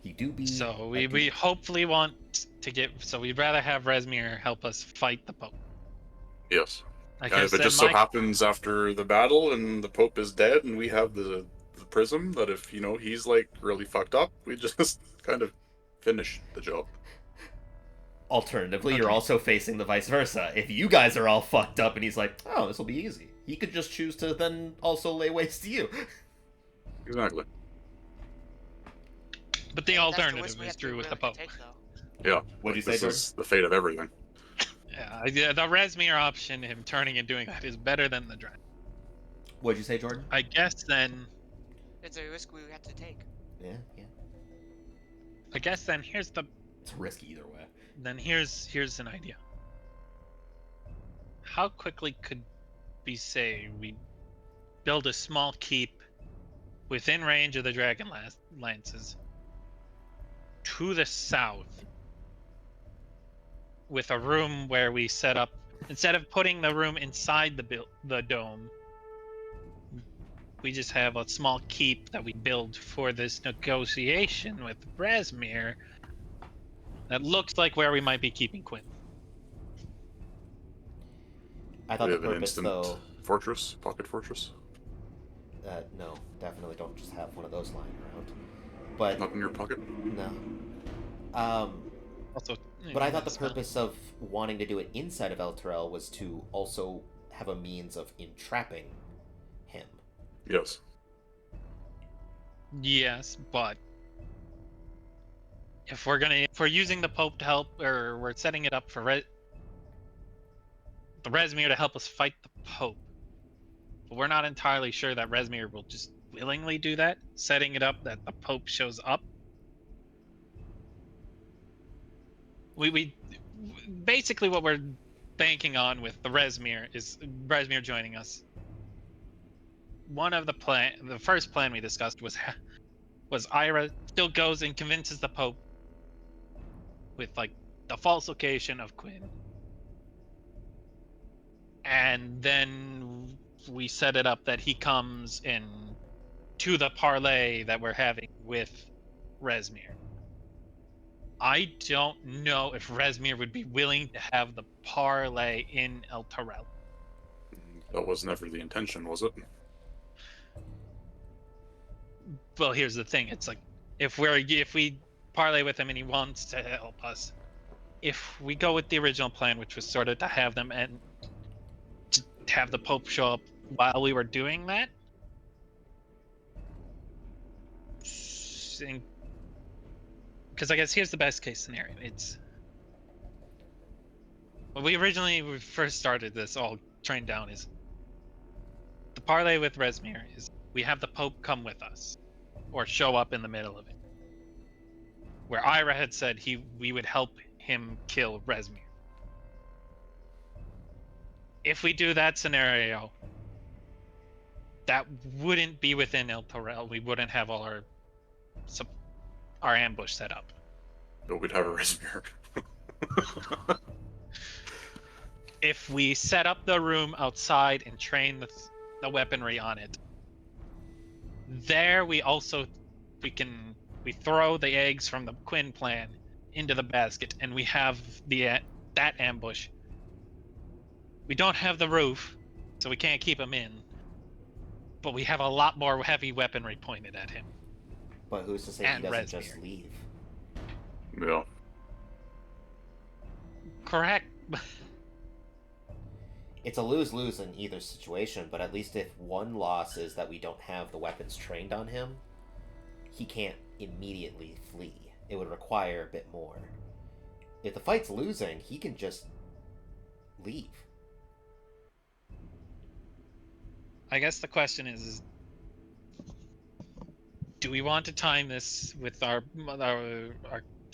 He do be. So we hopefully want to get... So we'd rather have Rezmir help us fight the Pope. Yes. Like And I if it said, just so happens after the battle and the Pope is dead and we have the prism, that if, he's like really fucked up, we just kind of finish the job. Alternatively, you're also facing the vice versa. If you guys are all fucked up and he's like, oh, this will be easy, he could just choose to then also lay waste to you. Exactly. But the That's the alternative risk we is have to true with the willing Pope. to take, though. Yeah. What'd you say, This Jordan? is the fate of everything. Yeah, the Rezmir option, him turning and doing that, is better than the dragon. What'd you say, Jordan? I guess then It's a risk we have to take. Yeah. here's the It's risky either way. here's an idea. How quickly could we say we build a small keep within range of the dragon lances to the south with a room where we set up, instead of putting the room inside the dome, we just have a small keep that we build for this negotiation with Rezmir that looks like where we might be keeping Quinn. I thought We the have an purpose, instant though. fortress, pocket fortress. No, definitely don't just have one of those lying around. But Not in your pocket. no. Also, But I thought the that's not- purpose of wanting to do it inside of Elturel was to also have a means of entrapping him. Yes. Yes, but if we're using the Pope to help, or we're setting it up for the Rezmir to help us fight the Pope, but we're not entirely sure that Rezmir will just willingly do that, setting it up that the Pope shows up. we basically what we're banking on with the Rezmir is Rezmir joining us. One of the first plan we discussed was Ira still goes and convinces the Pope with like the false location of Quinn, and then we set it up that he comes in to the parlay that we're having with Rezmir. I don't know if Rezmir would be willing to have the parlay in El Terrell. That was never the intention, was it? Well, here's the thing: it's like if we parlay with him and he wants to help us, if we go with the original plan, which was sort of to have them and to have the Pope show up while we were doing that, because I guess here's the best case scenario. It's when we first started this all trained down is the parlay with Rezmir is we have the Pope come with us or show up in the middle of it, where Ira had said we would help him kill Rezmir. If we do that scenario, that wouldn't be within El Terrell. We wouldn't have all our ambush set up. But we'd have a Rezmir. If we set up the room outside and train the weaponry on it, there we throw the eggs from the Quinn plan into the basket, and we have that ambush. We don't have the roof, so we can't keep him in, but we have a lot more heavy weaponry pointed at him. But who's to say And he doesn't Rezmir. just leave? Yeah. Correct. It's a lose-lose in either situation, but at least if one loss is that we don't have the weapons trained on him, he can't immediately flee. It would require a bit more. If the fight's losing, he can just leave. I guess the question is do we want to time this with our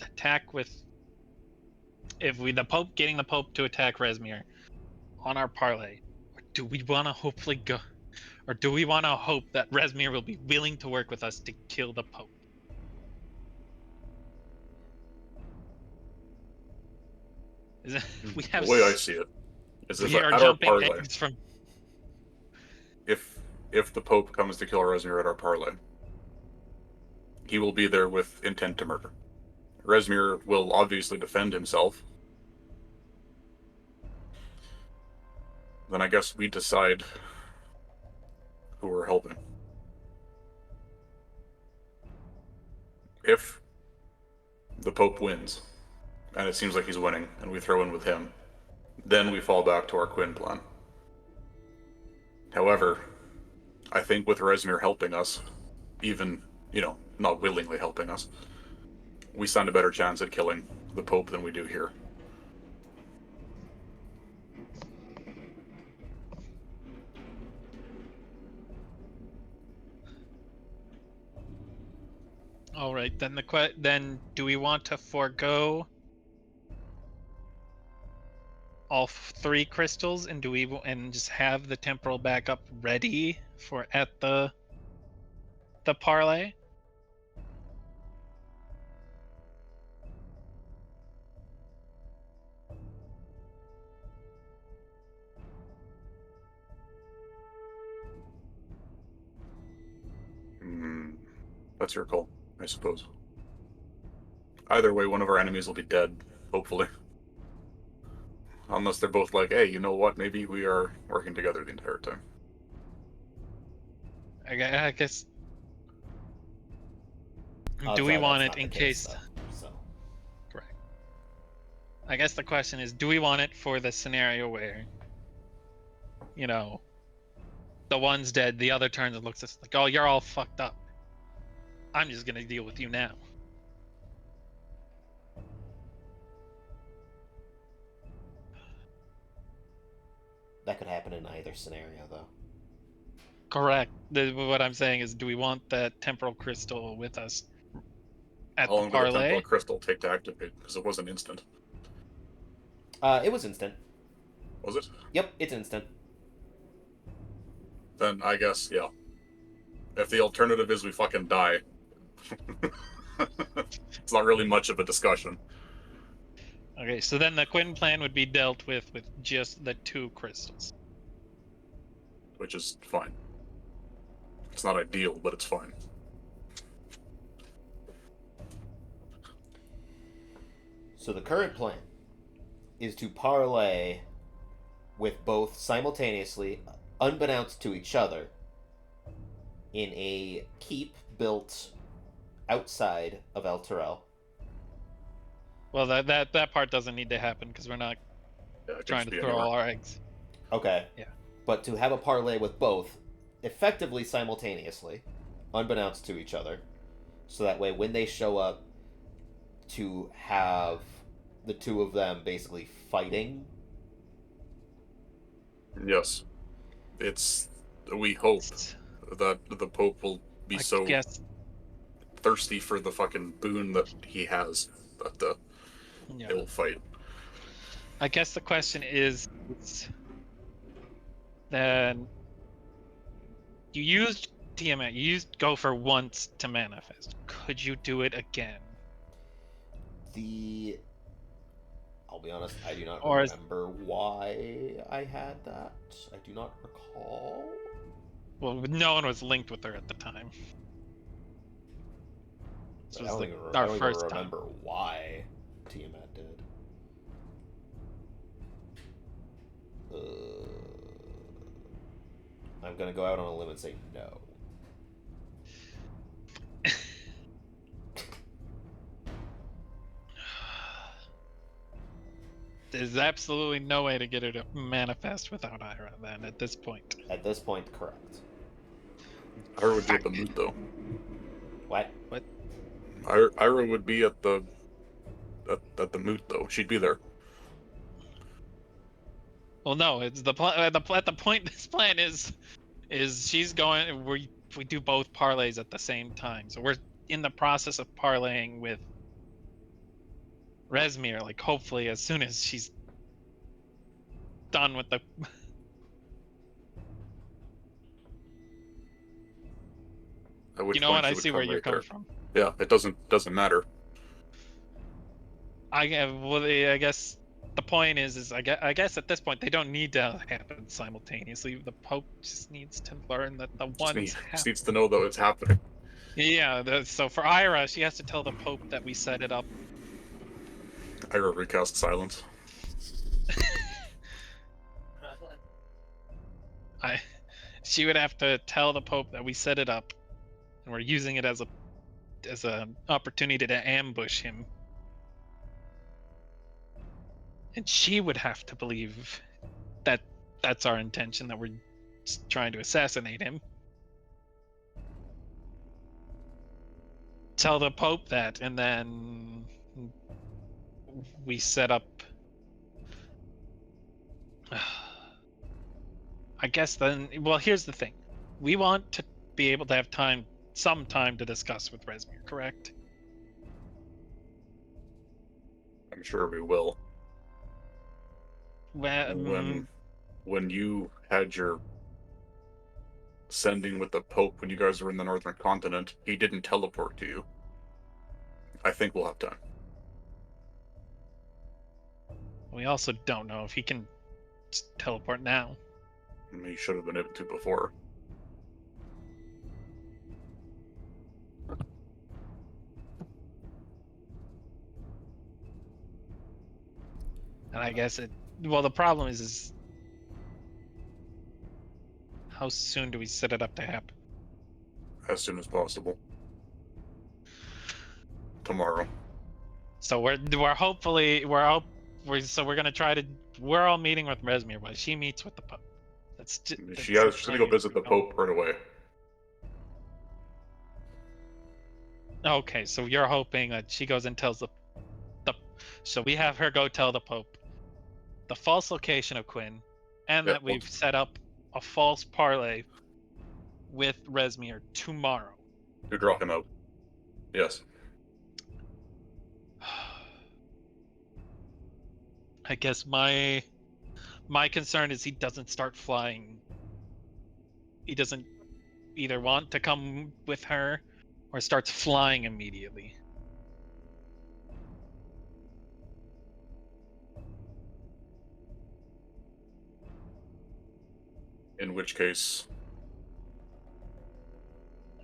attack with the Pope getting the Pope to attack Rezmir on our parlay, or do we want to hopefully go, or do we want to hope that Rezmir will be willing to work with us to kill the Pope? We have The way I see it is if we are at our jumping parlay, eggs from if the Pope comes to kill Rezmir at our parlay, he will be there with intent to murder. Rezmir will obviously defend himself. Then I guess we decide who we're helping. If the Pope wins, and it seems like he's winning, and we throw in with him, then we fall back to our Quinn plan. However, I think with Rezmir helping us, even, not willingly helping us, we stand a better chance at killing the Pope than we do here. All right, then then do we want to forego all three crystals, and and just have the temporal backup ready for at the parlay? That's your call, I suppose. Either way, one of our enemies will be dead, hopefully. Unless they're both like, hey, you know what, maybe we are working together the entire time. I guess. Odds Do we are want that's it not in the case? though, so. Correct. I guess the question is, do we want it for the scenario where, the one's dead, the other turns and looks at us like, oh, you're all fucked up. I'm just gonna deal with you now. That could happen in either scenario, though. Correct. What I'm saying is, do we want that temporal crystal with us at How the long did the parlay? temporal crystal take to activate? Because it wasn't instant. It was instant. Was it? Yep, it's instant. Then I guess, yeah. If the alternative is we fucking die, it's not really much of a discussion. Okay, so then the Quinn plan would be dealt with just the 2 crystals. Which is fine. It's not ideal, but it's fine. So the current plan is to parlay with both simultaneously, unbeknownst to each other, in a keep built outside of El Terrell. Well, that part doesn't need to happen because we're not Yeah, it could trying just to be throw anywhere. all our eggs. Okay. Yeah. But to have a parlay with both, effectively simultaneously, unbeknownst to each other, so that way when they show up, to have the 2 of them basically fighting. Yes. We hope that the Pope will be I so guess, thirsty for the fucking boon that he has that yeah. they will fight. I guess the question is, then you used Tiamat, you used Gopher once to manifest. Could you do it again? I'll be honest, I do not Or is- remember why I had that. I do not recall. Well, no one was linked with her at the time. This I was don't like even, our I don't even first time. remember why Tiamat did. I'm gonna go out on a limb and say no. There's absolutely no way to get her to manifest without Ira then at this point. At this point, correct. Ira would be at the moot, though. What? Ira would be at the moot, though. She'd be there. Well, no, it's the at the point this plan is she's going. We do both parlays at the same time, so we're in the process of parlaying with Rezmir. Like, hopefully, as soon as she's done with the. At which You know point what? she I would see come where you're right coming there. from. Yeah, it doesn't matter. I guess the point is I guess at this point they don't need to happen simultaneously. The Pope just needs to learn that the ones Just needs to know that it's happening. Yeah, so for Ira, she has to tell the Pope that we set it up. Ira recast silence. She would have to tell the Pope that we set it up, and we're using it as a opportunity to ambush him. And she would have to believe that that's our intention, that we're just trying to assassinate him. Tell the Pope that, and then we set up. I guess then, well, here's the thing. We want to be able to have some time to discuss with Rezmir, correct? I'm sure we will. Well, When you had your sending with the Pope when you guys were in the Northern Continent, he didn't teleport to you. I think we'll have time. we also don't know if he can teleport now. He should have been able to before. And I guess the problem is how soon do we set it up to happen? As soon as possible. Tomorrow. So we're gonna try to. We're all meeting with Rezmir while she meets with the Pope. She's gonna go visit the Pope right away. Okay, so you're hoping that she goes and tells the so we have her go tell the Pope the false location of Quinn, and that we've set up a false parlay with Rezmir tomorrow. To draw him out. Yes. I guess my concern is he doesn't start flying. He doesn't either want to come with her or starts flying immediately. In which case,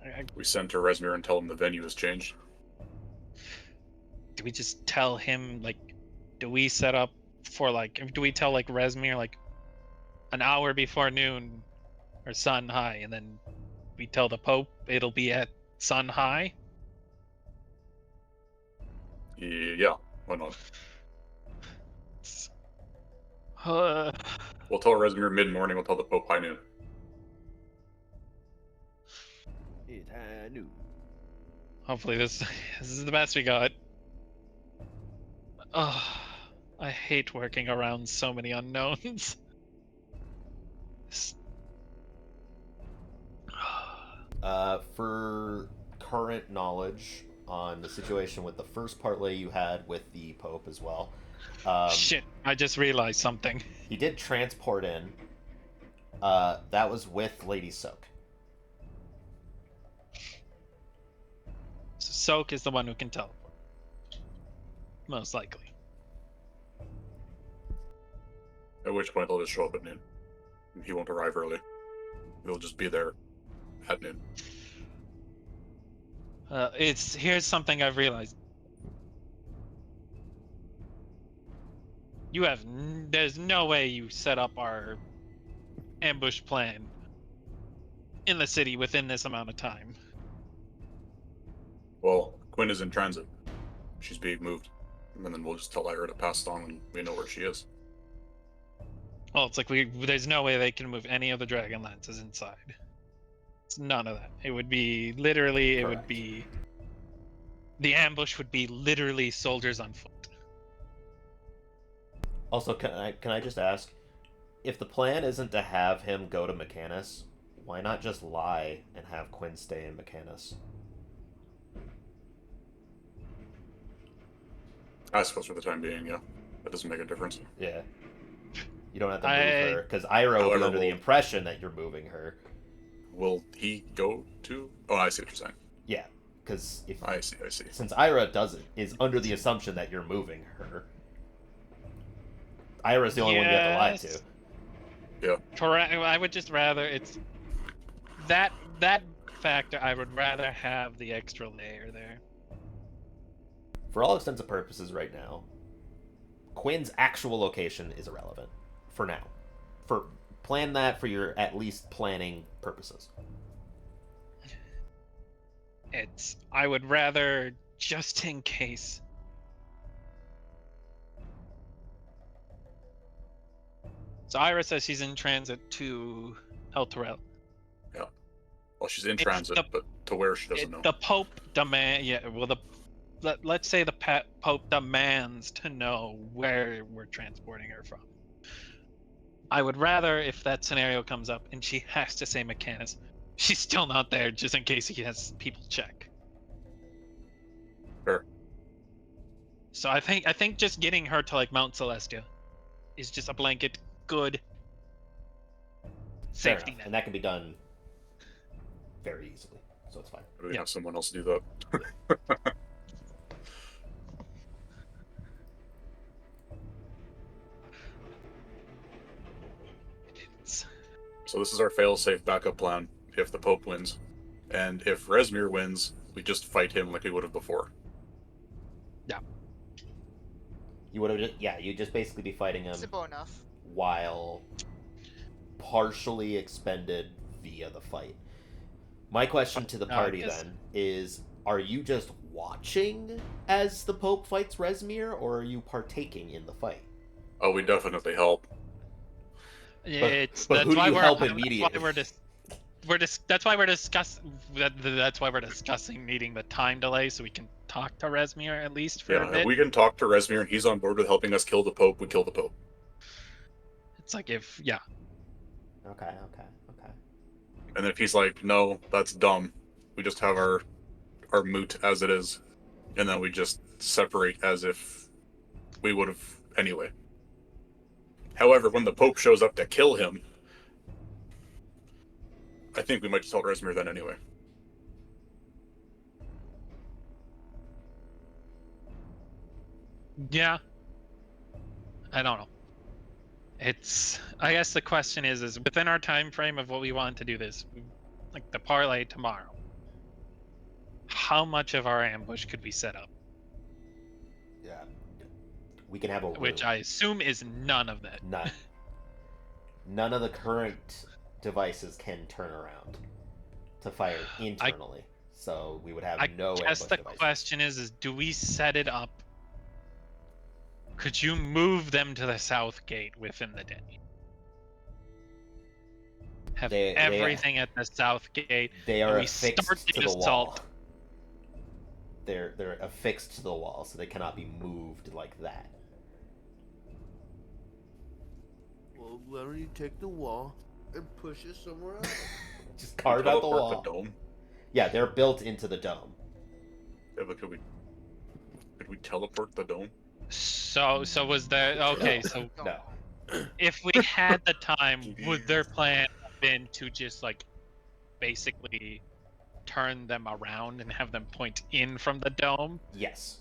I- we send to Resmir and tell him the venue has changed. Do we just tell him, like, do we set up for, like, do we tell, like, Resmir, like, an hour before noon or sun high, and then we tell the Pope it'll be at sun high? Yeah, why not? Uh, We'll tell Resmir mid-morning, we'll tell the Pope high noon. It had new. hopefully this is the best we got. Ugh, I hate working around so many unknowns. S- For current knowledge on the situation with the first parlay you had with the Pope as well, Shit, I just realized something. he did transport in. That was with Lady Soak. Soak is the one who can teleport. Most likely. At which point they'll just show up at noon. He won't arrive early. He'll just be there at noon. Here's something I've realized. There's no way you set up our ambush plan in the city within this amount of time. Well, Quinn is in transit. She's being moved. And then we'll just tell Ira to pass it on when we know where she is. Well, it's like there's no way they can move any of the dragon lances inside. It's none of that. It would be literally, it would Correct. be, the ambush would be literally soldiers on foot. Also, can I just ask, if the plan isn't to have him go to Mechanus, why not just lie and have Quinn stay in Mechanus? I suppose for the time being, yeah. That doesn't make a difference. Yeah. You don't have to move I- her, because Ira will be However, under the we'll- impression that you're moving her. Will he go to... Oh, I see what you're saying. Yeah, because if I see. since Ira is under the assumption that you're moving her, Ira's the only one you have to lie to. Yes. Correct. I would just rather it's that factor. I would rather have the extra layer there. For all intents and purposes right now, Quinn's actual location is irrelevant. For now. Plan that for your at least planning purposes. I would rather, just in case. So Ira says she's in transit to El Terrell. Well, she's in It's transit, the- but to where she doesn't know. The Pope let's say the Pope demands to know where we're transporting her from. I would rather, if that scenario comes up and she has to say Mechanus, she's still not there, just in case he has people check. Fair. So I think just getting her to like Mount Celestia is just a blanket good Fair safety enough. net. And that can be done very easily. So it's fine. Maybe Yeah. have someone else do that. It's- So this is our fail-safe backup plan if the Pope wins. And if Resmir wins, we just fight him like we would have before. You would have you'd just basically be fighting him Simple enough. while partially expended via the fight. My question to the I party guess- then is, are you just watching as the Pope fights Resmir, or are you partaking in the fight? Oh, we definitely help. It's but that's who do why you we're help that's immediately? why that's why we're discussing that's why we're discussing needing the time delay so we can talk to Resmir at least for Yeah, a if bit. we can talk to Resmir and he's on board with helping us kill the Pope, we kill the Pope. It's like Okay. And if he's like, no, that's dumb, we just have our moot as it is, and then we just separate as if we would have anyway. However, when the Pope shows up to kill him, I think we might just tell Rezmir then anyway. Yeah. I don't know. I guess the question is within our time frame of what we want to do this, like the parlay tomorrow, how much of our ambush could we set up? Yeah. We can have a room. Which I assume is none of that. None of the current devices can turn around to fire internally. So we would have no ambush I guess the devices. question is do we set it up? Could you move them to the south gate within the day? Have everything at the south gate. They are we affixed start to the assault. wall. They're affixed to the wall, so they cannot be moved like that. Well, why don't you take the wall and push it somewhere else? Just carve out the Teleport wall. The dome. Yeah, they're built into the dome. Yeah, but could we teleport the dome? So was there okay? So No. if we had the time, would their plan have been to just like basically turn them around and have them point in from the dome? Yes.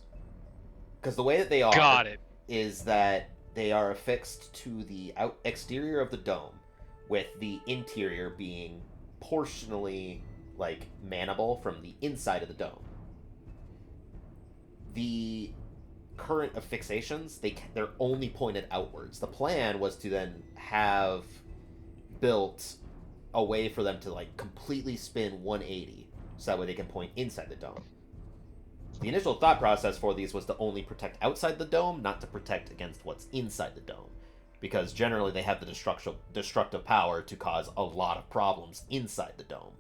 Because the way that they are Got it. is that they are affixed to the exterior of the dome, with the interior being portionally like manable from the inside of the dome. The current affixations, they're only pointed outwards. The plan was to then have built a way for them to like completely spin 180 so that way they can point inside the dome. The initial thought process for these was to only protect outside the dome, not to protect against what's inside the dome, because generally they have the destructive power to cause a lot of problems inside the dome.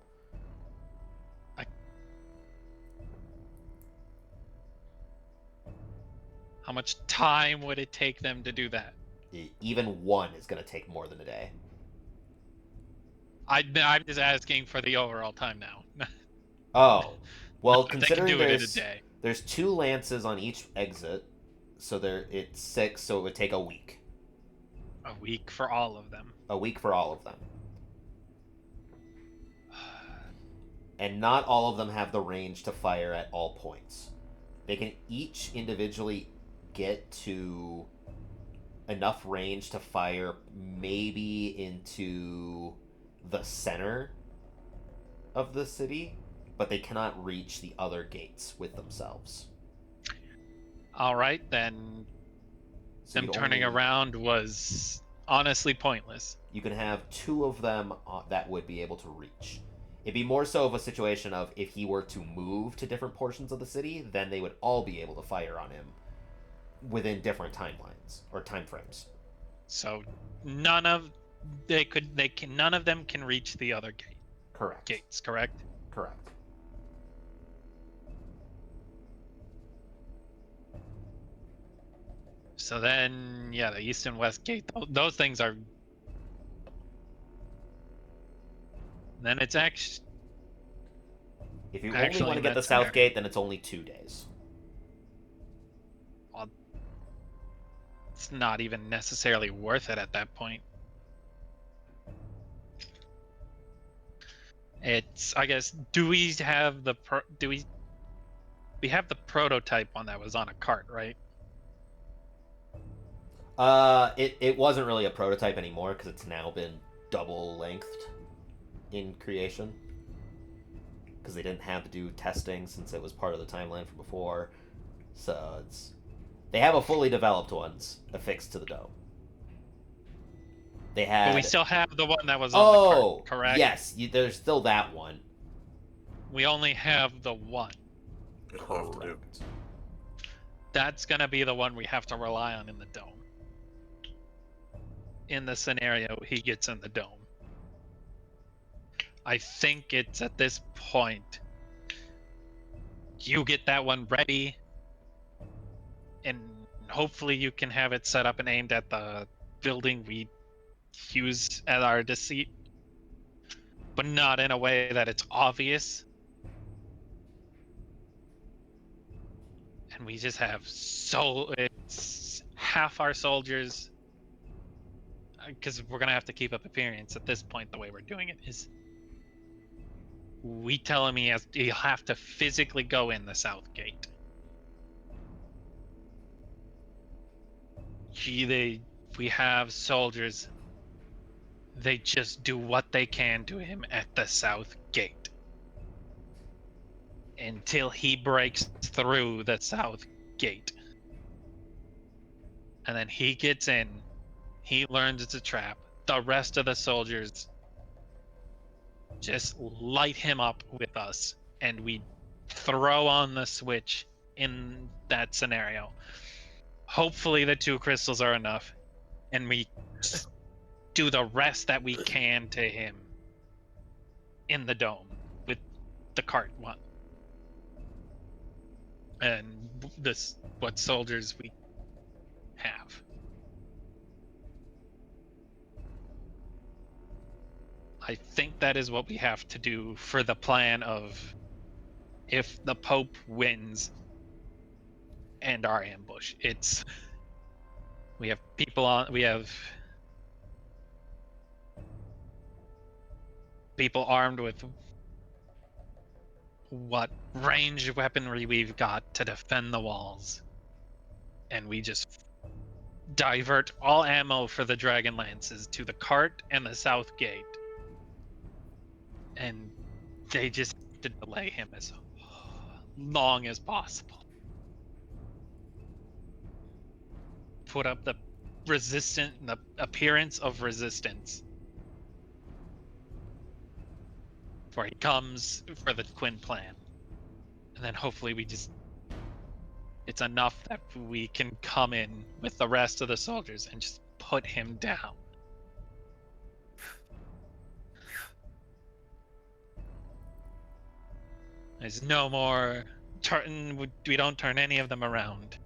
How much time would it take them to do that? Even one is going to take more than a day. I'm just asking for the overall time now. Oh, well, They can considering do it in a day. there's 2 lances on each exit, so it's 6, so it would take a week. A week for all of them. A week for all of them. And not all of them have the range to fire at all points. They can each individually get to enough range to fire maybe into the center of the city, but they cannot reach the other gates with themselves. All right, then So them turning around was honestly pointless. You can have 2 of them that would be able to reach. It'd be more so of a situation of if he were to move to different portions of the city, then they would all be able to fire on him within different timelines or time frames. So none of them can reach the other Correct. gates, correct? Correct. So then, yeah, the east and west gate, those things are. Then it's actually. If you only want to get the south gate, then it's only 2 days. Well, it's not even necessarily worth it at that point. It's, I guess, do we have the we have the prototype one that was on a cart, right? It wasn't really a prototype anymore because it's now been double lengthed in creation. Because they didn't have to do testing since it was part of the timeline from before. So they have a fully developed ones affixed to the dome. They had. But we still have the one that was on the cart, correct? Yes, there's still that one. We only have the one. It'll have to do. That's gonna be the one we have to rely on in the dome. In the scenario he gets in the dome. I think it's at this point. You get that one ready, and hopefully you can have it set up and aimed at the building we use at our deceit, but not in a way that it's obvious. And we just have it's half our soldiers because we're gonna have to keep up appearance at this point. The way we're doing it is, we tell him he'll have to physically go in the south gate. We have soldiers. They just do what they can to him at the south gate until he breaks through the south gate. And then he gets in. He learns it's a trap. The rest of the soldiers just light him up with us, and we throw on the switch in that scenario. Hopefully the 2 crystals are enough, and we just do the rest that we can to him in the dome with the cart one. And this what soldiers we have. I think that is what we have to do for the plan of if the Pope wins and our ambush. We have people armed with what ranged weaponry we've got to defend the walls. And we just divert all ammo for the Dragon Lances to the cart and the south gate. And they just have to delay him as long as possible. Put up the appearance of resistance. Before he comes for the Quinn plan. And then hopefully it's enough that we can come in with the rest of the soldiers and just put him down. There's no more we don't turn any of them around.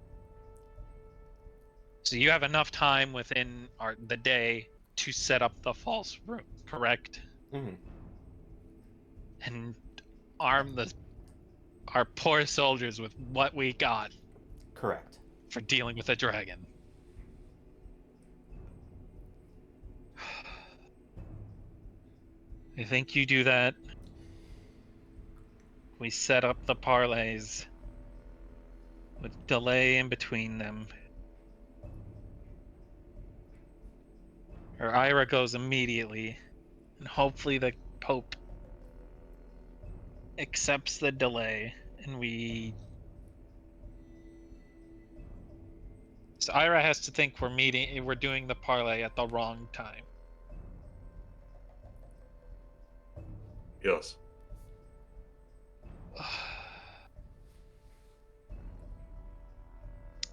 So you have enough time within the day to set up the false room, correct? Mm-hmm. And arm our poor soldiers with what we got. Correct. For dealing with a dragon. I think you do that. We set up the parlays with delay in between them. Or Ira goes immediately, and hopefully the Pope accepts the delay, and So Ira has to think we're doing the parlay at the wrong time. Yes.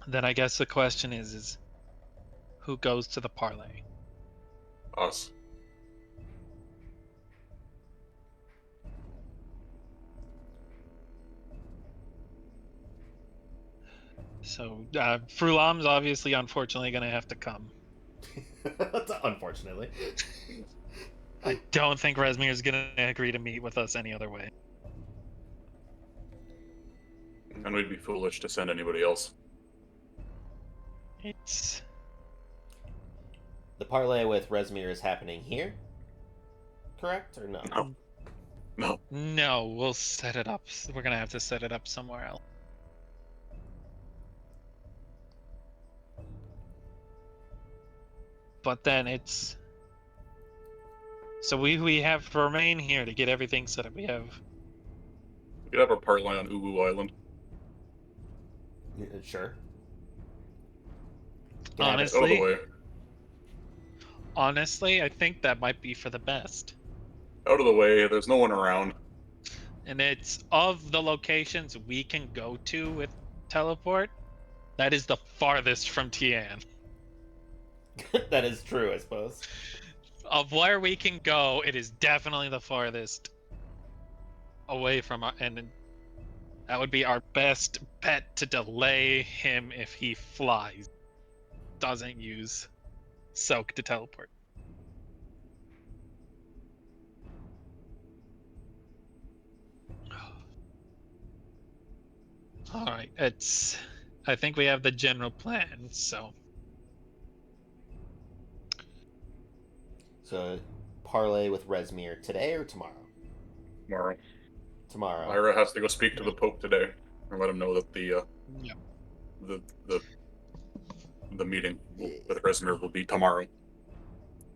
Then I guess the question is who goes to the parlay? Us. So Frulam's obviously, unfortunately, going to have to come. Unfortunately. I don't think Rezmir is going to agree to meet with us any other way. And we'd be foolish to send anybody else. It's... The parlay with Rezmir is happening here? Correct or no? No. No. No, we'll set it up. We're going to have to set it up somewhere else. But then it's... So we have to remain here to get everything set up. We have... We could have our parlay on Uwu Island. Sure. Out of the Honestly, way. honestly, I think that might be for the best. Out of the way, there's no one around. And it's of the locations we can go to with teleport, that is the farthest from Tian. That is true, I suppose. Of where we can go, it is definitely the farthest away from our, and that would be our best bet to delay him if he flies. Doesn't use soak to teleport. Alright, I think we have the general plan, so So, parlay with Rezmir today or tomorrow? Tomorrow. Tomorrow. Ira has to go speak to the Pope today and let him know that the meeting with Rezmir will be tomorrow.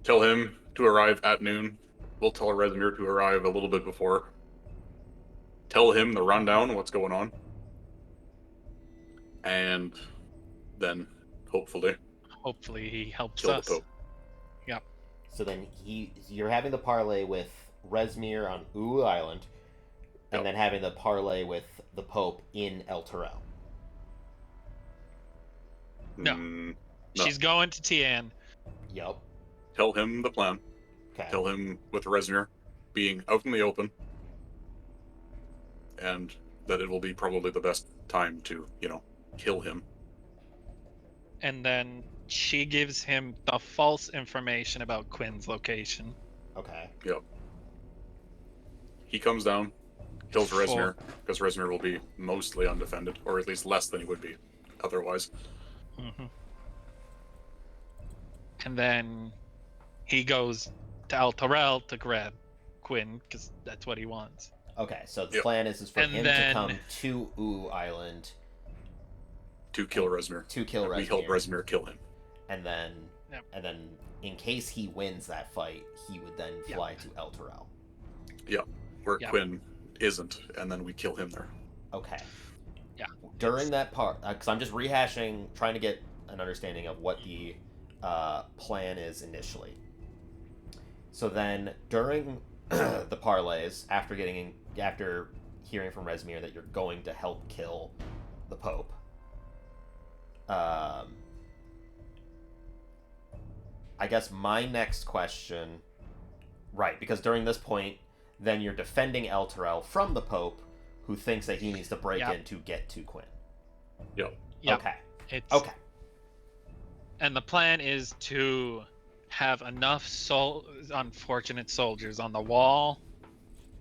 Tell him to arrive at noon. We'll tell Rezmir to arrive a little bit before. Tell him the rundown, what's going on. And then, hopefully Hopefully he helps kill us. the Pope. Yep. So then you're having the parlay with Rezmir on Ulu Island, and Yep. then having the parlay with the Pope in El Terrell. No. No. She's going to Tian. Yep. Tell him the plan. Okay. Tell him with Rezmir being out in the open, and that it will be probably the best time to, kill him. And then she gives him the false information about Quinn's location. Okay. He comes down, kills For- Rezmir, because Rezmir will be mostly undefended, or at least less than he would be otherwise. Mhm. And then he goes to El Terrell to grab Quinn, because that's what he wants. Okay. So the Yep. plan is for And him then- to come to Ulu Island To kill Rezmir. to kill We help Rezmir, Rezmir kill him. and then Yep. in case he wins that fight, he would then Yep. fly to El Terrell. Where Yeah. Quinn isn't, and then we kill him there. Okay. Yeah. During that part, because I'm just rehashing, trying to get an understanding of what the plan is initially. So then, during the parlays, after hearing from Rezmir that you're going to help kill the Pope, I guess my next question, right? Because during this point, then you're defending El Terrell from the Pope, who thinks that he needs to break Yep. in to get to Quinn. Yep. Okay. It's, Okay. And the plan is to have enough unfortunate soldiers on the wall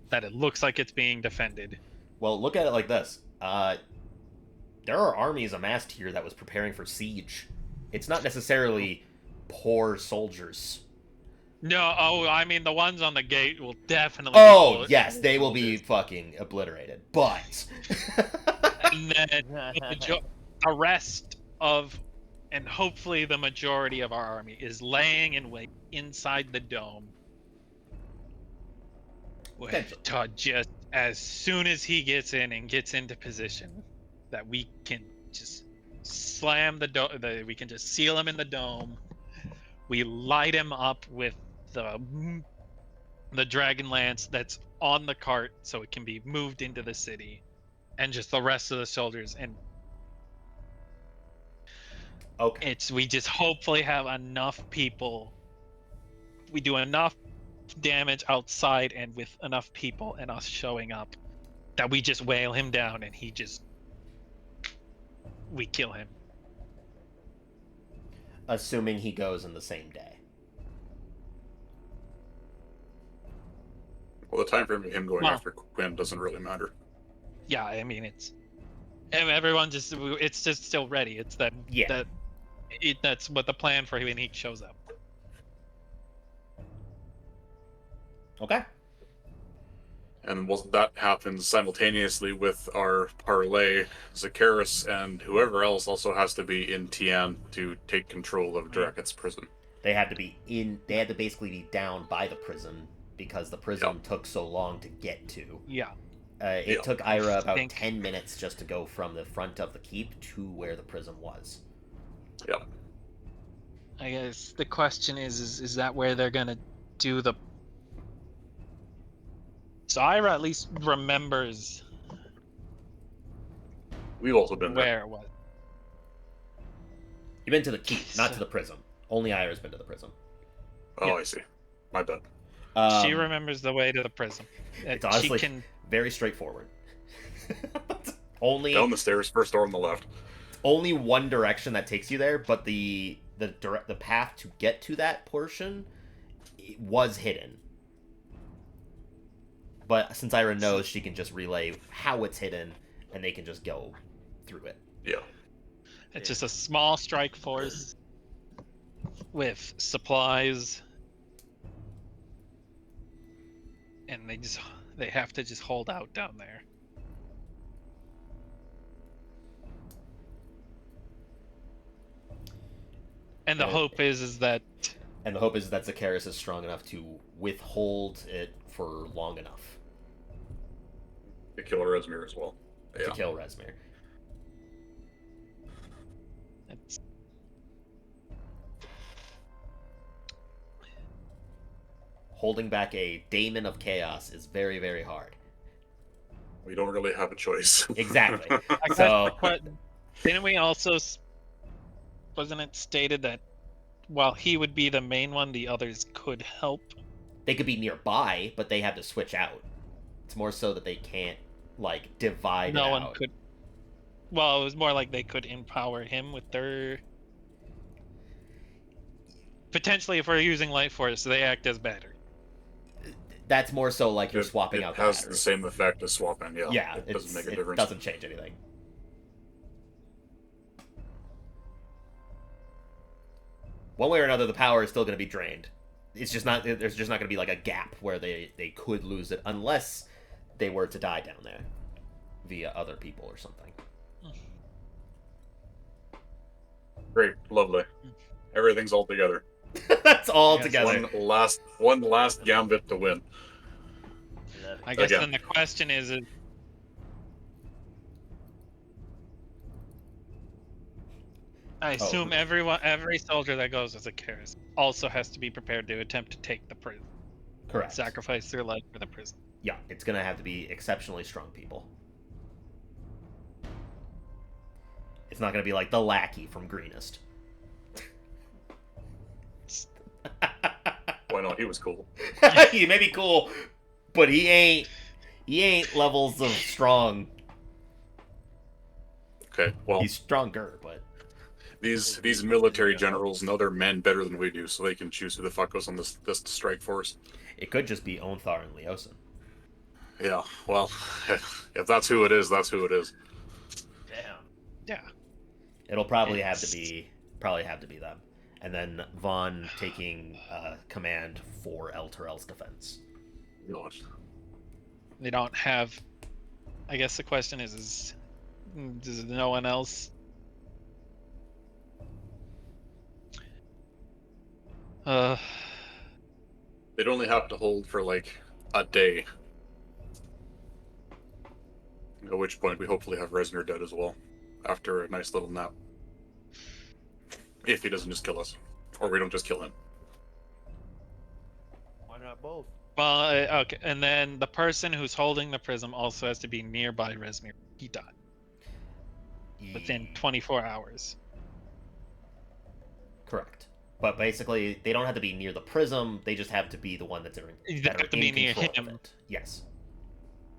that it looks like it's being defended. Well, look at it like this. There are armies amassed here that was preparing for siege. It's not necessarily poor soldiers. No, I mean the ones on the gate will definitely. Oh, be yes, they will be soldiers. fucking obliterated. But And then the rest of, and hopefully the majority of our army is laying in wait inside the dome. Potentially. To just as soon as he gets in and gets into position, that we can just slam the dome. We can just seal him in the dome. We light him up with the dragon lance that's on the cart, so it can be moved into the city, and just the rest of the soldiers. And okay. we just hopefully have enough people. We do enough damage outside and with enough people and us showing up that we just wail him down and we kill him. Assuming he goes in the same day. Well, the time frame of him going Well- after Quinn doesn't really matter. Yeah, I mean and everyone it's just still ready. It's Yeah. that's what the plan for when he shows up. Okay. And that happens simultaneously with our parlay. Zakaris and whoever else also has to be in Tian to take control of Drakett's prison. They had to basically be down by the prison because the prison took so long to get to. Yeah. It took Ira about think- 10 minutes just to go from the front of the keep to where the prison was. Yep. I guess the question is that where they're gonna do the? So Ira at least remembers We've also been there. where it was. You've been to the keep, not to the prison. Only Ira's been to the prison. Oh, Yeah. I see. My bad. She remembers the way to the prison. It's honestly She can. very straightforward. only Down the stairs, first door on the left. only one direction that takes you there, but the path to get to that portion was hidden. But since Ira knows, she can just relay how it's hidden, and they can just go through it. Yeah. It's just a small strike force with supplies and they have to just hold out down there. And the hope is that And the hope is that Zacharias is strong enough to withhold it for long enough To kill Rezmir as well. to kill Rezmir. it's Holding back a Daemon of Chaos is very, very hard. We don't really have a choice. Exactly. I guess So- the didn't we also wasn't it stated that while he would be the main one, the others could help? They could be nearby, but they have to switch out. It's more so that they can't, like, divide No it one out. could. Well, it was more like they could empower him with their. Potentially, if we're using Light Force, they act as battery. That's more so like you're It- swapping it out has the the battery. same effect as swapping. Yeah, Yeah, it doesn't make a it difference. doesn't change anything. One way or another, the power is still going to be drained. It's just not. There's just not going to be like a gap where they could lose it unless they were to die down there via other people or something. Great, lovely. Everything's all together. That's all Yes. together. One last gambit to win. Love it. I guess Again. then the question is I assume every soldier that goes as a Karis also has to be prepared to attempt to take the prison, Correct. sacrifice their life for the prison. Yeah, it's going to have to be exceptionally strong people. It's not going to be like the lackey from Greenest. Why not? He was cool. He may be cool, but he ain't levels of strong. Okay, well, He's stronger, but these military generals know their men better than we do, so they can choose who the fuck goes on this strike force. it could just be Onthar and Leosin. Yeah, well, if that's who it is, that's who it is. Damn. Yeah. It'll probably have to be them, and then Vaughn taking command for El Terrell's defense. God. They don't have. I guess the question is does no one else? They'd only have to hold for like a day. At which point we hopefully have Rezmir dead as well, after a nice little nap. If he doesn't just kill us, or we don't just kill him. Why not both? Well, okay, and then the person who's holding the prism also has to be nearby Rezmir. He died within 24 hours. Correct. But basically, they don't have to be near the prism. They just have to be the one that's in, They that have are to in be near control of him. it. Yes.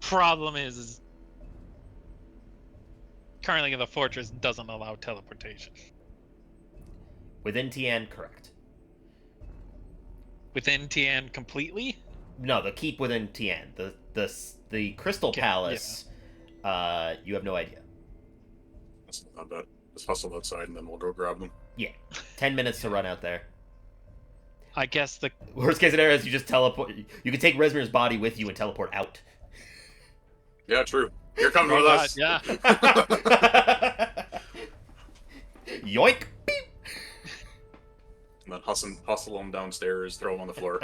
Problem is currently the fortress doesn't allow teleportation. Within Tien, correct. Within Tien completely? No, the keep within Tien. The Crystal Okay, Palace. You have no idea. That's not bad. Just hustle outside and then we'll go grab them. 10 minutes to run out there. I guess the Worst case scenario is you just teleport. You can take Rezmir's body with you and teleport out. Yeah, true. You're coming Oh, with God, us. yeah. Yoink! And then hustle him downstairs, throw him on the floor.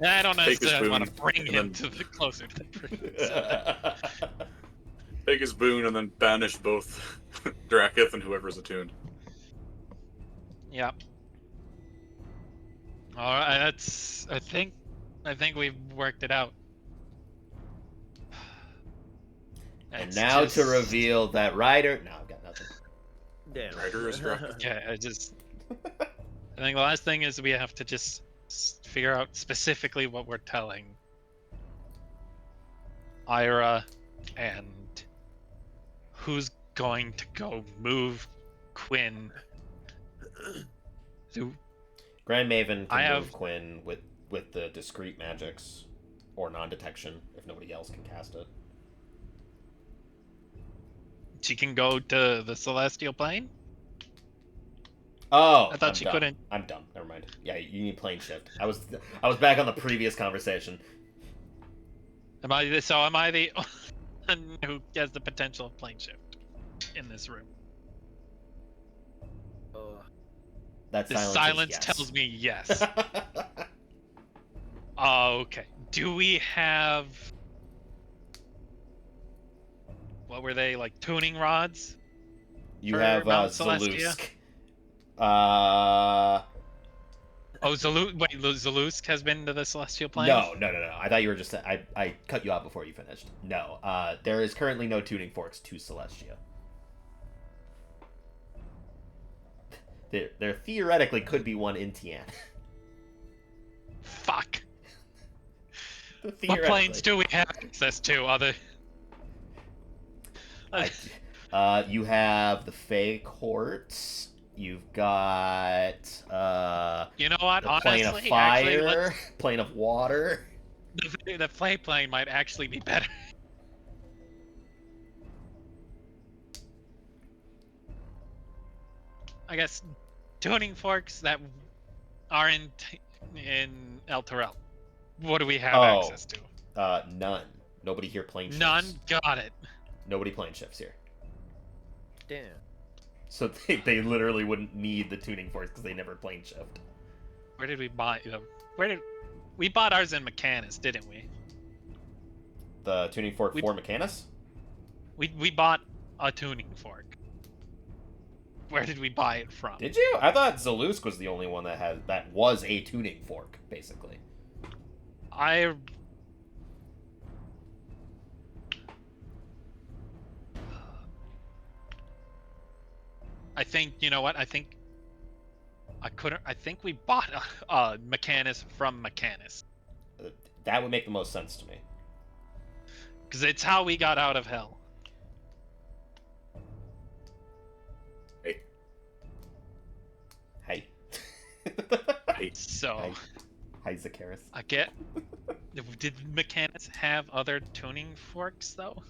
I don't Take his necessarily want to boon, bring and him then- to the closer to the prison. Take his boon and then banish both Drakith and whoever's attuned. Yep. All right, that's. I think we've worked it out. And It's now to just- reveal that Ryder. No, I've got nothing. Damn. Ryder is Drakith. Yeah, I think the last thing is we have to just figure out specifically what we're telling Ira and who's going to go move Quinn. Grand Maven can I move have- Quinn with the discreet magics or non-detection if nobody else can cast it. She can go to the Celestial Plane? Oh, I thought I'm she dumb. couldn't. I'm dumb. Never mind. Yeah, you need plane shift. I was back on the previous conversation. Am I the one who has the potential of plane shift in this room? That The silence tells me yes. Okay. Do we have... What were they, like, tuning rods? You For have Mount Celestia? Zalusk. Oh, Zalusk has been to the Celestial Plane? No. I thought you were just... I cut you off before you finished. No. There is currently no tuning forks to Celestia. There theoretically could be one in Tian. Fuck. What planes do we have access to, other... You have the Fey Courts. You've got you know what? the Honestly, plane of fire, actually, plane of water. the Flay plane might actually be better. I guess tuning forks that are in El Terrell. What do we have access to? None. Nobody here plane shifts. None. Got it. Nobody plane shifts here. Damn. So they literally wouldn't need the tuning forks because they never plane shift. Where did we buy them? We bought ours in Mechanus, didn't we? The tuning fork for Mechanus? We bought a tuning fork. Where did we buy it from? Did you? I thought Zalusk was the only one that was a tuning fork, basically. I think, you know what? I think we bought Mechanus from Mechanus. That would make the most sense to me. Because it's how we got out of hell. Hey. Hey. So, Hi, Zakaris. I get... Did Mechanus have other tuning forks, though?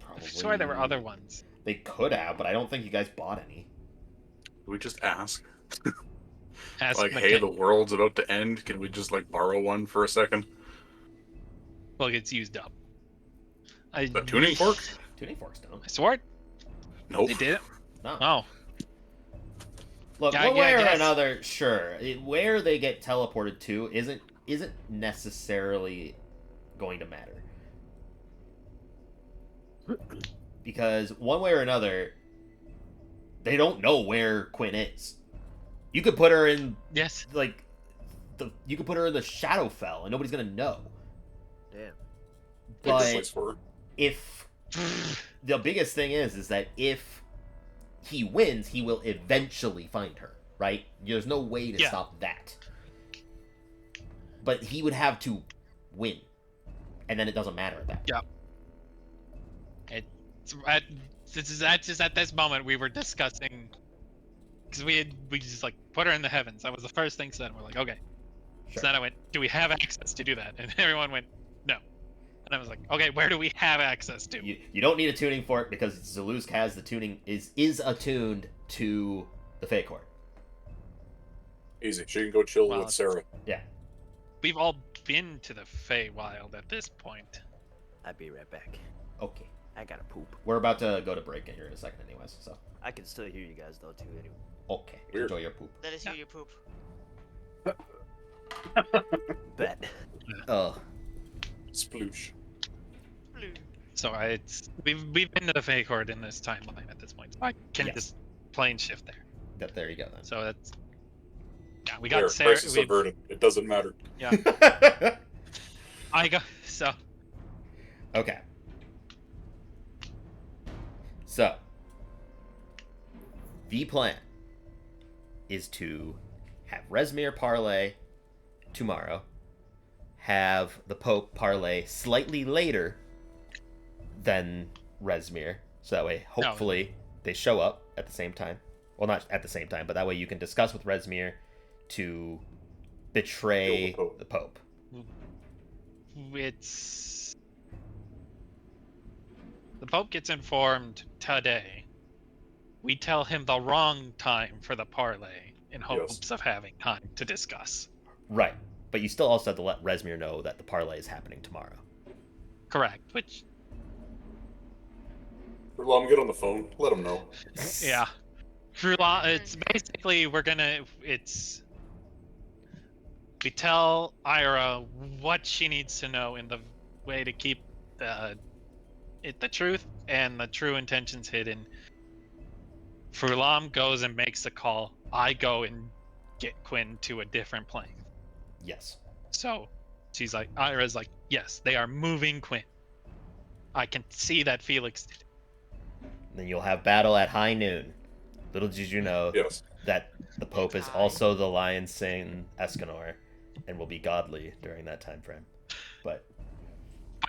Probably. I swear there were other ones. They could have, but I don't think you guys bought any. Do we just ask? Ask Like, hey, the world's about to end. Can we just, like, borrow one for a second? Well, it's used up. The tuning fork? Tuning forks don't. I swore Nope. they did it. No. Oh. Look, Yeah, one yeah, I way or guess. another, sure. Where they get teleported to isn't necessarily going to matter. Because one way or another, they don't know where Quinn is. You could put her in, Yes. like, you could put her in the Shadowfell, and nobody's gonna know. Damn. Good But place for her. if the biggest thing is that if he wins, he will eventually find her, right? There's no way to Yeah. stop that. But he would have to win, and then it doesn't matter at that point. Yeah. Just at this moment we were discussing, because we just like put her in the heavens. That was the first thing said. We're like, okay. Sure. So then I went, do we have access to do that? And everyone went, no. And I was like, okay, where do we have access to? You don't need a tuning fork because Zalusk has the tuning is attuned to the Fey Court. Easy. She can go chill Well, with Sarah. Yeah. We've all been to the Feywild at this point. I'll be right back. Okay. I gotta poop. We're about to go to break here in a second, anyways. So I can still hear you guys though too. Anyway. okay. Weird. Enjoy your poop. Let us hear you poop. Bet. Sploosh. Blue. So we've been to the Feywild in this timeline at this point. So I can Yes. just plane shift there. There you go then. So that's yeah. We got There, Sarah. crisis averted. It doesn't matter. Yeah. I got so. Okay. So, the plan is to have Resmir parlay tomorrow, have the Pope parlay slightly later than Resmir, so that way, hopefully, they show up at the same time. Well, not at the same time, but that way you can discuss with Resmir to betray Kill the the Pope. It's the Pope gets informed today. We tell him the wrong time for the parlay in hopes of having time to discuss. Right. But you still also have to let Resmir know that the parlay is happening tomorrow. Correct. Which, Furlong, get on the phone. Let him know. yeah. It's basically we tell Ira what she needs to know in the way to keep the truth and the true intentions hidden. Furlam goes and makes the call. I go and get Quinn to a different plane. Yes. So she's like, Ira's like, yes, they are moving Quinn. I can see that Felix did it. Then you'll have battle at high noon. Little did you know Yes. that the Pope is also the Lion Sane Escanor and will be godly during that time frame. But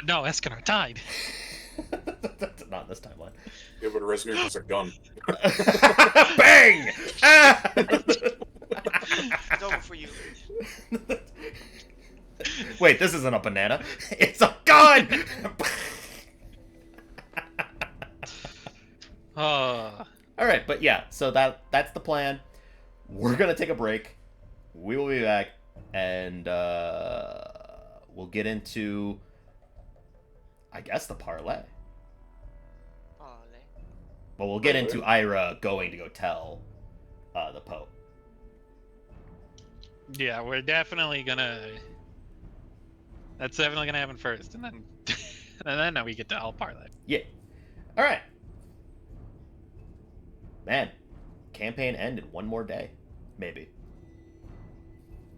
no, Escanor died. not in this timeline. Yeah, but Rezmir has a gun. Bang! Ah! It's over for you. Wait, this isn't a banana. It's a gun! Alright, but yeah, so that's the plan. We're gonna take a break. We will be back, and we'll get into, I guess, the parlay. But we'll get into Ira going to go tell the Pope. Yeah, we're definitely gonna. That's definitely gonna happen first, and then, and then we get to all parlay. Yeah. All right. Man, campaign ended one more day, maybe.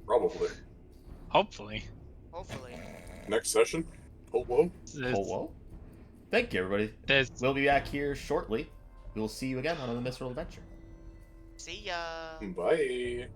Probably. Hopefully. Hopefully. Next session? Oh, whoa. Oh well. Thank you, everybody. We'll be back here shortly. We will see you again on another Misrule Adventure. See ya. Bye.